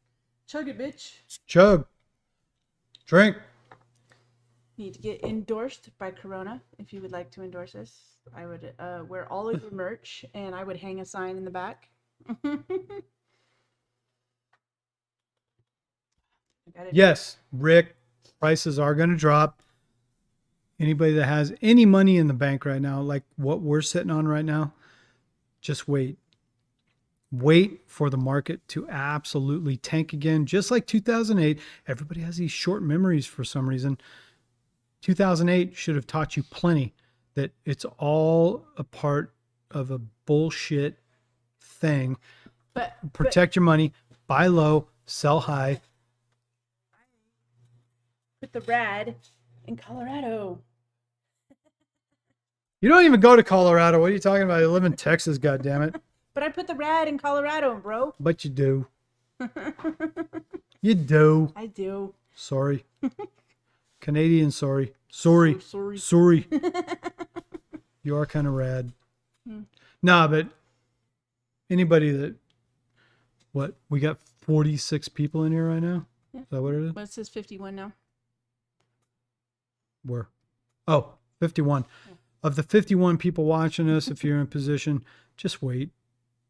Chug it, bitch. Chug. Drink. Need to get endorsed by Corona. If you would like to endorse us, I would wear all of your merch and I would hang a sign in the back. Yes, Rick, prices are going to drop. Anybody that has any money in the bank right now, like what we're sitting on right now, just wait. Wait for the market to absolutely tank again, just like 2008. Everybody has these short memories for some reason. 2008 should have taught you plenty that it's all a part of a bullshit thing. But Protect your money, buy low, sell high. with the rad in Colorado. You don't even go to Colorado. What are you talking about? You live in Texas, goddammit. But I put the rad in Colorado, bro. But you do. You do. I do. Sorry. Canadian, sorry. Sorry. So sorry. Sorry. You are kind of rad. Nah, but anybody that, what, we got 46 people in here right now? Yeah. Is that what it is? Well, it says 51 now. Where? Oh, 51. of the 51 people watching us, if you're in position, just wait.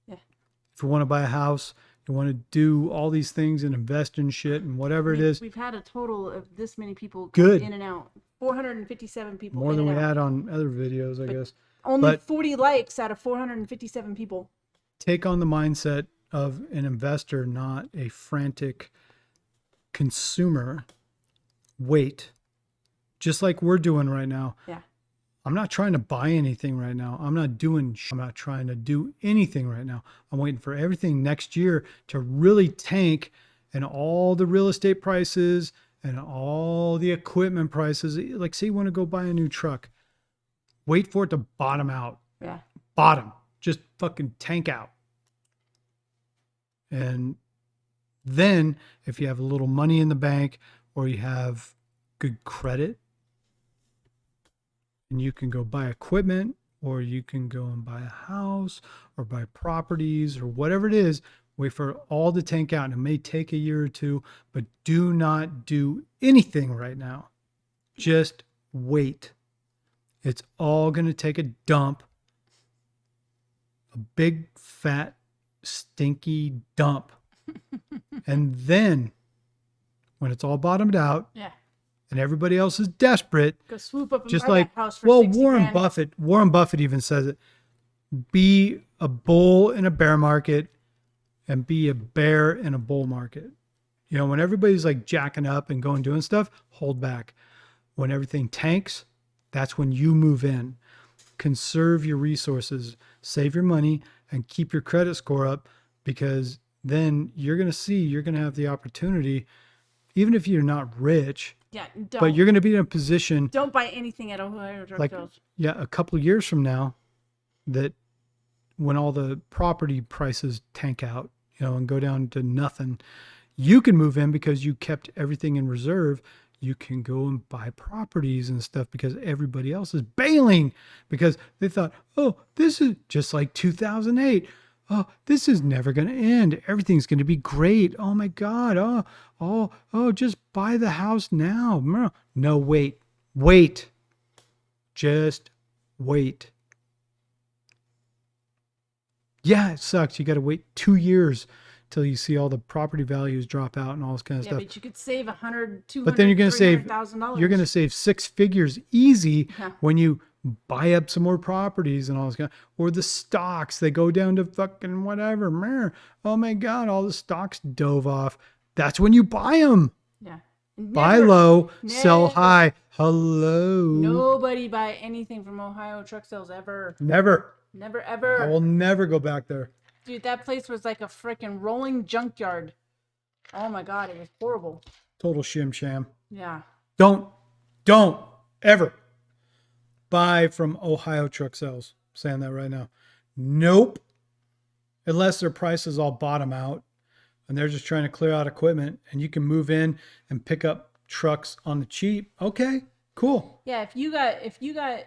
Yeah. If you want to buy a house, you want to do all these things and invest in shit and whatever it is, We've had a total of this many people Good. in and out. 457 people. more in than we and out. had on other videos, I But guess. Only But 40 likes out of 457 people. take on the mindset of an investor, not a frantic consumer. Wait. Just like we're doing right now. Yeah. I'm not trying to buy anything right now. I'm not trying to do anything right now. I'm waiting for everything next year to really tank, and all the real estate prices and all the equipment prices. Like, say you want to go buy a new truck. Wait for it to bottom out. Yeah. Bottom. Just fucking tank out. And then if you have a little money in the bank, or you have good credit, and you can go buy equipment, or you can go and buy a house or buy properties or whatever it is, wait for it all to tank out. And it may take a year or two, but do not do anything right now. Just wait. It's all going to take a dump, a big, fat, stinky dump. And then when it's all bottomed out, Yeah. and everybody else is desperate, Go swoop up and just buy like, that house for well, 60 Warren grand. Buffett even says it, be a bull in a bear market and be a bear in a bull market. You know, when everybody's like jacking up and going doing stuff, hold back. When everything tanks, that's when you move in. Conserve your resources, save your money, and keep your credit score up, because then you're going to have the opportunity, even if you're not rich, Yeah. but you're going to be in a position Don't buy anything at Ohio Drug like, Sales. yeah, a couple of years from now, that when all the property prices tank out, you know, and go down to nothing, you can move in because you kept everything in reserve. You can go and buy properties and stuff because everybody else is bailing, because they thought, oh, this is just like 2008. Oh, this is never going to end. Everything's going to be great. Oh my God. Oh, just buy the house now. No, wait. Just wait. Yeah, it sucks. You got to wait 2 years till you see all the property values drop out and all this kind of Yeah, stuff. but you could save $100, $200, But then you're going to save $300,000. you're going to save six figures easy Yeah. when you buy up some more properties and all this kind of, or the stocks, they go down to fucking whatever. Oh my God, all the stocks dove off. That's when you buy them. Yeah. Buy Never- low, sell never- high. Hello. Nobody buy anything from Ohio Truck Sales ever. Never. Never ever. I will never go back there. Dude, that place was like a freaking rolling junkyard. Oh my God, it was horrible. Total shim sham. Yeah. Don't ever buy from Ohio Truck Sales. I'm saying that right now. Nope. Unless their prices all bottom out and they're just trying to clear out equipment and you can move in and pick up trucks on the cheap. Okay, cool. Yeah, if you got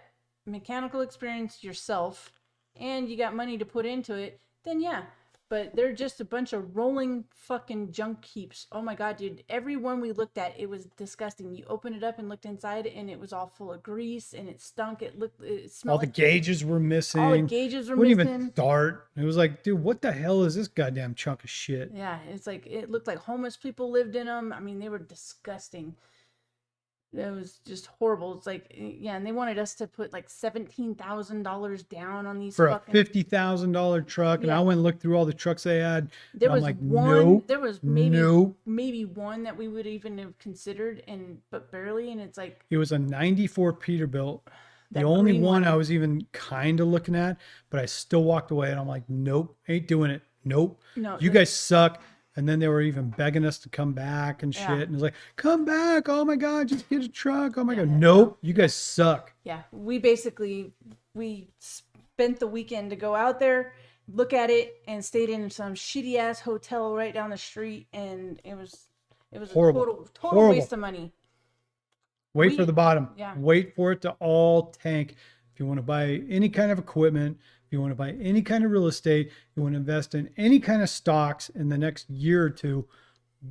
mechanical experience yourself and you got money to put into it, then yeah. But they're just a bunch of rolling fucking junk heaps. Oh my God, dude. Every one we looked at, it was disgusting. You opened it up and looked inside and it was all full of grease and it stunk. It smelled All the like gauges were missing. all the gauges were Wouldn't missing. even start. It was like, dude, what the hell is this goddamn chunk of shit? Yeah, it's like it looked like homeless people lived in them. I mean, they were disgusting. It was just horrible. It's like, yeah, and they wanted us to put like $17,000 down on these For fucking. a $50,000 truck, and Yeah. I went and looked through all the trucks they had. There and was I'm like, one. nope, There was maybe nope. maybe one that we would even have considered, but barely. And it's like It was a 94 Peterbilt. The That only green one one. I was even kind of looking at, but I still walked away and I'm like, nope, ain't doing it. Nope. No, You guys suck. And then they were even begging us to come back and shit. Yeah. And it was like, come back. Oh my God, just get a truck. Oh my God. Yeah. Nope. You guys suck. yeah, we spent the weekend to go out there, look at it, and stayed in some shitty ass hotel right down the street, and it was Horrible. a total Horrible. waste of money. Wait for the bottom. Yeah. Wait for it to all tank. If you want to buy any kind of equipment, if you want to buy any kind of real estate, you want to invest in any kind of stocks in the next year or two,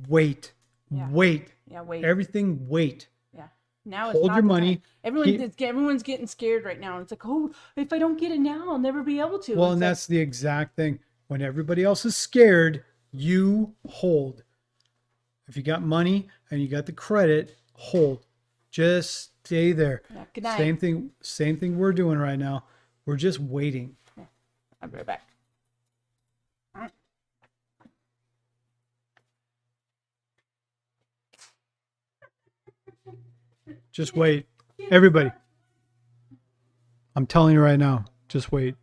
wait. Yeah. Wait. Yeah, wait. Everything wait. Yeah. Now it's hold not your the money. time. Everyone's getting scared right now. It's like, oh, if I don't get it now, I'll never be able to. Well, It's and like, that's the exact thing. When everybody else is scared, you hold. If you got money and you got the credit, hold. Just stay there. yeah, good night. Same thing we're doing right now. We're just waiting. I'll be right back. Just wait. Everybody. I'm telling you right now, just wait.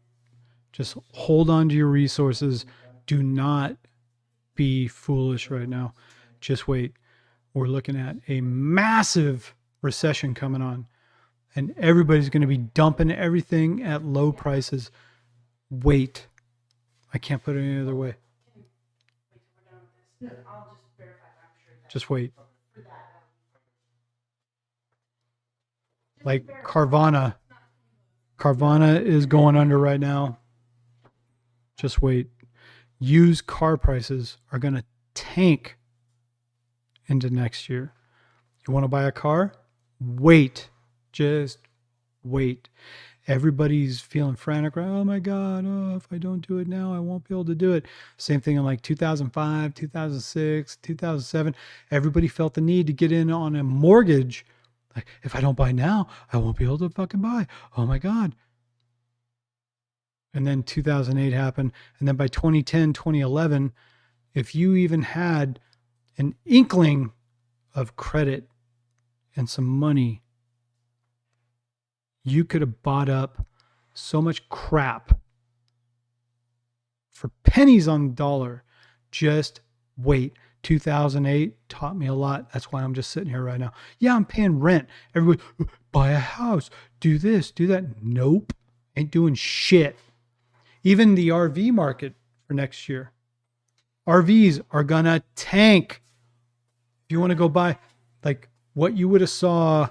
Just hold on to your resources. Do not be foolish right now. Just wait. We're looking at a massive recession coming on, and everybody's going to be dumping everything at low prices. Wait. I can't put it any other way. Just wait. Like Carvana is going under right now. Just wait. Used car prices are going to tank into next year. You want to buy a car? Wait. Just wait. Everybody's feeling frantic. Oh my God. Oh, if I don't do it now, I won't be able to do it. Same thing in like 2005, 2006, 2007. Everybody felt the need to get in on a mortgage. Like, if I don't buy now, I won't be able to fucking buy. Oh my God. And then 2008 happened. And then by 2010, 2011, if you even had an inkling of credit and some money, you could have bought up so much crap for pennies on the dollar. Just wait. 2008 taught me a lot. That's why I'm just sitting here right now. Yeah, I'm paying rent. Everybody, buy a house, do this, do that. Nope. Ain't doing shit. Even the RV market for next year. RVs are going to tank. If you want to go buy, like what you would have saw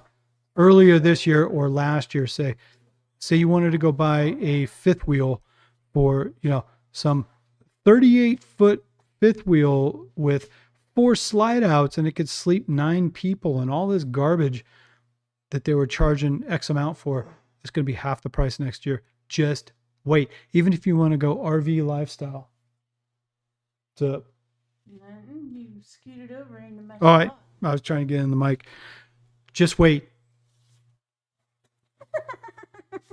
earlier this year or last year, say you wanted to go buy a fifth wheel for, some 38-foot fifth wheel with 4 slide outs, and it could sleep 9 people, and all this garbage that they were charging X amount for is going to be half the price next year. Just wait. Even if you want to go RV lifestyle. So, You scooted over into my all right. spot. I was trying to get in the mic. Just wait.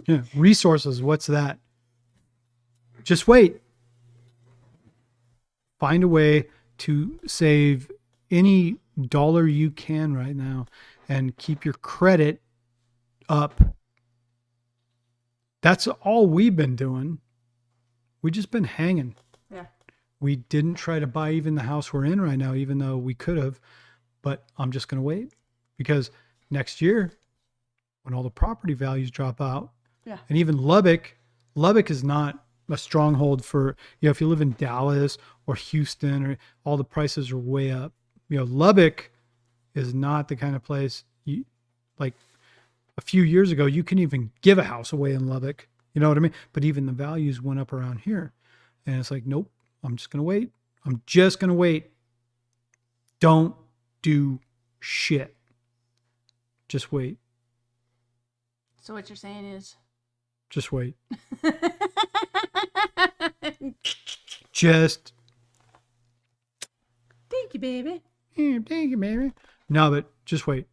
Yeah, resources. What's that? Just wait. Find a way to save any dollar you can right now and keep your credit up. That's all we've been doing. We just been hanging. Yeah. We didn't try to buy even the house we're in right now, even though we could have. But I'm just going to wait because next year, when all the property values drop out, and even Lubbock is not a stronghold for, if you live in Dallas or Houston, or all the prices are way up. Lubbock is not the kind of place like a few years ago, you couldn't even give a house away in Lubbock. You know what I mean? But even the values went up around here. And it's like, nope, I'm just going to wait. I'm just going to wait. Don't do shit. Just wait. So what you're saying is? Just wait. Just. Thank you, baby. Yeah, thank you, baby. No, but just wait.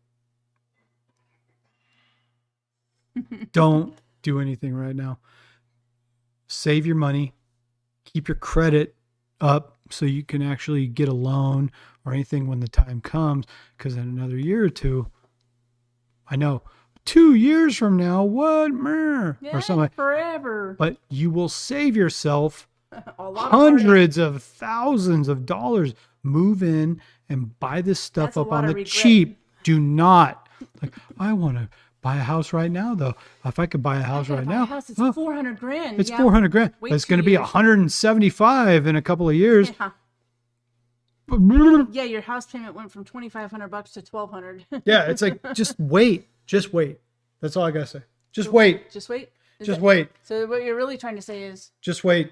Don't do anything right now. Save your money. Keep your credit up so you can actually get a loan or anything when the time comes. Because in another year or two, I know 2 years from now, what? Yeah, or something. Forever. But you will save yourself Hundreds hundreds of thousands of dollars. Move in and buy this stuff That's a up lot on of the regret. cheap. Do not. Like, I want to buy a house right now, though. If I could buy a house right now, house, it's $400,000. it's $400,000. Wait But it's 2 going to be years. 175 in a couple of years. Yeah. Yeah, your house payment went from $2,500 to $1,200. Yeah, it's like, just wait. Just wait. That's all I got to say. Just wait. Just wait. Just wait. So what you're really trying to say is Just wait.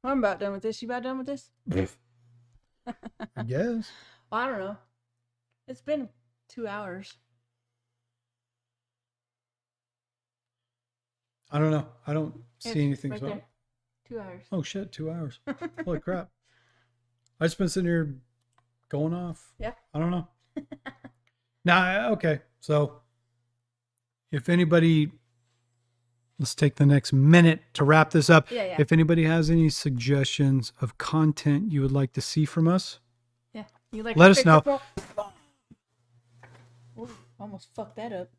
I'm about done with this. You about done with this? I guess. Well, I don't know. It's been 2 hours. I don't know. I don't It's see anything. right So, there. 2 hours. oh shit, 2 hours. Holy crap. I just been sitting here going off. Yeah. I don't know. Nah, okay. So if anybody, let's take the next minute to wrap this up. Yeah. If anybody has any suggestions of content you would like to see from us, Yeah. You like let to us fix know. the Ooh, almost fucked that up.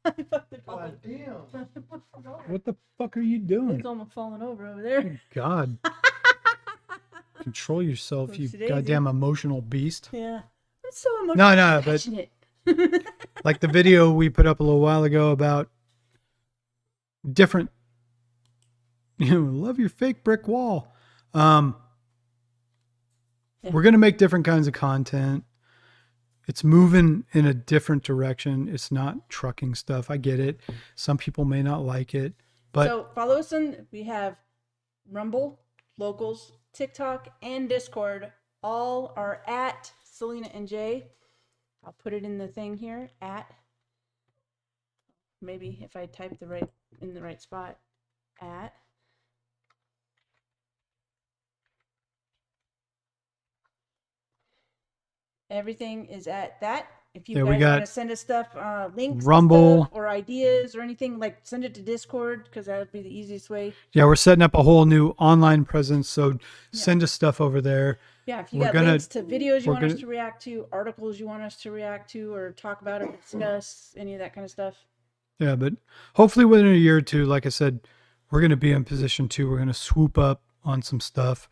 I fucked it up. God damn. What the fuck are you doing? It's almost falling over there. God. Control yourself, you Oopsie daisy. goddamn emotional beast. Yeah. I'm so emotional. No, but Passionate. like the video we put up a little while ago about different, love your fake brick wall. Yeah. We're going to make different kinds of content. It's moving in a different direction. It's not trucking stuff. I get it. Some people may not like it, but So follow us on. We have Rumble, Locals, TikTok, and Discord. All are at Selena and Jay. I'll put it in the thing here. At maybe if I type the right spot. At everything is at that. If you Yeah, we guys got want to send us stuff, links, and Rumble. stuff, or ideas or anything, like send it to Discord because that would be the easiest way. yeah, we're setting up a whole new online presence. So send us stuff over there. Yeah, if you We're got gonna- links to videos you we're want us gonna- to react to, articles you want us to react to, or talk about or discuss, any of that kind of stuff. Yeah, but hopefully within a year or two, like I said, we're going to be in position too. We're going to swoop up on some stuff,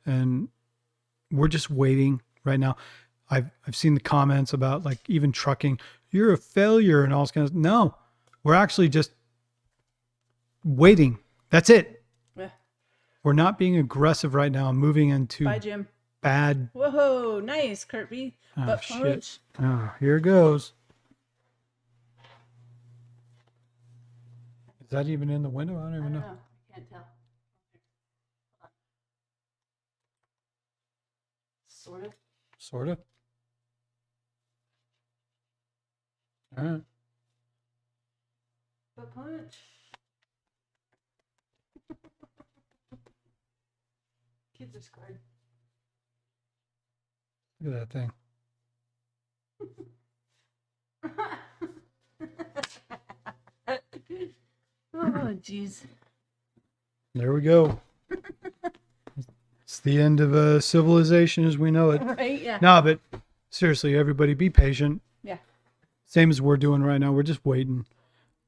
and we're just waiting right now. I've seen the comments about like even trucking, you're a failure and all this kind of. No, we're actually just waiting. That's it. Yeah. We're not being aggressive right now. I'm moving into Bye, Jim. bad. Whoa, nice, Kirby. Oh, Butt shit. punch. Oh, here it goes. Is that even in the window? I don't even know. I can't tell. Sort of. Sort of. All right. Butt punch. Kids are scared. Look at that thing. Oh, jeez. There we go. It's the end of civilization as we know it. Right? Yeah. No, but seriously, everybody be patient. Yeah. Same as we're doing right now. We're just waiting.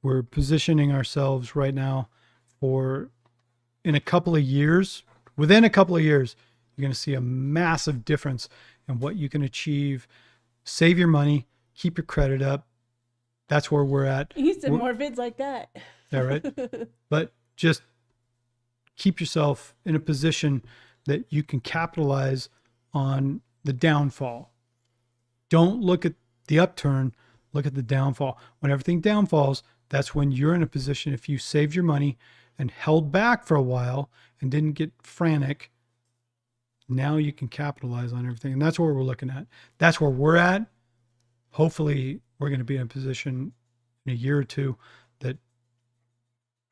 We're positioning ourselves right now for in a couple of years, within a couple of years, you're going to see a massive difference in what you can achieve. Save your money, keep your credit up. That's where we're at. You said We're- more vids like that. Yeah, right. But just keep yourself in a position that you can capitalize on the downfall. Don't look at the upturn, look at the downfall. When everything downfalls, that's when you're in a position, if you saved your money and held back for a while and didn't get frantic, now you can capitalize on everything. And that's what we're looking at. That's where we're at. Hopefully, we're going to be in a position in a year or two that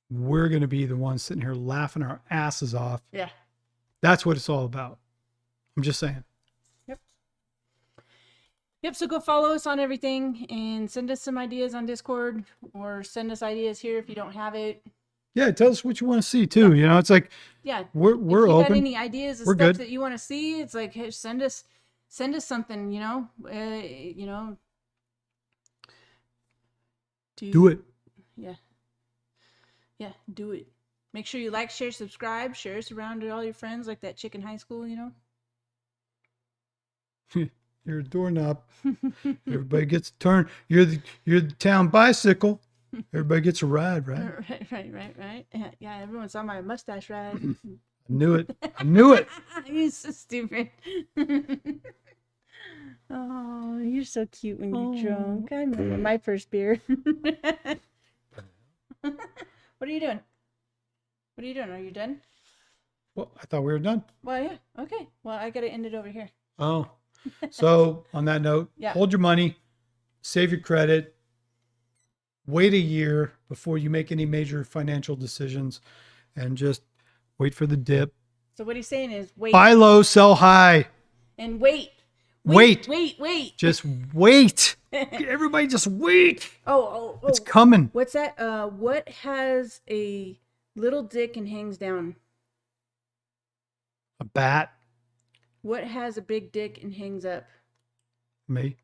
we're going to be the ones sitting here laughing our asses off. Yeah. That's what it's all about. I'm just saying. Yep, so go follow us on everything and send us some ideas on Discord or send us ideas here if you don't have it. Yeah, tell us what you want to see too. You know, it's like Yeah. we're If you got open. any ideas of We're stuff good. that you want to see, it's like, hey, send us something, Do it. Yeah. Yeah, do it. Make sure you like, share, subscribe, share us around to all your friends like that chick in high school, You're a doorknob. Everybody gets a turn. You're the town bicycle. Everybody gets a ride, right? Right. Yeah, everyone saw my mustache ride. I knew it. I knew it. You're so stupid. Oh, you're so cute when you're drunk. I remember my first beer. What are you doing? Are you done? Well, I thought we were done. Well, yeah. Okay. Well, I got to end it over here. Oh, so on that note, Yeah. hold your money, save your credit, wait a year before you make any major financial decisions, and just wait for the dip. So what he's saying is wait. Buy low, sell high. And wait. Wait. Wait. Just wait. Everybody just wait. Oh. It's coming. What's that? What has a little dick and hangs down? A bat. What has a big dick and hangs up? Me.